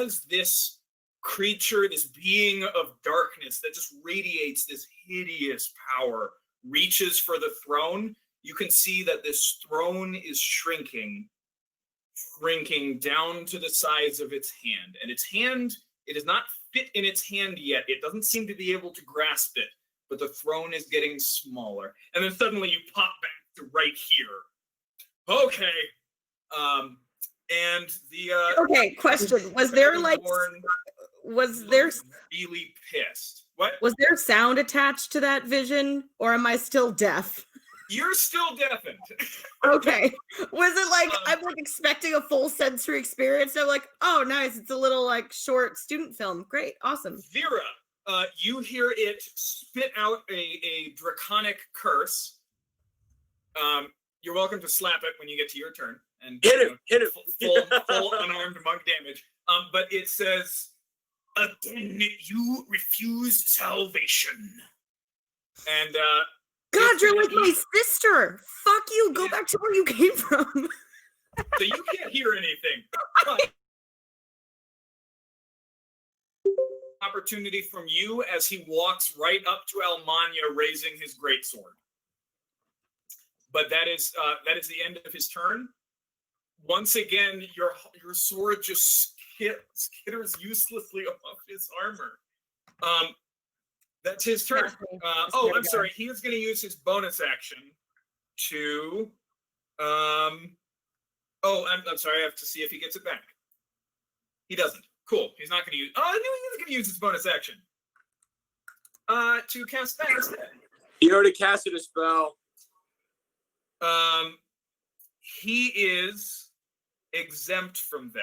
S1: as this creature, this being of darkness that just radiates this hideous power, reaches for the throne, you can see that this throne is shrinking down to the size of its hand. And its hand, it is not fit in its hand yet. It doesn't seem to be able to grasp it, but the throne is getting smaller. And then suddenly you pop back to right here. Okay. And the
S2: Okay, question. Was there like
S1: Dragonborn
S2: was there
S1: looks really pissed. What?
S2: was there sound attached to that vision, or am I still deaf?
S1: You're still deafened.
S2: Okay. Was it like I'm like expecting a full sensory experience? I'm like, oh nice, it's a little like short student film. Great, awesome.
S1: Vera, you hear it spit out a draconic curse. You're welcome to slap it when you get to your turn. And
S7: Hit it.
S1: Full unarmed monk damage. But it says, again, you refuse salvation. And
S2: God, you're like my sister. Fuck you. Go back to where you came from.
S1: so you can't hear anything. But opportunity from you as he walks right up to Almanya, raising his greatsword. But that is the end of his turn. Once again, your sword just skitters uselessly off his armor. That's his turn. I'm sorry. He is going to use his bonus action to. I'm sorry. I have to see if he gets it back. He doesn't. Cool. He's not going to use. Oh, I knew he was going to use his bonus action. To cast that instead.
S7: He already casted a spell.
S1: He is exempt from that.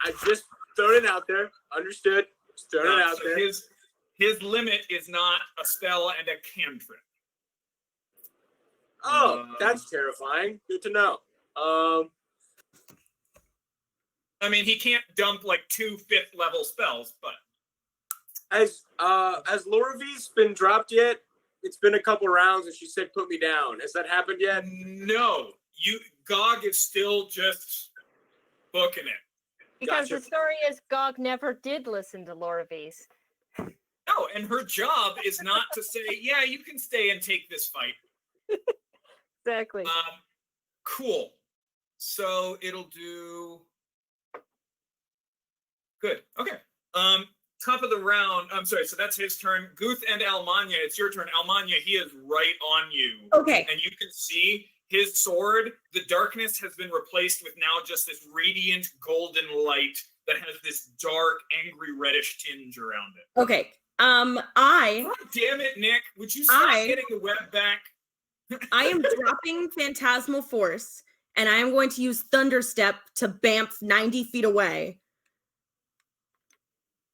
S7: I just thrown it out there. Understood. Just throwing it out
S1: So
S7: there.
S1: His limit is not a spell and a cantrip.
S7: Oh, that's terrifying. Good to know.
S1: I mean, he can't dump like 2 5th level spells, but
S7: Has Laura V's been dropped yet? It's been a couple rounds and she said put me down. Has that happened yet?
S1: no, Gog is still just booking it.
S5: Because
S7: Gotcha.
S5: the story is Gog never did listen to Laura V's.
S1: No, No, and her job is not to say, yeah, you can stay and take this fight.
S5: Exactly.
S1: Cool. So it'll do good. Okay. Top of the round. I'm sorry. So that's his turn. Guth and Almanya. It's your turn. Almanya, he is right on you.
S2: Okay.
S1: And you can see his sword. The darkness has been replaced with now just this radiant golden light that has this dark, angry, reddish tinge around it.
S2: Okay.
S1: God damn it, Nick. Would you stop getting the web back?
S2: I am dropping Phantasmal Force, and I am going to use Thunderstep to bamf 90 feet away.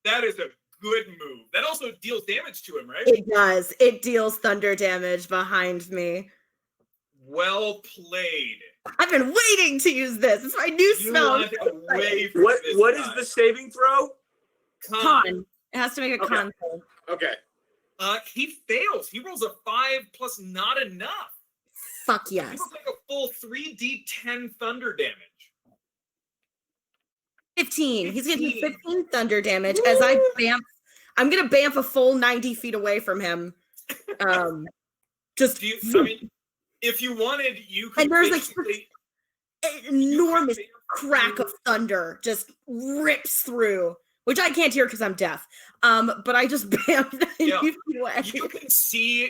S1: That is a good move. That also deals damage to him, right?
S2: It does. It deals thunder damage behind me.
S1: Well played.
S2: I've been waiting to use this. It's my new spell.
S7: What is the saving throw?
S2: Con. It has to make a con roll.
S7: Okay.
S1: He fails. He rolls a 5 plus not enough.
S2: Fuck
S1: He
S2: yes.
S1: will take a full 3d10 thunder damage.
S2: 15. He's gonna do 15 thunder damage as I bamf. I'm gonna bamf a full 90 feet away from him. Just
S1: I mean, if you wanted, you could.
S2: And there's
S1: basically,
S2: an enormous crack of thunder just rips through, which I can't hear because I'm deaf. But I just bamfed 90 feet away.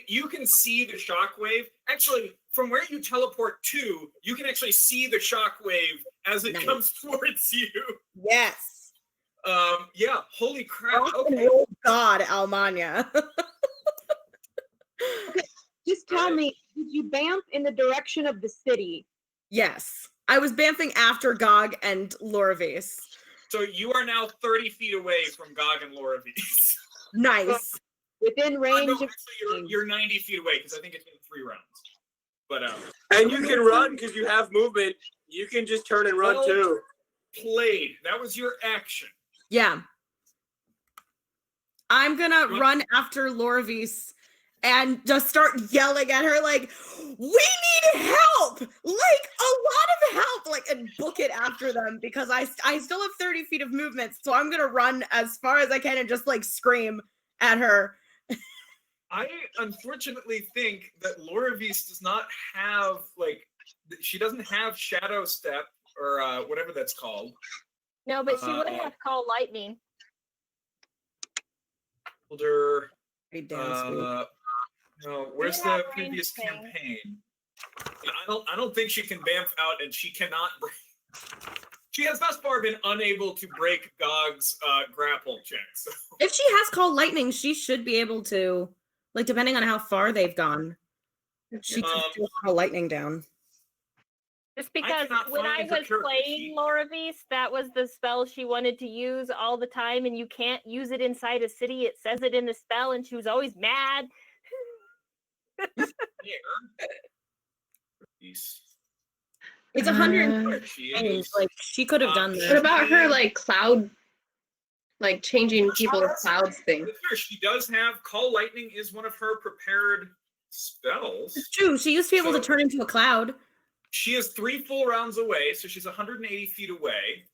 S1: You can see the shockwave. Actually, from where you teleport to, you can actually see the shockwave as it comes towards you.
S2: Yes.
S1: Yeah. Holy crap. Okay.
S2: Oh God, Almanya.
S4: Just tell me, did you bamf in the direction of the city?
S2: Yes. I was bamfing after Gog and Loravis.
S1: So you are now 30 feet away from Gog and Loravis.
S2: Nice.
S4: Within range
S1: no,
S4: of
S1: actually, you're 90 feet away because I think it's been 3 rounds. But
S7: and you can run because you have movement. You can just turn and run too.
S1: Played. That was your action.
S2: Yeah. I'm gonna run after Loravis and just start yelling at her like, we need help! Like, a lot of help! Like, and book it after them because I still have 30 feet of movement, so I'm gonna run as far as I can and just, like, scream at her.
S1: I unfortunately think that Loravis does not have, like, she doesn't have Shadow Step or whatever that's called.
S5: No, but she would have called lightning.
S1: Older.
S2: No,
S1: where's the previous campaign? I don't think she can bamf out, and she cannot break. She has thus far been unable to break Gog's grapple check. So.
S2: If she has called lightning, she should be able to, like, depending on how far they've gone. She can still call lightning down.
S5: Just because when I was playing Loravis, that was the spell she wanted to use all the time, and you can't use it inside a city. It says it in the spell, and she was always mad.
S2: It's 100. Like, she could have done that.
S6: What about her, like, cloud, like, changing people's clouds thing?
S1: She does have Call Lightning is one of her prepared spells.
S2: It's true. She used to be able to turn into a cloud.
S1: She is 3 full rounds away, so she's 180 feet away.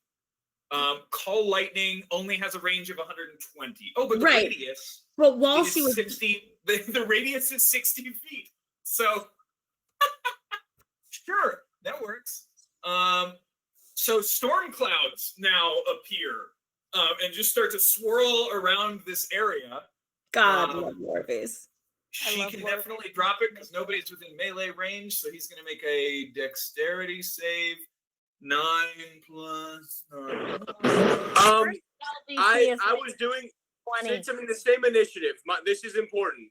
S1: Call Lightning only has a range of 120. Oh, but the radius.
S2: Well, while she was
S1: 60, the radius is 60 feet. So, sure, that works. So storm clouds now appear and just start to swirl around this area.
S2: God, love Loravis.
S1: She can definitely drop it because nobody's within melee range, so he's going to make a dexterity save. 9 plus 9.
S7: I was doing since I'm in the same initiative. This is important.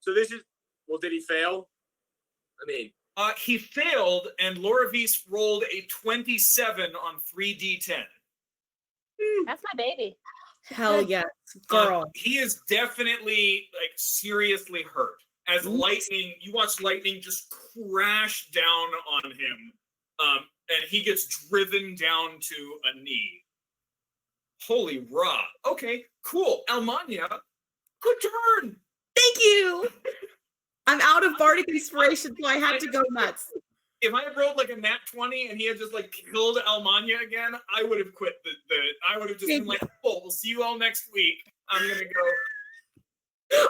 S7: So this is did he fail? I mean,
S1: he failed, and Loravis rolled a 27 on 3d10.
S5: That's my baby.
S2: Hell yes, girl.
S1: He is definitely, like, seriously hurt. As lightning, you watch lightning just crash down on him, and he gets driven down to a knee. Holy raw. Okay, cool. Almanya, good turn.
S2: Thank you. I'm out of bardic inspiration, so I had to go nuts.
S1: If I had rolled like a nat 20 and he had just like killed Almanya again, I would have quit I would have just been like, oh, we'll see you all next week. I'm gonna go.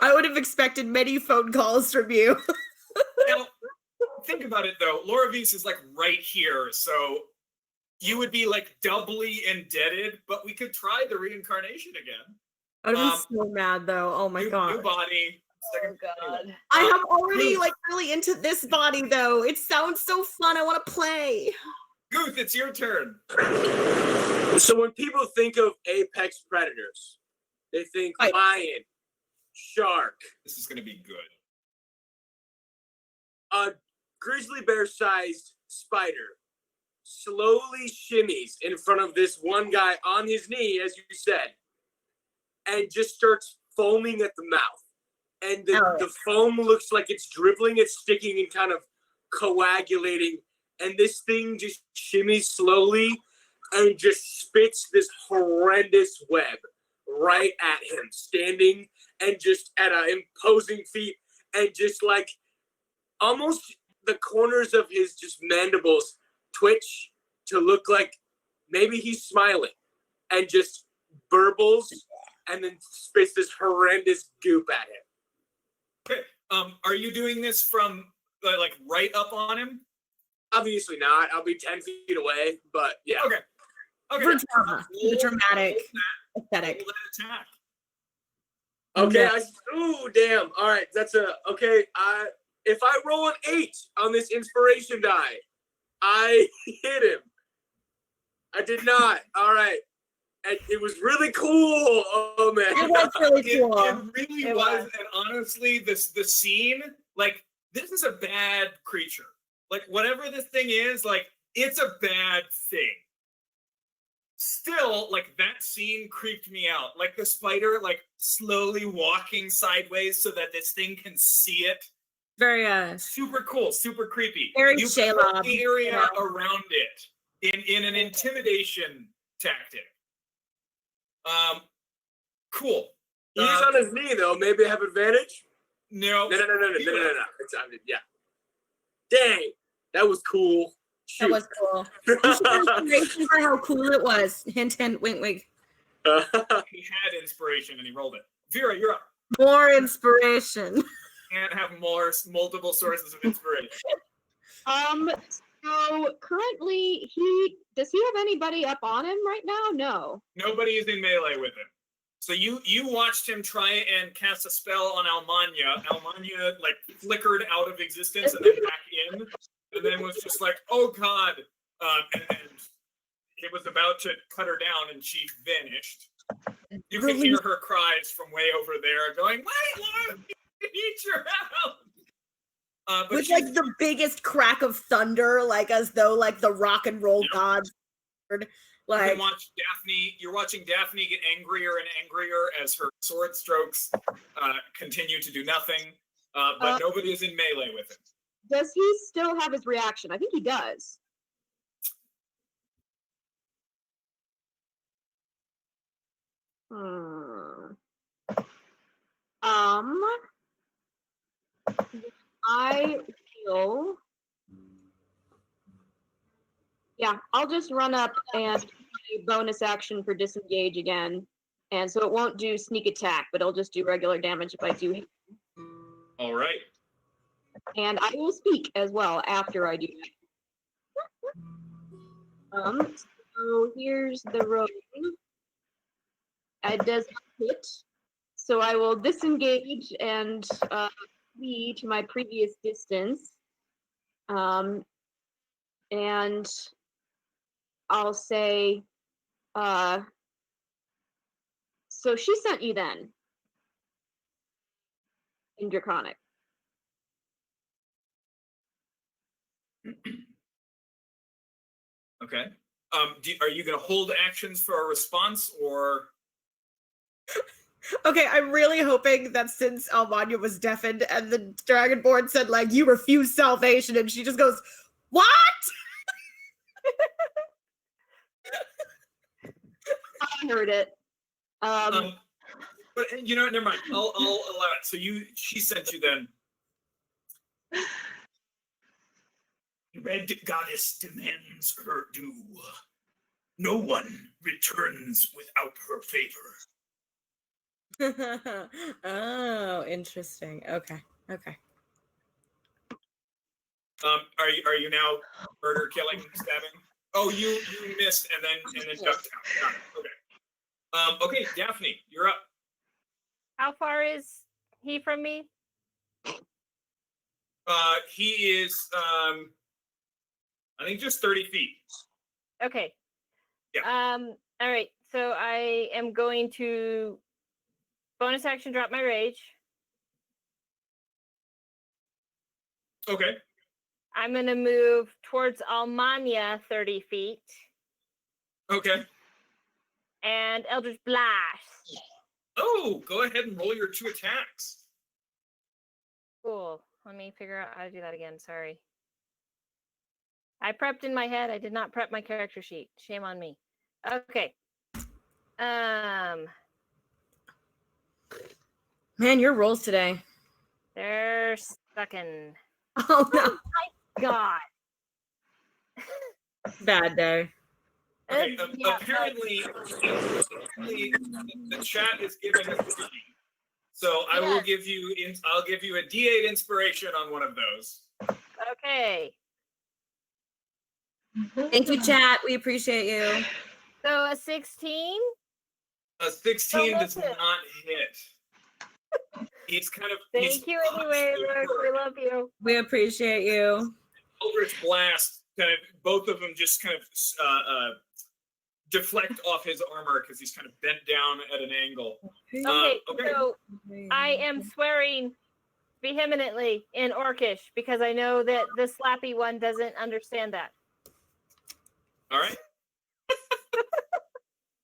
S2: I would have expected many phone calls from you.
S1: Now, think about it though. Loravis is like right here, so you would be like doubly indebted. But we could try the reincarnation again.
S2: I'd be so mad though. Oh my god.
S1: New body.
S5: Oh god.
S2: I am already like really into this body though. It sounds so fun. I want to play.
S1: Guth, it's your turn.
S7: So when people think of apex predators, they think
S2: Right.
S7: lion, shark.
S1: This is going to be good.
S7: A grizzly bear-sized spider slowly shimmies in front of this one guy on his knee, as you said, and just starts foaming at the mouth. And the foam looks like it's dribbling, it's sticking and kind of coagulating. And this thing just shimmies slowly and just spits this horrendous web right at him, standing and just at an imposing feat, and just like almost the corners of his just mandibles twitch to look like maybe he's smiling, and just burbles and then spits this horrendous goop at him.
S1: Okay. Are you doing this from like right up on him?
S7: Obviously not. I'll be 10 feet away, but yeah.
S1: Okay. Okay.
S2: For drama, the dramatic aesthetic.
S1: Roll that attack.
S7: Okay.
S2: Yeah.
S7: Ooh, damn. All right. That's okay. If I roll an 8 on this inspiration die, I hit him. I did not. All right. And it was really cool. Oh man.
S2: It was really cool.
S1: It really was. And honestly, the scene, like, this is a bad creature. Like, whatever this thing is, like, it's a bad thing. Still, like, that scene creeped me out. Like, the spider, like, slowly walking sideways so that this thing can see it.
S2: Very
S1: Super cool, super creepy.
S2: Very
S1: You
S2: Shayla.
S1: put the area around it in an intimidation tactic. Cool.
S7: He's on his knee though. Maybe I have advantage.
S1: No.
S7: No. It's, yeah. Dang, that was cool.
S2: That was cool. Inspiration for how cool it was. Hint, hint, wink, wink.
S1: He had inspiration and he rolled it. Vera, you're up.
S2: More inspiration.
S1: Can't have multiple sources of inspiration.
S4: So currently does he have anybody up on him right now? No.
S1: Nobody is in melee with him. So you watched him try and cast a spell on Almanya. Almanya like flickered out of existence and then back in, and then was just like, "Oh God!" And it was about to cut her down, and she vanished. You could hear her cries from way over there, going, "Wait, Laura, I need your help!" But
S2: With like the biggest crack of thunder, like as though like the rock and roll gods. Like,
S1: you're watching Daphne get angrier and angrier as her sword strokes continue to do nothing, but nobody is in melee with him.
S4: Does he still have his reaction? I think he does. I feel. Yeah, I'll just run up and do a bonus action for disengage again. And so it won't do sneak attack, but it'll just do regular damage if I do hit.
S1: All right.
S4: And I will speak as well after I do that. So here's the roll. It does not hit. So I will disengage and flee to my previous distance. And I'll say, so she sent you then in Draconic.
S1: Okay. Are you going to hold actions for a response, or?
S2: Okay, I'm really hoping that since Almanya was deafened and the Dragonborn said like you refuse salvation, and she just goes, "What?"
S4: I heard it.
S1: But you know, never mind. I'll allow it. So she sent you then. Red Goddess demands her due. No one returns without her favor.
S2: Oh, interesting. Okay.
S1: Are you now murder, killing, stabbing? Oh, you missed and then ducked out. Got it. Okay. Okay, Daphne, you're up.
S5: How far is he from me?
S1: He is I think just 30 feet.
S5: Okay.
S1: Yeah.
S5: All right. So I am going to bonus action drop my rage.
S1: Okay.
S5: I'm going to move towards Almanya 30 feet.
S1: Okay.
S5: And Eldritch Blast.
S1: Oh, go ahead and roll your 2 attacks.
S5: Cool. Let me figure out how to do that again. Sorry. I prepped in my head. I did not prep my character sheet. Shame on me. Okay.
S2: Man, your rolls today.
S5: They're sucking.
S2: Oh no.
S5: God.
S2: Bad day.
S1: Okay,
S5: Yeah,
S1: apparently the chat is giving us a sheet. So I will give you I'll give you a D8 inspiration on one of those.
S5: Okay.
S2: Thank you, chat. We appreciate you.
S5: So a 16?
S1: A 16
S5: Oh,
S1: does not hit. He's kind of
S5: Thank you anyway, Rook. We love you.
S2: We appreciate you.
S1: Eldritch Blast, kind of both of them just kind of deflect off his armor because he's kind of bent down at an angle.
S5: Okay,
S1: Okay.
S5: so I am swearing vehemently in Orcish because I know that the slappy one doesn't understand that.
S1: All right.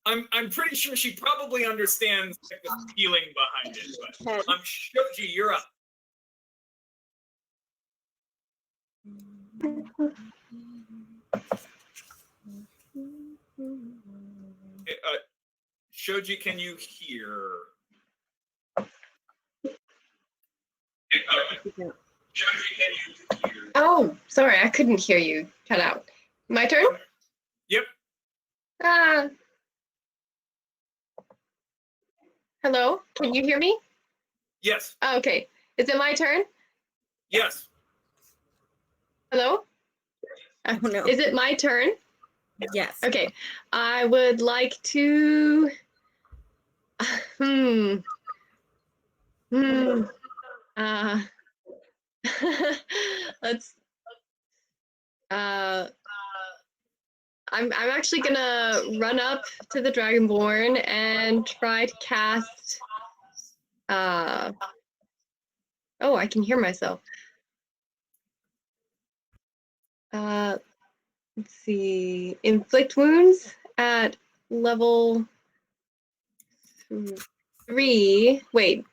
S1: I'm pretty sure she probably understands like, the feeling behind it, but Shoji, you're up. Shoji, can you hear? Shoji, can you hear?
S6: Oh, sorry, I couldn't hear you. Cut out. My turn?
S1: Yep.
S6: Hello? Can you hear me?
S1: Yes.
S6: Oh, okay. Is it my turn?
S1: Yes.
S6: Hello?
S2: Oh no.
S6: Is it my turn?
S2: Yes.
S6: Okay. I would like to. Let's. I'm actually gonna run up to the Dragonborn and try to cast. Oh, I can hear myself. Let's see. Inflict wounds at level 3. Wait.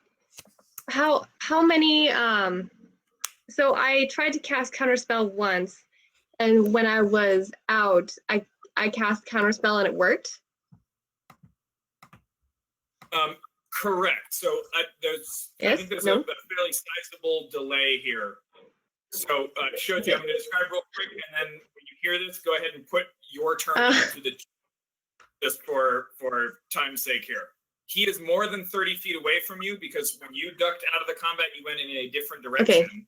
S6: How many? So I tried to cast Counterspell once, and when I was out, I cast Counterspell and it worked.
S1: Correct. So I think there's a fairly sizable delay here. So Shoji, I'm going to describe real quick, and then when you hear this, go ahead and put your turn into the just for time's sake here. He is more than 30 feet away from you because when you ducked out of the combat, you went in a different direction. Okay.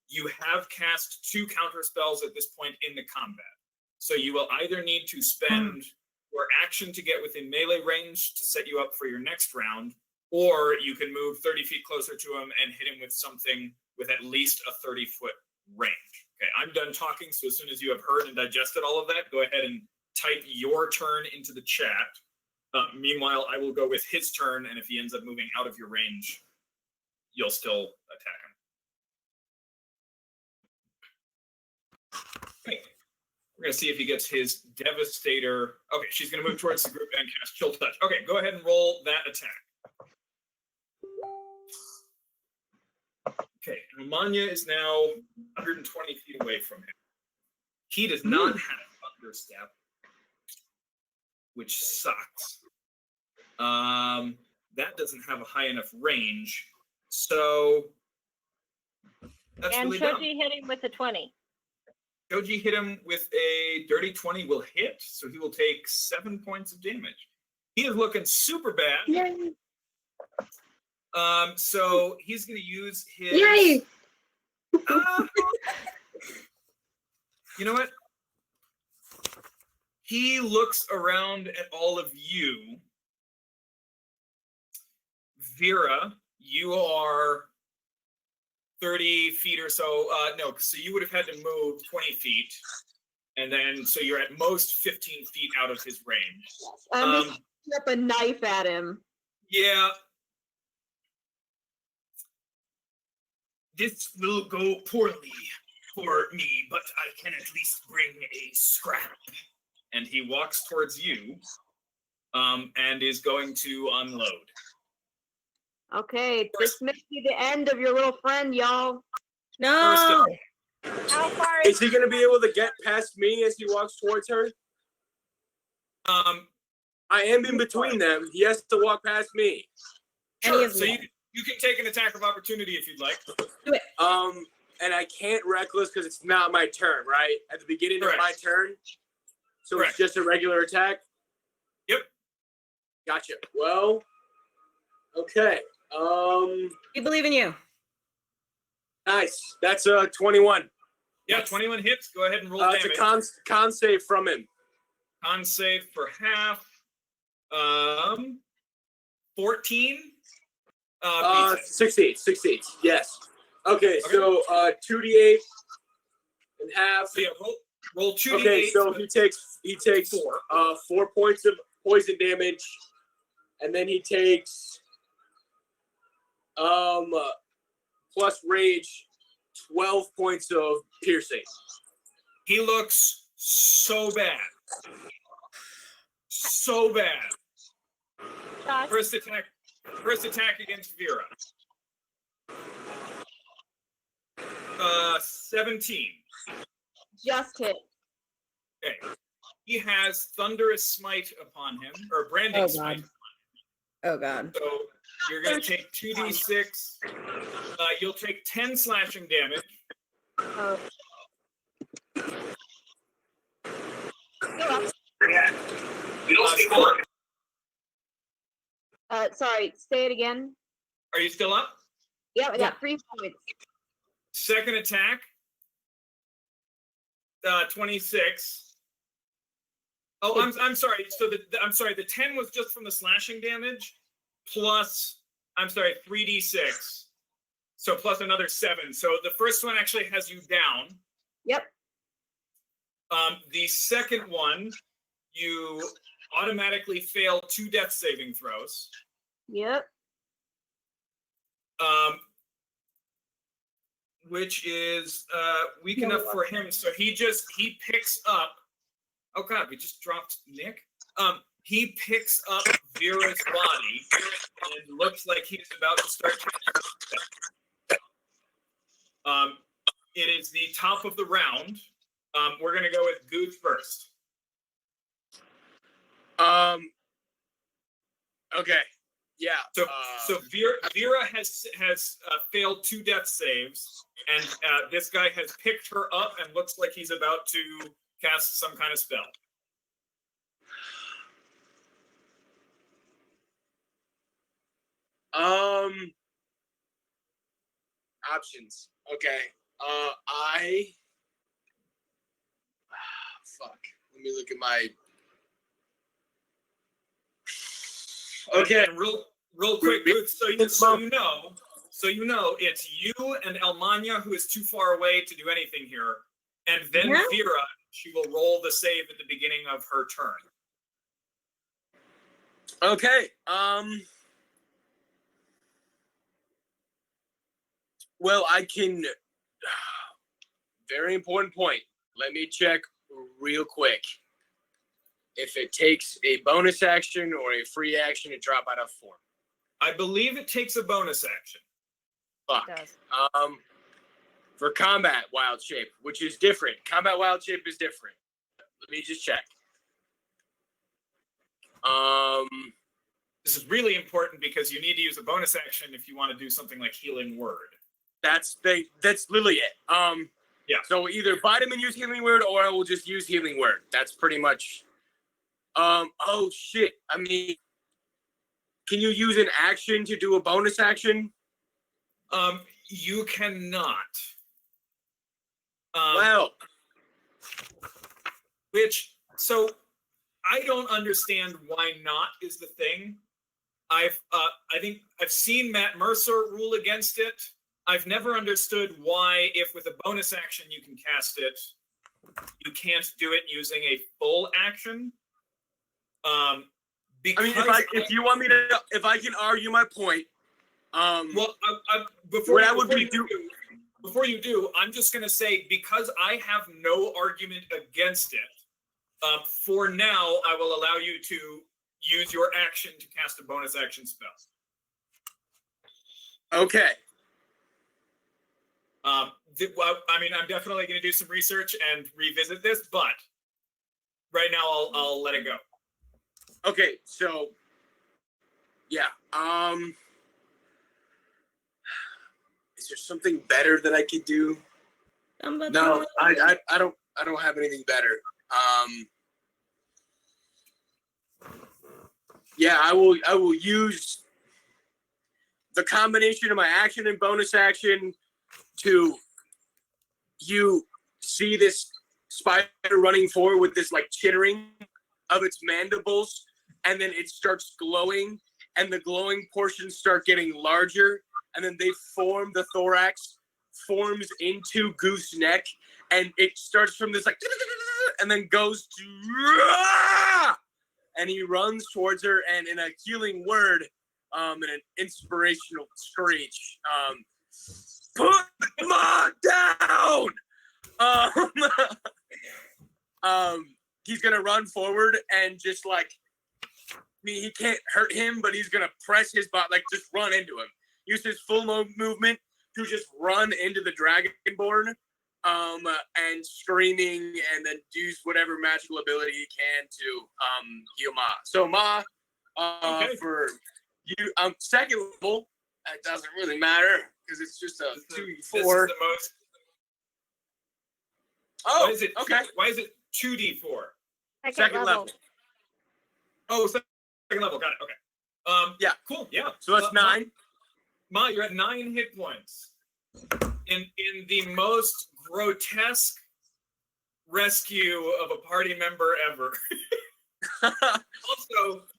S1: You have cast 2 counter spells at this point in the combat. So you will either need to spend your action to get within melee range to set you up for your next round, or you can move 30 feet closer to him and hit him with something with at least a 30-foot range. Okay, I'm done talking, so as soon as you have heard and digested all of that, go ahead and type your turn into the chat. Meanwhile, I will go with his turn, and if he ends up moving out of your range, you'll still attack him. Okay. We're going to see if he gets his Devastator. Okay, she's going to move towards the group and cast Chill Touch. Okay, go ahead and roll that attack. Okay, Almanya is now 120 feet away from him. He does not have Thunder Step, which sucks. That doesn't have a high enough range, so that's
S5: and
S1: really
S5: Shoji
S1: dumb.
S5: hit him with a 20.
S1: Shoji hit him with a dirty 20 will hit, so he will take 7 points of damage. He is looking super bad.
S6: Yay.
S1: So he's going to use his.
S6: Yay!
S1: You know what? He looks around at all of you. Vera, you are 30 feet or so. No, so you would have had to move 20 feet. And then, so you're at most 15 feet out of his range.
S4: I'm just picking up a knife at him.
S1: Yeah. This will go poorly for me, but I can at least bring a scrap. And he walks towards you, and is going to unload.
S4: Okay, this may be the end of your little friend, y'all.
S2: No.
S5: How far
S7: Is he going to be able to get past me as he walks towards her? I am in between them. He has to walk past me.
S1: Sure. So you can take an attack of opportunity if you'd like.
S2: Do it.
S7: And I can't reckless because it's not my turn, right? At the beginning
S1: Correct.
S7: of my turn. So
S1: Correct.
S7: it's just a regular attack?
S1: Yep.
S7: Gotcha. Well, okay.
S2: We believe in you.
S7: Nice. That's a 21.
S1: Yeah, 21 hits. Go ahead and roll
S7: It's
S1: damage.
S7: a con save from him.
S1: Con save for half. 14.
S7: Succeeds. Yes. Okay, so 2d8 and half.
S1: So yeah, roll 2d8.
S7: Okay, so he takes 4 points of poison damage, and then he takes plus rage 12 points of piercing.
S1: He looks so bad. So bad.
S5: Josh?
S1: First attack against Vera. 17.
S4: Just hit.
S1: Okay. He has Thunderous Smite upon him, or Branding
S2: Oh,
S1: Smite.
S2: God. Oh, God.
S1: So you're going to take 2d6. You'll take 10 slashing damage.
S4: Sorry, say it again.
S1: Are you still up?
S4: Yep, I got 3 points.
S1: Second attack. 26. Oh, I'm sorry. So the 10 was just from the slashing damage, plus 3d6. So plus another 7. So the first one actually has you down.
S4: Yep.
S1: The second one, you automatically fail 2 death saving throws.
S4: Yep.
S1: Which is weak enough for him. So he picks up. Oh God, we just dropped Nick. He picks up Vera's body and looks like he's about to start. It is the top of the round. We're gonna go with Gooch first.
S7: Okay. Yeah.
S1: So Vera has failed 2 death saves, and this guy has picked her up and looks like he's about to cast some kind of spell.
S7: Options. Okay. Fuck. Let me look at my. Okay.
S1: And real quick, so you know, it's you and Almanya who is too far away to do anything here, and then
S2: Yeah.
S1: Vera. She will roll the save at the beginning of her turn.
S7: Okay. Well, I can. Very important point. Let me check real quick. If it takes a bonus action or a free action to drop out of form.
S1: I believe it takes a bonus action.
S7: Fuck.
S5: It does.
S7: For combat wild shape, which is different. Combat wild shape is different. Let me just check.
S1: This is really important because you need to use a bonus action if you want to do something like Healing Word.
S7: That's literally it.
S1: Yeah.
S7: So either bite him and use Healing Word, or I will just use Healing Word. That's pretty much. Oh shit. I mean, can you use an action to do a bonus action?
S1: You cannot.
S7: Well,
S1: So I don't understand why not is the thing. I think I've seen Matt Mercer rule against it. I've never understood why, if with a bonus action you can cast it, you can't do it using a full action.
S7: I mean, if you want me to, if I can argue my point,
S1: well, before you do, I'm just going to say, because I have no argument against it, for now, I will allow you to use your action to cast a bonus action spell.
S7: Okay.
S1: I mean, I'm definitely going to do some research and revisit this, but right now I'll let it go.
S7: Okay, so yeah. Is there something better that I could do? No, I don't have anything better. Yeah, I will use the combination of my action and bonus action to you see this spider running forward with this like chittering of its mandibles, and then it starts glowing, and the glowing portions start getting larger, and then they form, the thorax forms into Goose Neck, and it starts from this like, and then goes to, and he runs towards her, and in a healing word, in an inspirational screech, put Ma down! He's gonna run forward and just like, I mean, he can't hurt him, but he's gonna press his body, like just run into him. Use his full movement to just run into the Dragonborn, and screaming, and then use whatever magical ability he can to heal Ma. So Ma,
S1: Okay.
S7: for you, second level, it doesn't really matter because it's just a 2d4.
S1: This is the most.
S7: Oh,
S1: Why is it?
S7: okay.
S1: Why is it 2d4?
S7: Second level.
S1: Oh, second level. Got it. Okay.
S7: Yeah.
S1: Cool. Yeah.
S7: So that's 9.
S1: Ma, you're at 9 hit points. In the most grotesque rescue of a party member ever.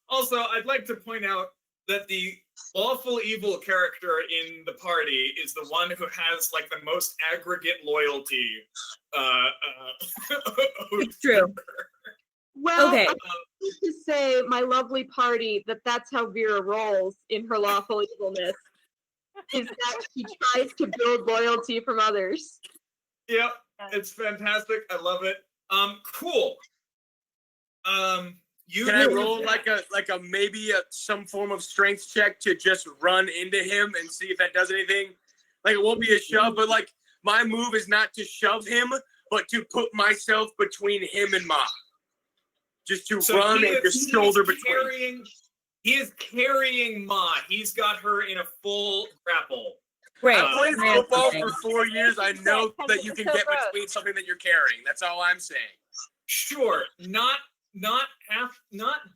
S1: Also, I'd like to point out that the awful evil character in the party is the one who has like the most aggregate loyalty.
S2: It's true.
S4: Well,
S2: Okay.
S4: I need to say, my lovely party, that's how Vera rolls in her lawful evilness, is that she tries to build loyalty from others.
S1: Yep, it's fantastic. I love it. Cool.
S7: Can I roll like a maybe some form of strength check to just run into him and see if that does anything? Like it won't be a shove, but like my move is not to shove him, but to put myself between him and Ma. Just to run and just shoulder between.
S1: He is carrying Ma. He's got her in a full grapple.
S2: Great.
S7: I played football for 4 years. I know that you can get between something that you're carrying. That's all I'm saying.
S1: Sure, not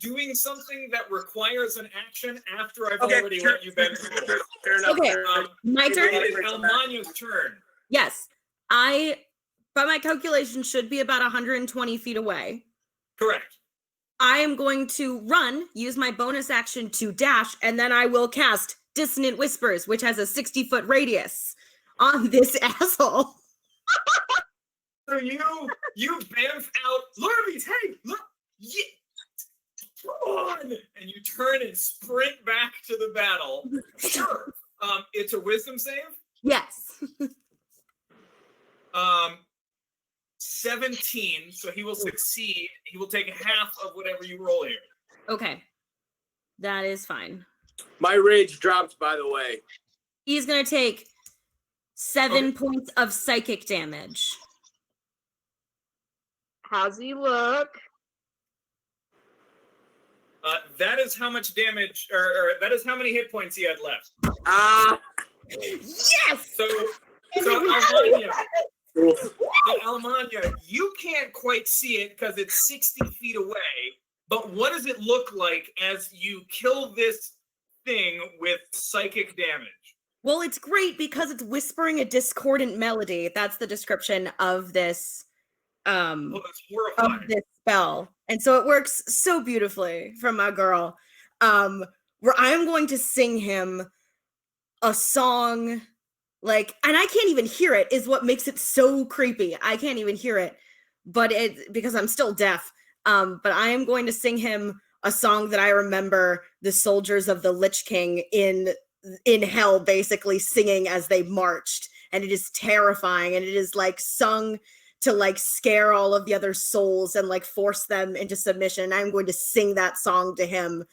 S1: doing something that requires an action after I've already let you bend through.
S7: Fair enough.
S2: Okay. My turn?
S1: It is Almanya's turn.
S2: Yes. By my calculation, should be about 120 feet away.
S1: Correct.
S2: I am going to run, use my bonus action to dash, and then I will cast Dissonant Whispers, which has a 60-foot radius on this asshole.
S1: So you bamf out, Lurbies, hey, look, yeah, run, and you turn and sprint back to the battle. Sure. It's a wisdom save.
S2: Yes.
S1: 17, so he will succeed. He will take half of whatever you roll here.
S2: Okay. That is fine.
S7: My rage dropped, by the way.
S2: He's going to take 7 points of psychic damage.
S4: How's he look?
S1: That is how much damage, or that is how many hit points he had left.
S2: Yes!
S1: So Almanya, you can't quite see it because it's 60 feet away, but what does it look like as you kill this thing with psychic damage.
S2: Well, it's great because it's whispering a discordant melody. That's the description of this
S1: Oh, that's horrifying.
S2: of this spell. And so it works so beautifully from my girl. Where I'm going to sing him a song like, and I can't even hear it, is what makes it so creepy. I can't even hear it, but it because I'm still deaf. But I am going to sing him a song that I remember the soldiers of the Lich King in hell basically singing as they marched, and it is terrifying, and it is like sung to like scare all of the other souls and like force them into submission. I'm going to sing that song to him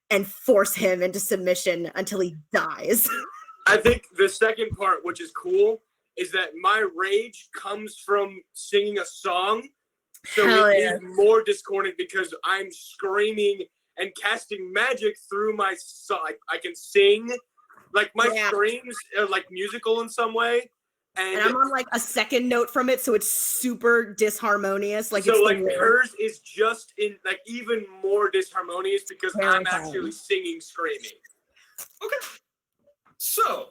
S2: and force him into submission until he dies.
S7: I think the second part, which is cool, is that my rage comes from singing a song. So
S2: Hell
S7: it
S2: yeah.
S7: is more discordant because I'm screaming and casting magic through my song. I can sing, like my
S2: Yeah.
S7: screams are like musical in some way.
S2: And I'm on like a second note from it, so it's super disharmonious. Like
S7: so
S2: it's
S7: like
S2: the wind.
S7: hers is just in like even more disharmonious because I'm
S2: Terrifying.
S7: actually singing, screaming.
S1: Okay. So,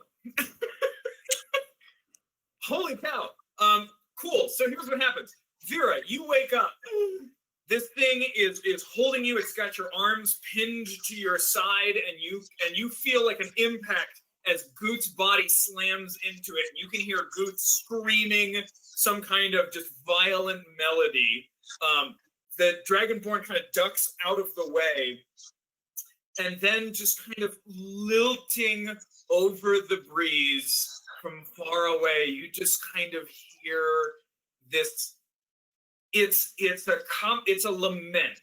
S1: holy cow. Cool. So here's what happens. Vera, you wake up. This thing is holding you. It's got your arms pinned to your side, and you feel like an impact as Goot's body slams into it. You can hear Goot screaming some kind of just violent melody. The Dragonborn kind of ducks out of the way, and then just kind of lilting over the breeze from far away, you just kind of hear this. It's a lament,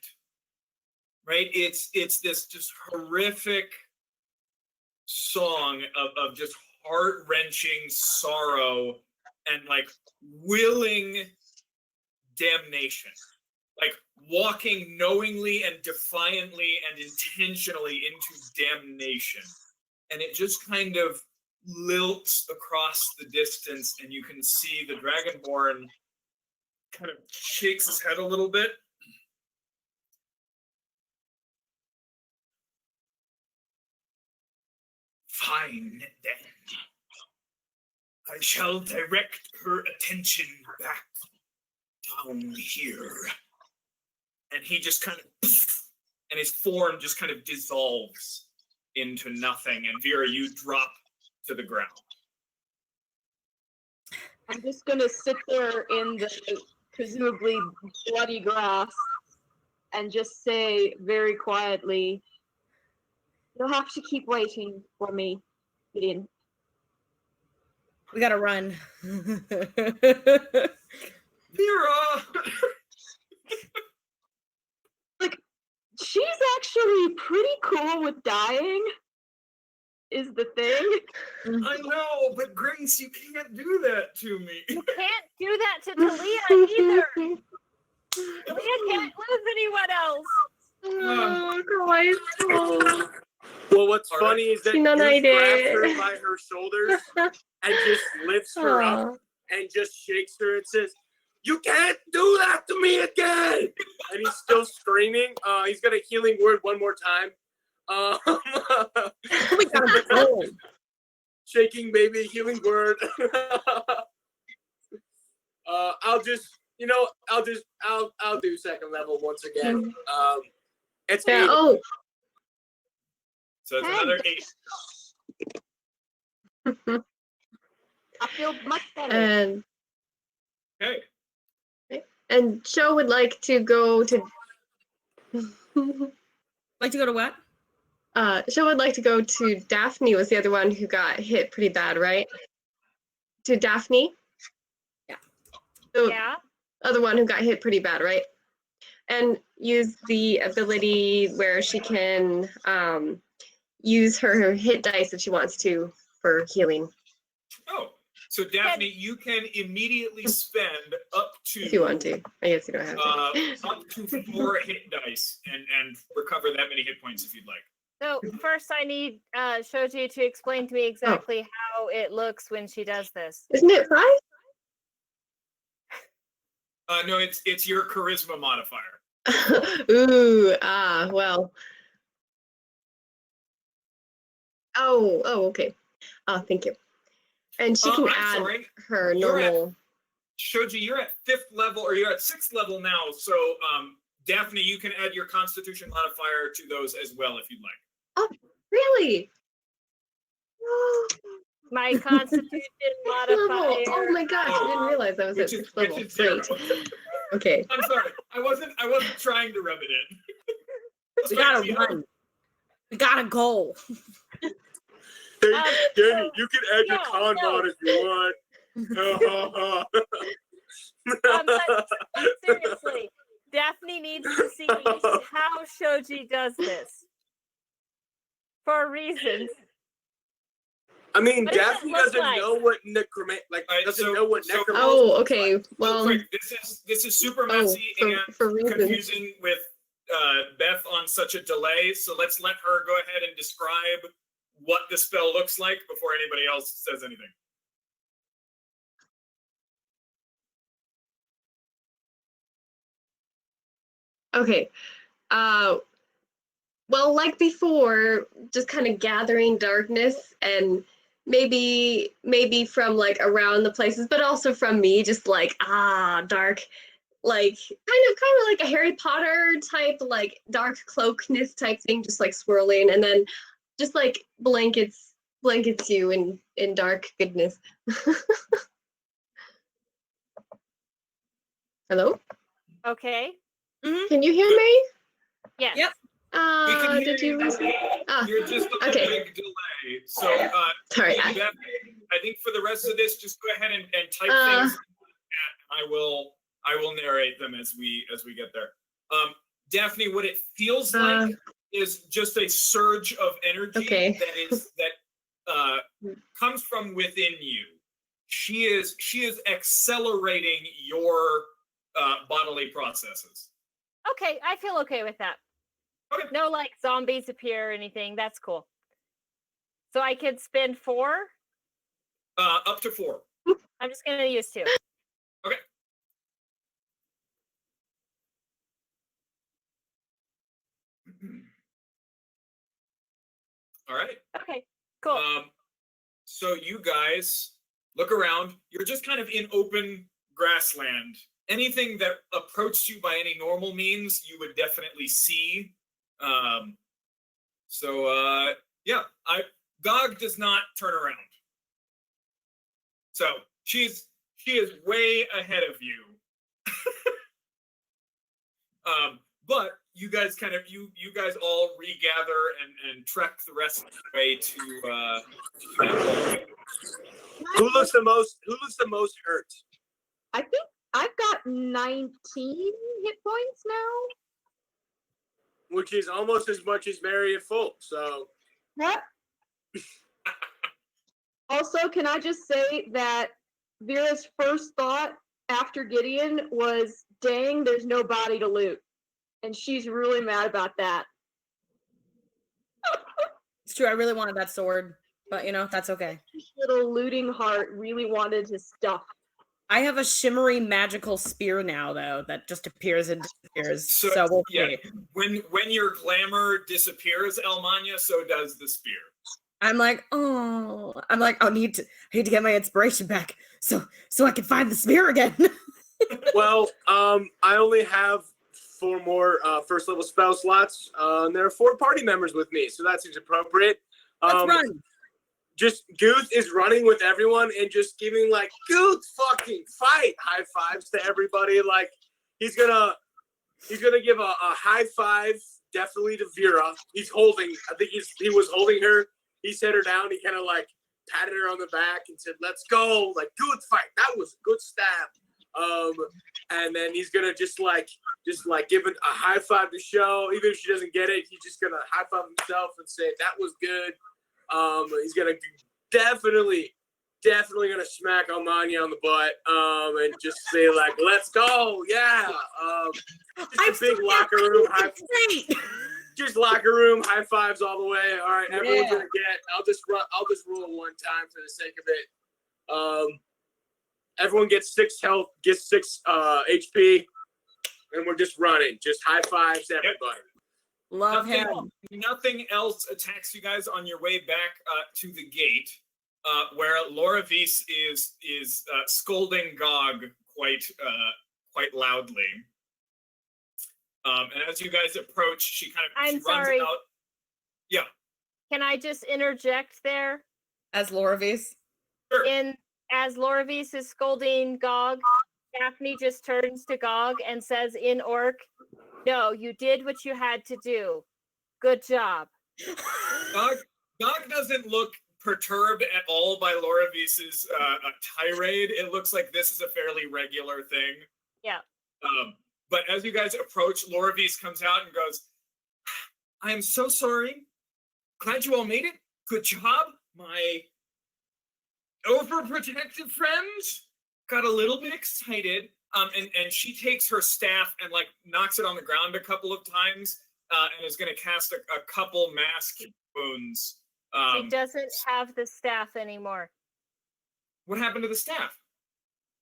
S1: right? It's this just horrific song of just heart-wrenching sorrow and like willing damnation, like walking knowingly and defiantly and intentionally into damnation. And it just kind of lilts across the distance, and you can see the Dragonborn kind of shakes his head a little bit. Fine, then. I shall direct her attention back down here. And he just kind of, and his form just kind of dissolves into nothing. And Vera, you drop to the ground.
S4: I'm just gonna sit there in the presumably bloody grass and just say very quietly, "You'll have to keep waiting for me, Gideon."
S2: We gotta run.
S1: Vera!
S4: She's actually pretty cool with dying, is the thing.
S1: I know, but Grace, you can't do that to me.
S5: You can't do that to Talia either. Talia can't lose anyone else.
S6: Oh, Christ.
S7: Well, what's
S1: All right.
S7: funny is that
S6: No, no,
S7: Goose
S6: I
S7: grabs
S6: did.
S7: her by her shoulders and just lifts her up
S6: Aw.
S7: and just shakes her and says, "You can't do that to me again!" And he's still screaming. He's got a healing word one more time.
S2: We gotta go.
S7: Shaking baby healing word. I'll do second level once again. It's
S6: Yeah,
S7: 8.
S6: oh,
S1: So it's another 8.
S4: I feel much better.
S6: and
S1: Okay.
S6: Joe would like to go to.
S2: Like to go to what?
S6: Joe would like to go to Daphne. Was the other one who got hit pretty bad, right? To Daphne.
S2: Yeah.
S6: The
S5: Yeah.
S6: other one who got hit pretty bad, right? And use the ability where she can use her hit dice if she wants to for healing.
S1: Oh, so Daphne, you can immediately spend up to
S6: If you want to. I guess you don't have to.
S1: up to 4 hit dice and recover that many hit points if you'd like.
S5: So first I need Shoji to explain to me exactly how it looks when she does this.
S6: Isn't it 5?
S1: No, it's your charisma modifier.
S6: Ooh, well. Oh, okay. Thank you. And she can
S1: I'm
S6: add
S1: sorry.
S6: her
S1: You're at-
S6: normal.
S1: Shoji, you're at 5th level, or you're at 6th level now. So, Daphne, you can add your Constitution modifier to those as well if you'd like.
S6: Oh, really?
S5: My Constitution
S6: Level.
S5: modifier.
S6: Oh my gosh, I didn't realize I was at 6th level.
S1: Which is 0.
S6: Great. Okay.
S1: I'm sorry. I wasn't trying to rub it in.
S2: We gotta run. We gotta go.
S7: Hey, Danny,
S5: so-
S7: you can add your
S5: no,
S7: con
S5: no.
S7: mod if you want.
S5: But seriously, Daphne needs to see how Shoji does this for reasons.
S7: I mean,
S5: What does it
S7: Daphne
S5: look
S7: doesn't
S5: like?
S7: know what necromancy, doesn't
S1: so-
S7: know what
S1: so-
S7: necromancy.
S6: Oh, okay.
S1: Real
S6: Well,
S1: quick, this is super messy and
S6: for reasons.
S1: confusing with Beth on such a delay. So let's let her go ahead and describe what the spell looks like before anybody else says anything.
S6: Okay. Well, like before, just kind of gathering darkness and maybe from like around the places, but also from me, just like dark, like kind of like a Harry Potter type, like dark cloakness type thing, just like swirling, and then just like blankets you in dark goodness. Hello?
S5: Okay.
S6: Can you hear me?
S5: Yes.
S2: Yep.
S1: We can hear
S6: Did you?
S1: You're just on
S6: okay.
S1: a big delay. So
S6: Sorry.
S1: Beth, I think for the rest of this, just go ahead and type things in the chat. I will narrate them as we get there. Daphne, what it feels like is just a surge of energy that comes from within you. She is accelerating your bodily processes.
S5: Okay, I feel okay with that.
S1: Okay.
S5: No, like zombies appear or anything. That's cool. So I could spend 4.
S1: Up to 4.
S5: I'm just gonna use 2.
S1: Okay. All right.
S5: Okay, cool.
S1: So you guys look around. You're just kind of in open grassland. Anything that approached you by any normal means, you would definitely see. Gog does not turn around. So she is way ahead of you. But you guys you guys all regather and trek the rest of the way to that
S7: Who looks the most hurt?
S4: I think I've got 19 hit points now.
S7: Which is almost as much as Mary at full. So
S4: Yep. Also, can I just say that Vera's first thought after Gideon was, dang, there's no body to loot. And she's really mad about that.
S2: It's true. I really wanted that sword, but that's okay.
S4: This little looting heart really wanted his stuff.
S2: I have a shimmery magical spear now, though, that just appears and disappears. So we'll see.
S1: When your glamour disappears, Almanya, so does the spear.
S2: I need to get my inspiration back so I can find the spear again.
S7: Well, I only have 4 more first level spell slots. And there are 4 party members with me, so that seems appropriate.
S2: Let's run.
S7: Just Guth is running with everyone and just giving like Guth fucking fight high fives to everybody. Like he's gonna give a high five definitely to Vera. I think he was holding her. He set her down. He kind of like patted her on the back and said, "Let's go!" Like good fight. That was a good stab. And then he's gonna just give it a high five to show. Even if she doesn't get it, he's just gonna high five himself and say that was good. He's gonna definitely gonna smack Almanya on the butt, and just say like, "Let's go, yeah." Just a big locker room high. Just locker room high fives all the way. All right, everyone's gonna get. I'll just roll 1 time for the sake of it. Everyone gets 6 health, gets 6 HP, and we're just running. Just high fives, everybody.
S2: Love him.
S1: Nothing else attacks you guys on your way back to the gate, where Loravis is scolding Gog quite loudly. And as you guys approach, she runs
S5: sorry.
S1: out. Yeah.
S5: Can I just interject there?
S2: As Loravis?
S1: Sure.
S5: As Loravis is scolding Gog, Daphne just turns to Gog and says in Orc, "No, you did what you had to do. Good job."
S1: Gog doesn't look perturbed at all by Loravis's tirade. It looks like this is a fairly regular thing.
S5: Yeah.
S1: But as you guys approach, Loravis comes out and goes, "I am so sorry. Glad you all made it. Good job. My overprotective friends got a little bit excited." And she takes her staff and knocks it on the ground a couple of times and is going to cast a couple mass wounds.
S5: She doesn't have the staff anymore.
S1: What happened to the staff?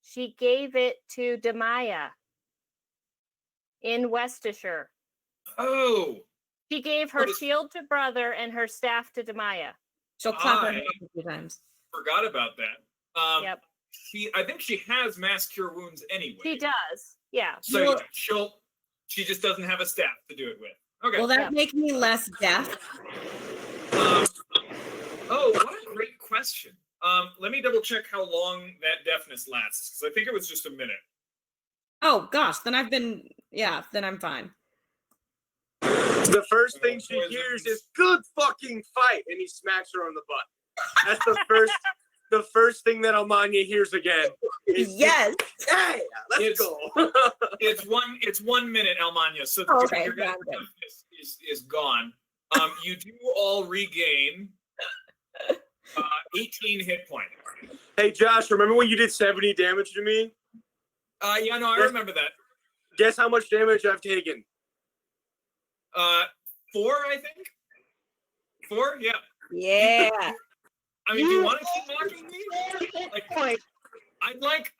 S5: She gave it to Demaya in Westishire.
S1: Oh.
S5: She gave her shield to Brother and her staff to Demaya.
S2: She'll clap her hands a few times.
S1: Forgot about that.
S5: Yep.
S1: I think she has mass cure wounds anyway.
S5: She does. Yeah.
S1: So she just doesn't have a staff to do it with. Okay.
S2: Will that make me less deaf?
S1: Oh, what a great question. Let me double check how long that deafness lasts, because I think it was just a minute.
S2: Oh gosh, then I'm fine.
S7: The first thing she hears is "good fucking fight," and he smacks her on the butt. That's the first thing that Almanya hears again.
S2: Yes.
S7: Hey, let's go.
S1: It's 1 minute, Almanya. So your deafness is gone. You do all regain 18 hit points.
S7: Hey Josh, remember when you did 70 damage to me?
S1: Yeah, no, I remember that.
S7: Guess how much damage I've taken?
S1: 4, I think. 4, yeah.
S2: Yeah.
S1: I mean, do you want to keep mocking me?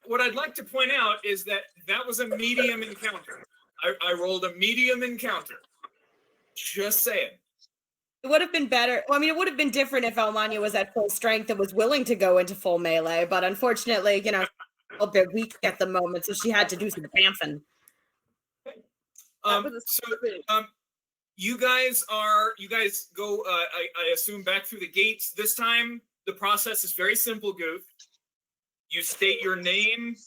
S1: What I'd like to point out is that was a medium encounter. I rolled a medium encounter. Just saying.
S2: It would have been better. Well, I mean, it would have been different if Almanya was at full strength and was willing to go into full melee, but unfortunately, a bit weak at the moment, so she had to do some dancing.
S1: You guys go, I assume, back through the gates. This time, the process is very simple, Goof. You state your name,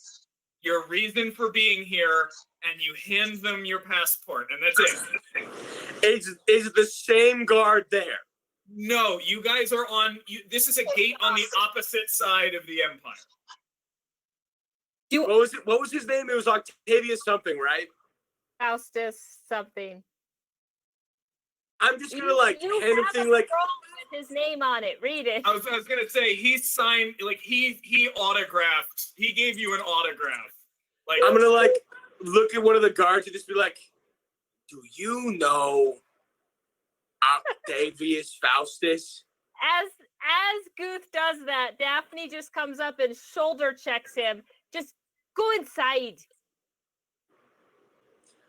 S1: your reason for being here, and you hand them your passport, and that's it.
S7: Is the same guard there?
S1: No, you guys are on. This is a gate on the opposite side of the Empire.
S7: What was his name? It was Octavius something, right?
S5: Faustus something.
S7: I'm just gonna hand him thing
S5: with his name on it. Read it.
S1: I was gonna say he signed, he autographed. He gave you an autograph.
S7: I'm gonna look at one of the guards and just be like, "Do you know Octavius Faustus?"
S5: As Guth does that, Daphne just comes up and shoulder checks him. Just go inside.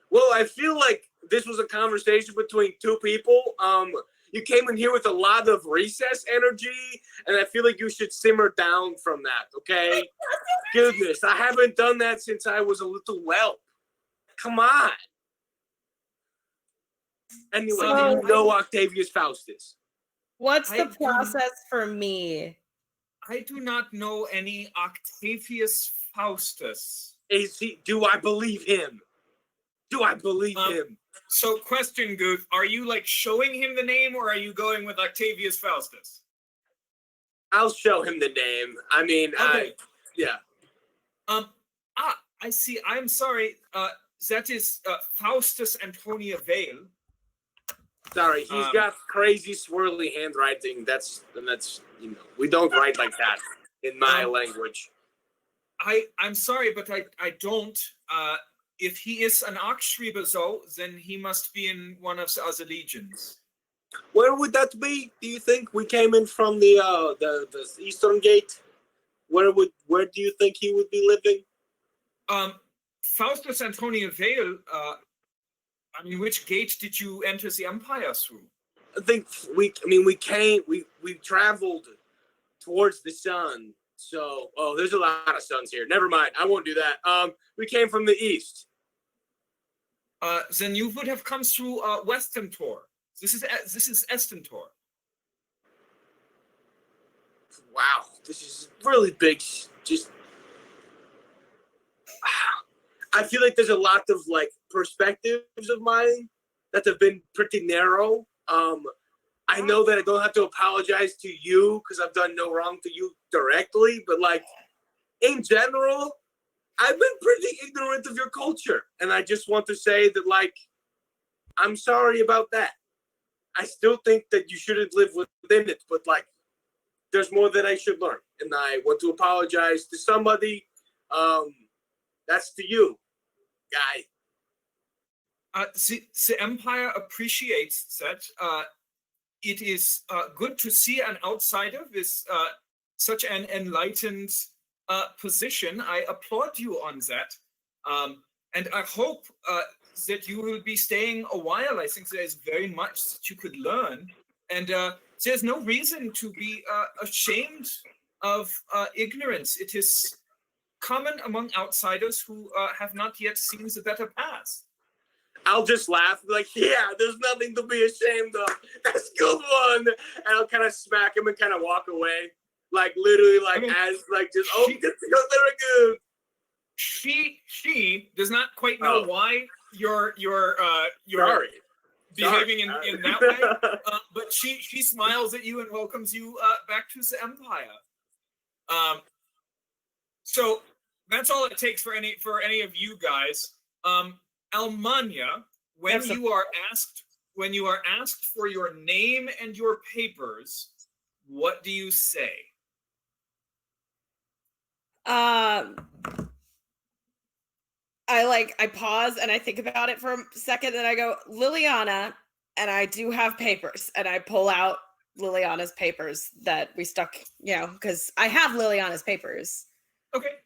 S7: Well, I feel like this was a conversation between two people. You came in here with a lot of recess energy, and I feel like you should simmer down from that, okay? Goodness, I haven't done that since I was a little whelp. Come on. Anyway, do you know Octavius Faustus?
S2: What's the process for me?
S1: I do not know any Octavius Faustus.
S7: Do I believe him? Do I believe him?
S1: So, question, Goof, are you showing him the name, or are you going with Octavius Faustus?
S7: I'll show him the name. I mean,
S1: okay.
S7: Yeah.
S1: I see. I'm sorry. That is Faustus Antonia Vale.
S7: Sorry, he's got crazy swirly handwriting. That's we don't write like that in my language.
S1: I'm sorry, but I don't. If he is an Archschreiber, then he must be in one of the other legions.
S7: Where would that be? Do you think we came in from the Eastern Gate? Where do you think he would be living?
S1: Faustus Antonia Vale. I mean, which gate did you enter the Empire through?
S7: I think we traveled towards the sun. So, there's a lot of suns here. Never mind. I won't do that. We came from the east.
S1: Then you would have come through Western Tor. This is Eastern Tor.
S7: Wow, this is really big. Just, I feel like there's a lot of like perspectives of mine that have been pretty narrow. I know that I don't have to apologize to you because I've done no wrong to you directly, but like in general, I've been pretty ignorant of your culture. And I just want to say that like, I'm sorry about that. I still think that you shouldn't live within it, but like, there's more that I should learn. And I want to apologize to somebody. That's to you, guy.
S1: The Empire appreciates that. It is good to see an outsider with such an enlightened position. I applaud you on that. And I hope that you will be staying a while. I think there is very much that you could learn. And there's no reason to be ashamed of ignorance. It is common among outsiders who have not yet seen the better path.
S7: I'll just laugh, like, yeah, there's nothing to be ashamed of. That's a good one. And I'll kind of smack him and kind of walk away. Like, literally, like, I mean, as, like, just, get to go there again.
S1: She does not quite know why you're
S7: Sorry.
S1: behaving in that way, but she smiles at you and welcomes you back to the Empire. So that's all it takes for any of you guys. Almanya, when you are asked for your name and your papers, what do you say?
S2: I pause and I think about it for a second and I go, Liliana, and I do have papers, and I pull out Liliana's papers that we stuck, because I have Liliana's papers.
S1: Okay.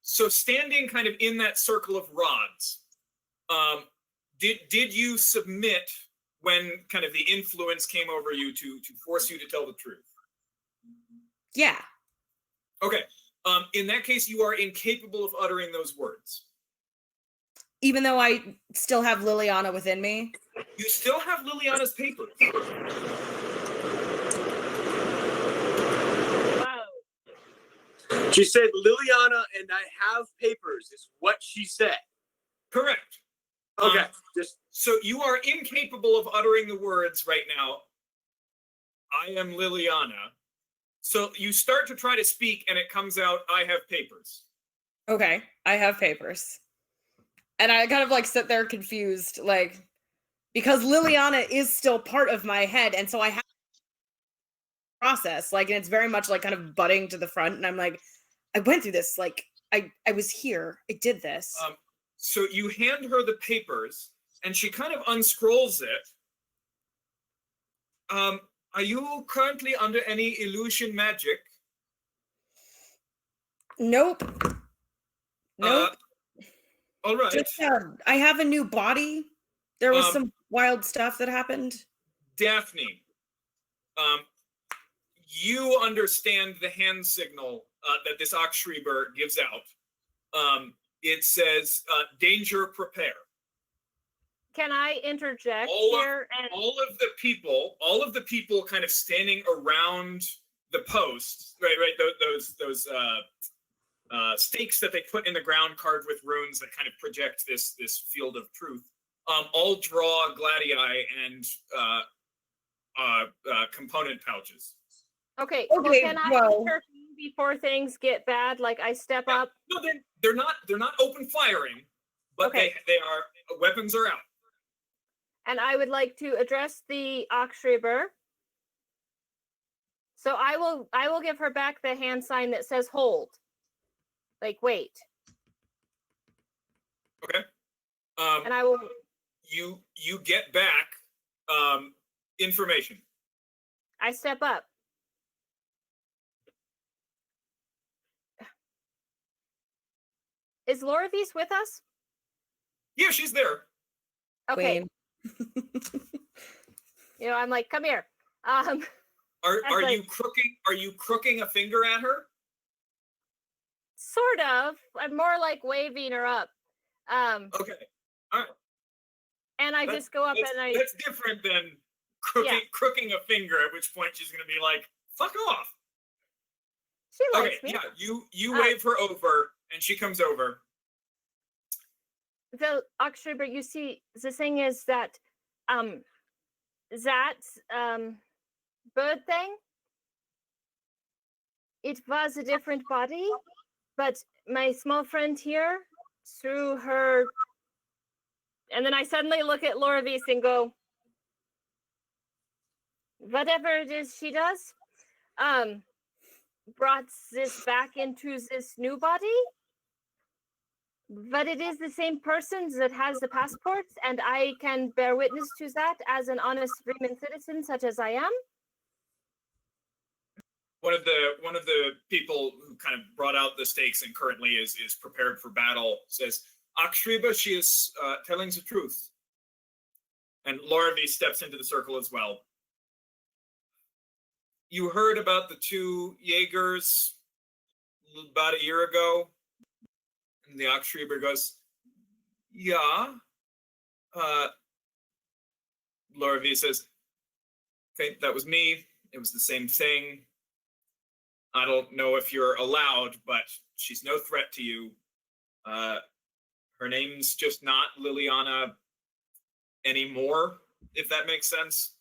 S1: So standing kind of in that circle of rods, did you submit when kind of the influence came over you to force you to tell the truth?
S2: Yeah.
S1: Okay. In that case, you are incapable of uttering those words.
S2: Even though I still have Liliana within me?
S1: You still have Liliana's papers.
S7: Wow. She said, Liliana and I have papers, is what she said.
S1: Correct.
S7: Okay.
S1: So you are incapable of uttering the words right now, I am Liliana. So you start to try to speak and it comes out, I have papers.
S2: Okay, I have papers. And I kind of sit there confused, because Liliana is still part of my head. And so I have to process, and it's very much kind of butting to the front. And I'm like, I went through this, I was here, I did this.
S1: So you hand her the papers and she kind of unscrolls it. Are you currently under any illusion magic?
S2: Nope.
S1: All right.
S2: Just, I have a new body. There was some wild stuff that happened.
S1: Daphne, you understand the hand signal that this Oxschreiber gives out. It says, danger, prepare.
S5: Can I interject here?
S1: All of the people kind of standing around the post, right? Those stakes that they put in the ground carved with runes that kind of project this field of truth, all draw gladii and component pouches.
S5: Okay, well, can I intervene before things get bad? I step up?
S1: No, they're not open firing, but they are, weapons are out.
S5: And I would like to address the Oxschreiber. So I will give her back the hand sign that says hold. Wait.
S1: Okay.
S5: And I will.
S1: You get back information.
S5: I step up. Is Loravis with us?
S1: Yeah, she's there.
S5: Okay.
S2: Queen.
S5: You know, I'm like, come here.
S1: Are
S5: like-
S1: you crooking a finger at her?
S5: Sort of. I'm more like waving her up.
S1: Okay. All right.
S5: And I just go up and I
S1: That's different than crooking a finger, at which point she's gonna be like, fuck off.
S5: she likes
S1: Okay,
S5: me.
S1: yeah, you wave her over and she comes over.
S5: So Oxtraber, you see, the thing is that that bird thing, it was a different body, but my small friend here, through her, and then I suddenly look at Laura Weiss and go, whatever it is she does, brought this back into this new body. But it is the same person that has the passports, and I can bear witness to that as an honest Freeman citizen, such as I am.
S1: One of the people who kind of brought out the stakes and currently is prepared for battle says, Akshriba, she is telling the truth. And Laura V steps into the circle as well. You heard about the two Jaegers about a year ago? And the Akshriba goes, yeah. Laura V says, okay, that was me. It was the same thing. I don't know if you're allowed, but she's no threat to you. Her name's just not Liliana anymore, if that makes sense.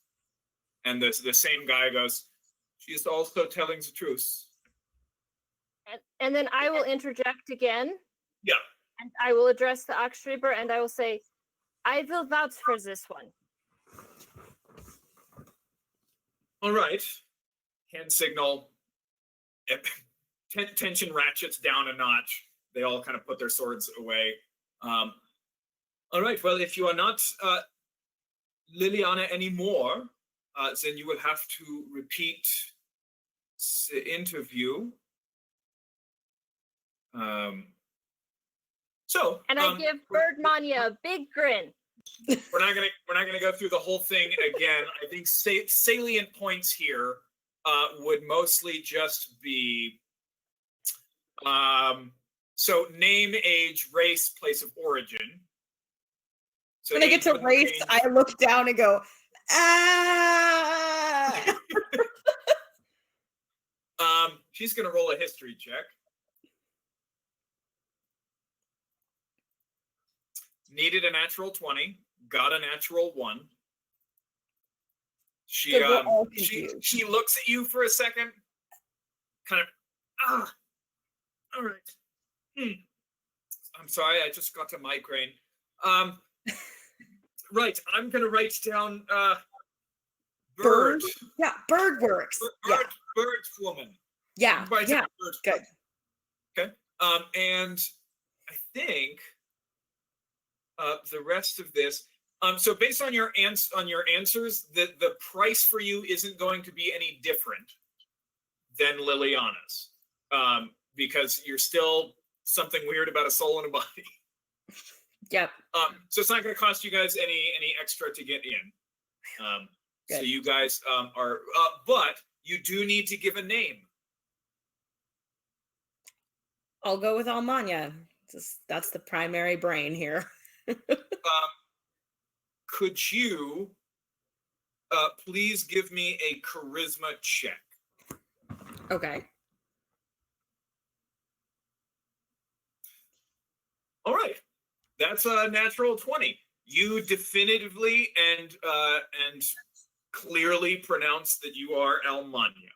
S1: And the same guy goes, she is also telling the truth.
S5: And then I will interject again.
S1: Yeah.
S5: And I will address the Oxtraber and I will say, I will vouch for this one.
S1: All right. Hand signal. Tension ratchets down a notch. They all kind of put their swords away. All right. Well, if you are not Liliana anymore, then you will have to repeat the interview.
S5: And I give Bird Manya a big grin.
S1: We're not gonna go through the whole thing again. I think salient points here would mostly just be so name, age, race, place of origin. So
S2: when I get to race, I look down and go, ah.
S1: She's gonna roll a history check. Needed a natural 20, got a natural 1. She looks at you for a second, kind of, all right. I'm sorry, I just got a migraine. Right, I'm gonna write down bird.
S2: Yeah, bird works.
S1: Bird woman.
S2: Yeah, yeah, good.
S1: Okay, and I think the rest of this. So based on your answers, the price for you isn't going to be any different than Liliana's, because you're still something weird about a soul and a body.
S2: Yep.
S1: So it's not going to cost you guys any extra to get in. So you guys are, but you do need to give a name.
S2: I'll go with Almanya. That's the primary brain here.
S1: Could you please give me a charisma check?
S2: Okay.
S1: All right. That's a natural 20. You definitively and clearly pronounce that you are Almanya.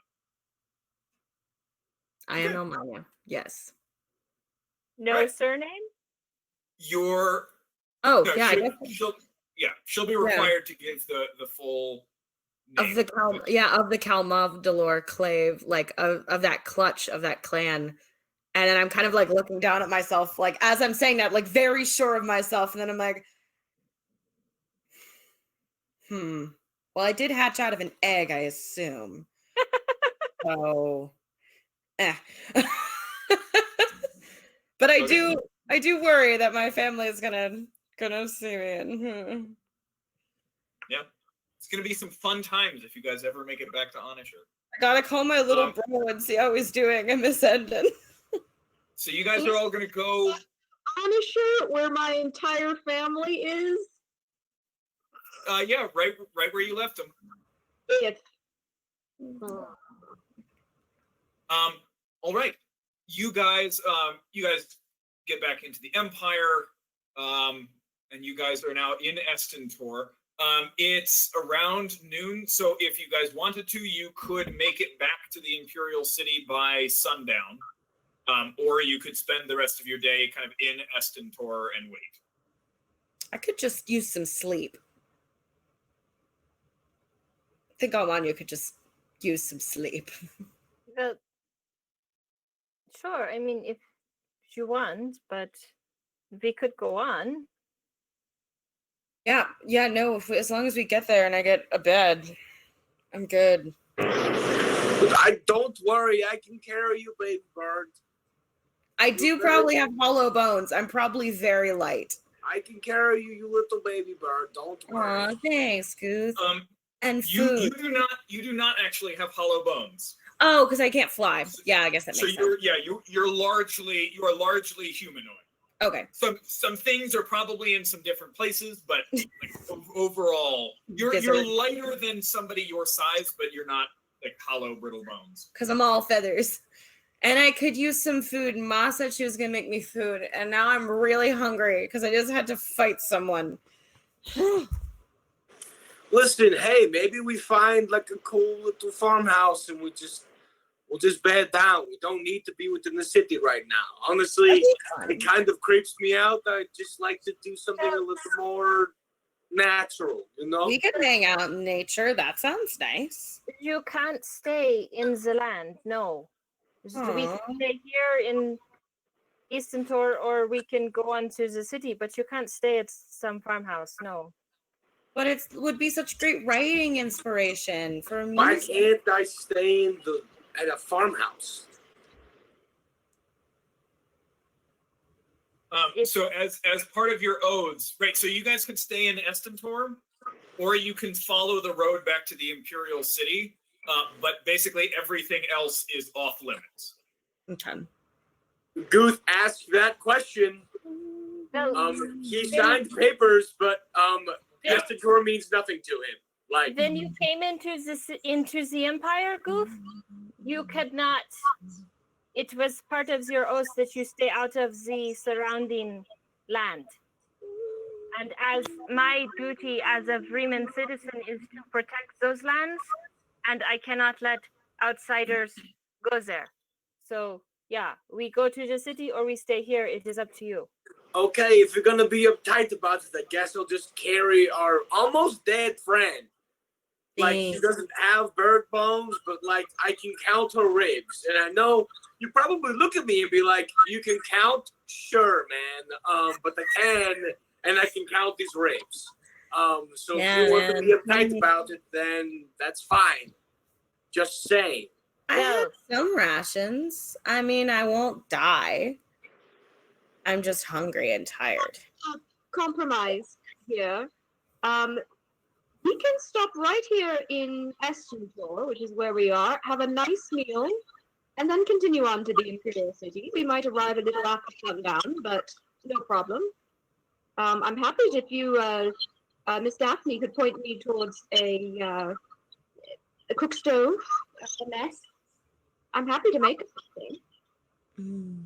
S2: I am Almanya. Yes.
S5: No surname?
S1: You're.
S2: Oh,
S1: no,
S2: yeah.
S1: She'll be required to give the full name.
S2: Of the Kalmov Delor Clave, like of that clutch of that clan. And then I'm kind of like looking down at myself, like as I'm saying that, like very sure of myself. And then I'm like, well, I did hatch out of an egg, I assume. So, but I do worry that my family is gonna Gonna see me.
S1: Yeah, it's gonna be some fun times if you guys ever make it back to Onisher.
S2: I gotta call my little bro and see how he's doing in this ending.
S1: So you guys are all gonna go.
S4: Onisher, where my entire family is.
S1: Yeah, right where you left them.
S4: It's
S1: All right, you guys get back into the Empire, and you guys are now in Estentor. It's around noon, so if you guys wanted to, you could make it back to the Imperial City by sundown, or you could spend the rest of your day kind of in Estentor and wait.
S2: I could just use some sleep. I think Almanya could just use some sleep.
S5: Sure, I mean, if you want, but we could go on.
S2: Yeah, no, as long as we get there and I get a bed, I'm good.
S7: Don't worry, I can carry you, baby bird.
S2: I do probably have hollow bones. I'm probably very light.
S7: I can carry you, you little baby bird. Don't worry.
S2: Aw, thanks, Goose. And
S1: You
S2: food.
S1: do not actually have hollow bones.
S2: Oh, because I can't fly. Yeah, I guess that makes sense.
S1: You are largely humanoid.
S2: Okay.
S1: Some things are probably in some different places, but like, overall, you're
S2: Gizzard.
S1: lighter than somebody your size, but you're not like hollow, brittle bones.
S2: Because I'm all feathers. And I could use some food. Ma said she was going to make me food. And now I'm really hungry because I just had to fight someone.
S7: Listen, hey, maybe we find like a cool little farmhouse and we'll just bed down. We don't need to be within the city right now. Honestly, it kind of creeps me out. I just like to do something a little more natural, you know?
S2: We could hang out in nature. That sounds nice.
S5: You can't stay in the land, no. We can stay here in Estentor, or we can go on to the city, but you can't stay at some farmhouse, no.
S2: But it would be such great writing inspiration for me.
S7: Why can't I stay at a farmhouse?
S1: So as part of your oaths, right? So you guys can stay in Estentor, or you can follow the road back to the Imperial City. But basically everything else is off limits.
S2: Okay.
S7: Guth asked that question. He signed papers, but Estentor means nothing to him. Like,
S5: then you came into the Empire, Goof. You could not. It was part of your oath that you stay out of the surrounding land. And as my duty as a Freeman citizen is to protect those lands, and I cannot let outsiders go there. So yeah, we go to the city or we stay here. It is up to you.
S7: okay, if you're gonna be uptight about it, I guess I'll just carry our almost dead friend. Like, she doesn't have bird bones, but like I can count her ribs. And I know you probably look at me and be like, "You can count? Sure, man. But I can, and I can count these ribs. So if you want to be uptight about it, then that's fine. Just saying."
S2: I have some rations. I mean, I won't die. I'm just hungry and tired.
S4: Compromise here. We can stop right here in Estentor, which is where we are, have a nice meal, and then continue on to the Imperial City. We might arrive a little after sundown, but no problem. I'm happy if you, Miss Daphne, could point me towards a cook stove, a mess. I'm happy to make something.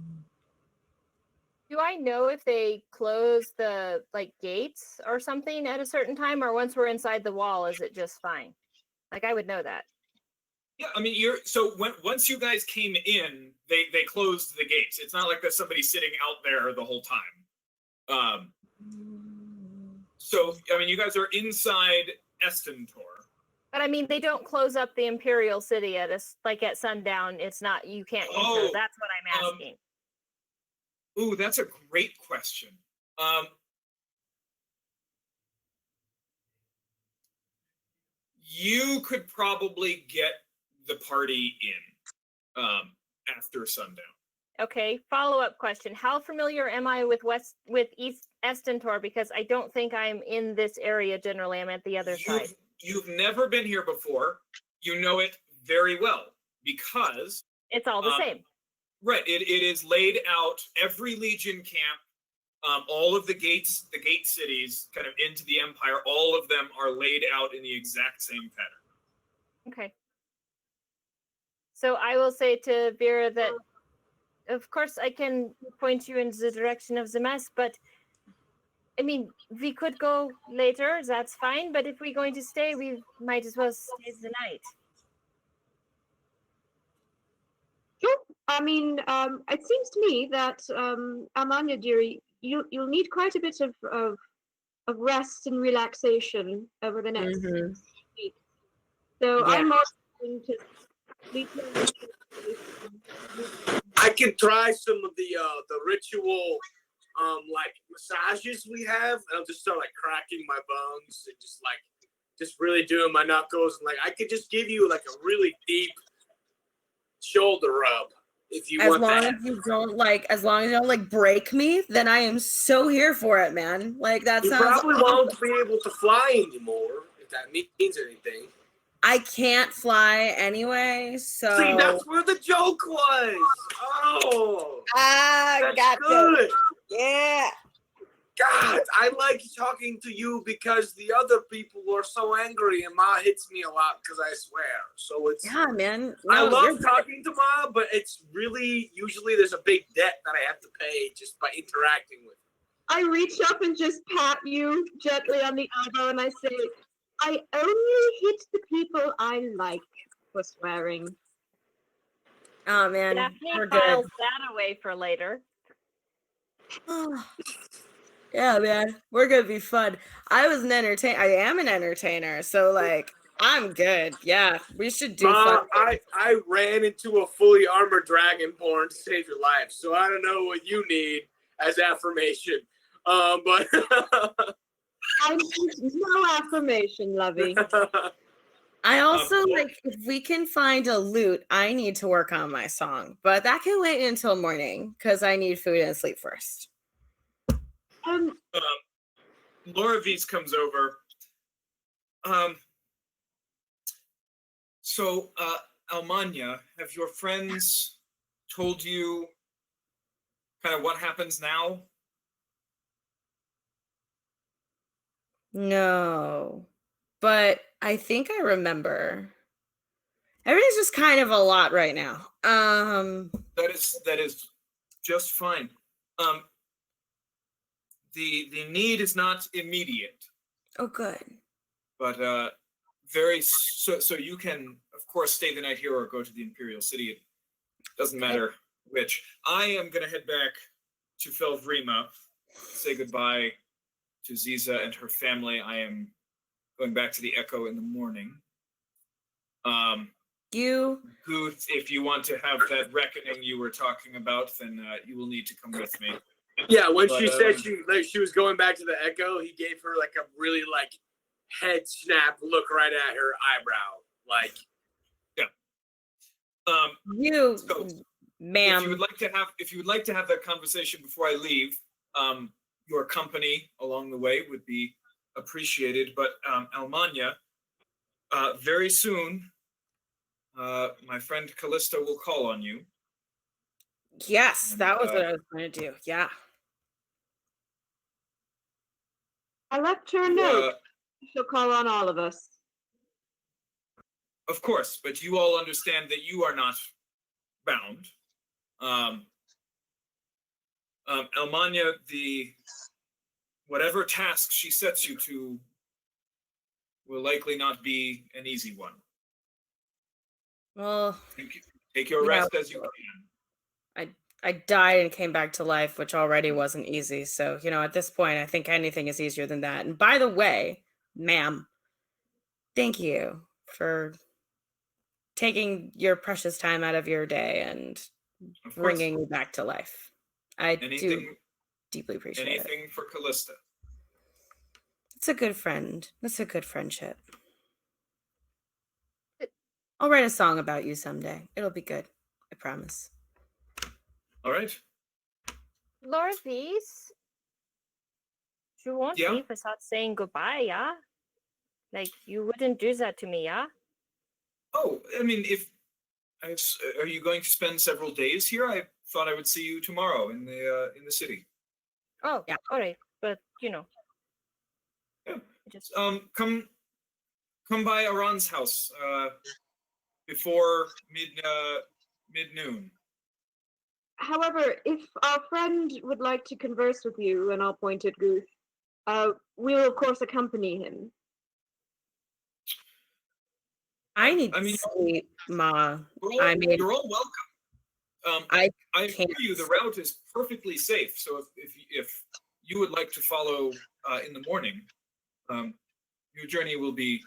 S5: Do I know if they close the gates or something at a certain time, or once we're inside the wall, is it just fine? Like, I would know that.
S1: Yeah, I mean, once you guys came in, they closed the gates. It's not like there's somebody sitting out there the whole time. So I mean, you guys are inside Estentor.
S5: But I mean, they don't close up the Imperial City at sundown. It's not, you can't enter. That's what I'm asking.
S1: Ooh, that's a great question. You could probably get the party in after sundown.
S5: Okay, follow-up question. How familiar am I with East Estentor? Because I don't think I'm in this area generally. I'm at the other side.
S1: You've never been here before. You know it very well because
S5: It's all the same.
S1: right. It is laid out. Every Legion camp, all of the gate cities, kind of into the Empire, all of them are laid out in the exact same pattern.
S5: Okay. So I will say to Vera that, of course, I can point you in the direction of the mess, but I mean, we could go later. That's fine. But if we're going to stay, we might as well stay the night.
S4: Sure. I mean, it seems to me that Almanya, dearie, you'll need quite a bit of rest and relaxation over the next week. So
S2: Yeah.
S4: I'm also going to sleep.
S7: I can try some of the ritual like massages we have, and I'll just start like cracking my bones and just really doing my knuckles, and like I could just give you like a really deep shoulder rub if you want that.
S2: As long as you don't like break me, then I am so here for it, man. Like that
S7: You
S2: sounds
S7: probably
S2: awesome.
S7: won't be able to fly anymore, if that means anything.
S2: I can't fly anyway, so
S7: See, that's where the joke was. Oh, that's
S2: gotcha.
S7: good.
S2: Yeah.
S7: God, I like talking to you because the other people are so angry, and Ma hits me a lot because I swear. So it's
S2: Yeah, man.
S7: I
S2: No,
S7: love
S2: you're-
S7: talking to Ma, but it's really usually there's a big debt that I have to pay just by interacting with.
S4: I reach up and just pat you gently on the elbow, and I say, I only hit the people I like for swearing.
S2: Oh man,
S5: Daphne
S2: we're
S5: files
S2: good.
S5: that away for later.
S2: Yeah, man, we're gonna be fun. I am an entertainer, so like I'm good. Yeah, we should do
S7: Ma,
S2: fun.
S7: I ran into a fully armored dragonborn to save your life, so I don't know what you need as affirmation. But
S4: I need no affirmation, lovey.
S2: I also like if we can find a loot, I need to work on my song, but that can wait until morning because I need food and sleep first.
S1: Laura V's comes over. So, Almanya, have your friends told you kind of what happens now?
S2: No, but I think I remember. Everything's just kind of a lot right now.
S1: That is just fine. The need is not immediate,
S2: Oh, good.
S1: but so you can of course stay the night here or go to the Imperial City. It doesn't matter which. I am gonna head back to Felvrima, say goodbye to Ziza and her family. I am going back to the Echo in the morning. Guth, if you want to have that reckoning you were talking about, then you will need to come with me.
S7: yeah, when she said she was going back to the Echo, he gave her like a really like head snap look right at her eyebrow, like.
S2: Ma'am.
S1: If you would like to have that conversation before I leave, your company along the way would be appreciated. But Almanya, very soon, my friend Callista will call on you.
S2: Yes, that was what I was going to do. Yeah.
S4: I left her a note. She'll call on all of us.
S1: Of course, but you all understand that you are not bound. Almanya, whatever task she sets you to will likely not be an easy one.
S2: Well,
S1: take your rest as you can.
S2: I died and came back to life, which already wasn't easy. So, at this point, I think anything is easier than that. And by the way, ma'am, thank you for taking your precious time out of your day and bringing me back to life. I do deeply appreciate it.
S1: Anything for Callista.
S2: It's a good friend. That's a good friendship. I'll write a song about you someday. It'll be good. I promise.
S1: All right.
S5: Lorvis, you won't
S1: Yeah?
S5: leave without saying goodbye, yeah? Like, you wouldn't do that to me, yeah?
S1: Oh, I mean, are you going to spend several days here? I thought I would see you tomorrow in the city.
S5: Oh,
S2: Yeah.
S5: all right. But,
S1: Yeah.
S5: just
S1: Come by Aran's house before mid noon.
S4: However, if our friend would like to converse with you, and I'll point at Guth, we'll of course accompany him.
S2: I need
S1: I mean,
S2: sleep, Ma.
S1: you're all welcome.
S2: I
S1: I assure
S2: can't.
S1: you the route is perfectly safe. So if you would like to follow in the morning, your journey will be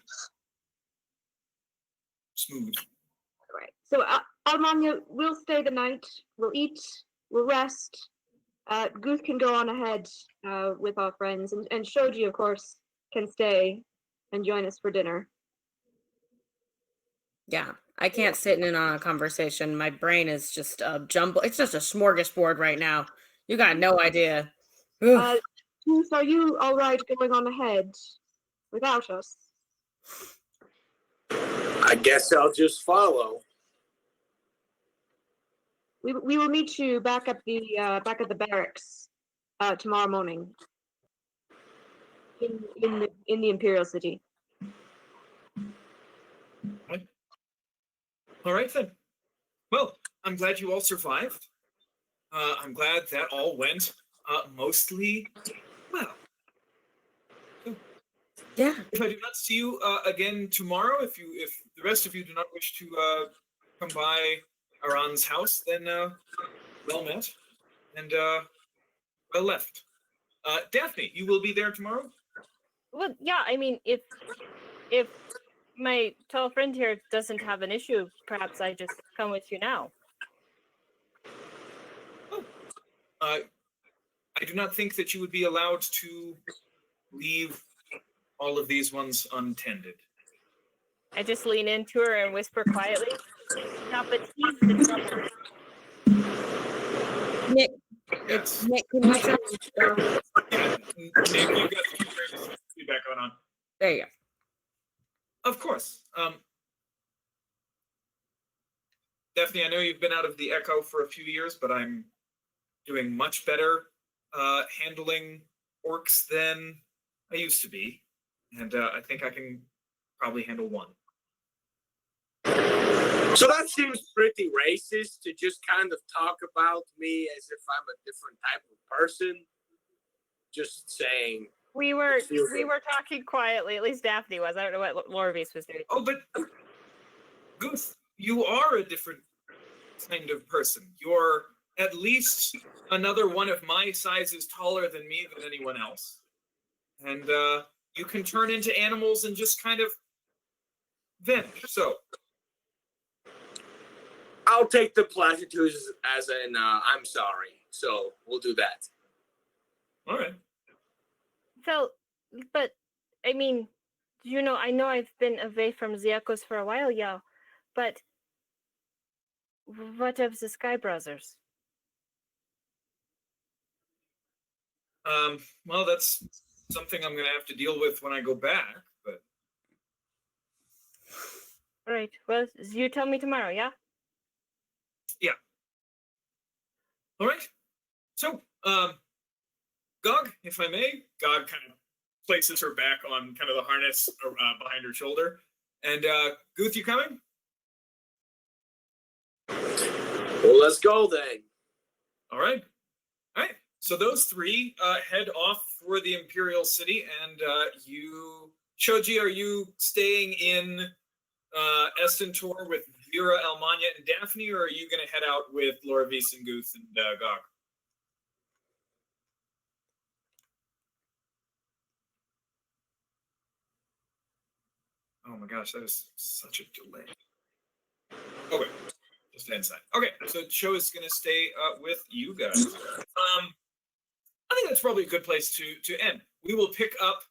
S1: smooth.
S4: All right. So, Almanya, we'll stay the night. We'll eat. We'll rest. Guth can go on ahead with our friends, and Shoji, of course, can stay and join us for dinner.
S2: Yeah, I can't sit in on a conversation. My brain is just a jumble. It's just a smorgasbord right now. You got no idea. Oof.
S4: Guth, are you all right going on ahead without us?
S7: I guess I'll just follow.
S4: We will meet you back at the barracks tomorrow morning in the Imperial City.
S1: All right then. Well, I'm glad you all survived. I'm glad that all went mostly well.
S2: Yeah.
S1: If I do not see you again tomorrow, if the rest of you do not wish to come by Aran's house, then well met and well left. Daphne, you will be there tomorrow?
S5: well, yeah, I mean, if my tall friend here doesn't have an issue, perhaps I just come with you now.
S1: I do not think that you would be allowed to leave all of these ones untended.
S5: I just lean into her and whisper quietly, "Now, but he's the trouble."
S2: Nick,
S1: Yes.
S2: Nick, can you tell me?
S1: Yeah, Nick, you've got some feedback going on.
S2: There you go.
S1: Of course. Daphne, I know you've been out of the Echo for a few years, but I'm doing much better handling orcs than I used to be. And I think I can probably handle one.
S7: So that seems pretty racist to just kind of talk about me as if I'm a different type of person. Just saying.
S5: We were talking quietly. At least Daphne was. I don't know what Lorvis was doing.
S1: Oh, but Goose, you are a different kind of person. You're at least another one of my sizes taller than me than anyone else. And you can turn into animals and just kind of vanish. So
S7: I'll take the platitudes as an I'm sorry. So we'll do that.
S1: all right.
S5: So, but I mean, I know I've been away from the Echoes for a while, yeah, but what of the Sky Brothers?
S1: Well, that's something I'm going to have to deal with when I go back. But
S5: All right. Well, you tell me tomorrow, yeah?
S1: yeah. All right. So, Gog, if I may, Gog kind of places her back on kind of the harness behind her shoulder. And Guth, you coming?
S7: Well, let's go then.
S1: All right. All right. So those three head off for the Imperial City, and Shoji, are you staying in Estentor with Vera, Almanya, and Daphne, or are you going to head out with Lorvis and Guth and Gog? Oh my gosh, that is such a delay. Okay, just inside. Okay, so the show is going to stay with you guys. I think that's probably a good place to end. We will pick up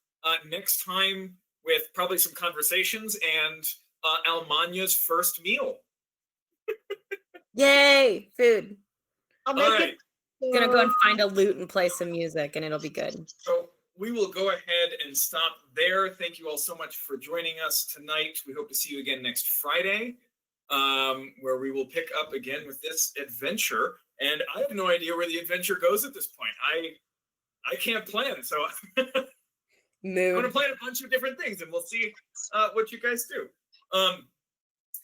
S1: next time with probably some conversations and Almanya's first meal.
S2: Yay, food.
S4: I'll make
S1: right.
S4: it.
S2: Gonna go and find a lute and play some music, and it'll be good.
S1: So we will go ahead and stop there. Thank you all so much for joining us tonight. We hope to see you again next Friday, where we will pick up again with this adventure. And I have no idea where the adventure goes at this point. I can't plan, so I'm going to plan a bunch of different things, and we'll see what you guys do.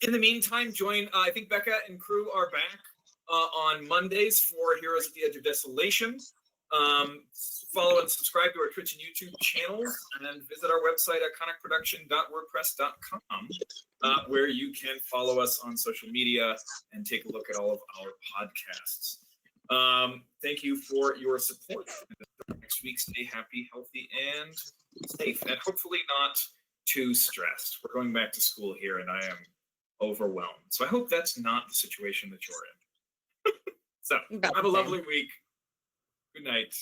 S1: In the meantime, I think Becca and crew are back on Mondays for Heroes at the Edge of Desolation. Follow and subscribe to our Twitch and YouTube channels, and visit our website at conicproduction.wordpress.com, where you can follow us on social media and take a look at all of our podcasts. Thank you for your support. Next week, stay happy, healthy, and safe, and hopefully not too stressed. We're going back to school here, and I am overwhelmed. So I hope that's not the situation that you're in. So have a lovely week. Good night.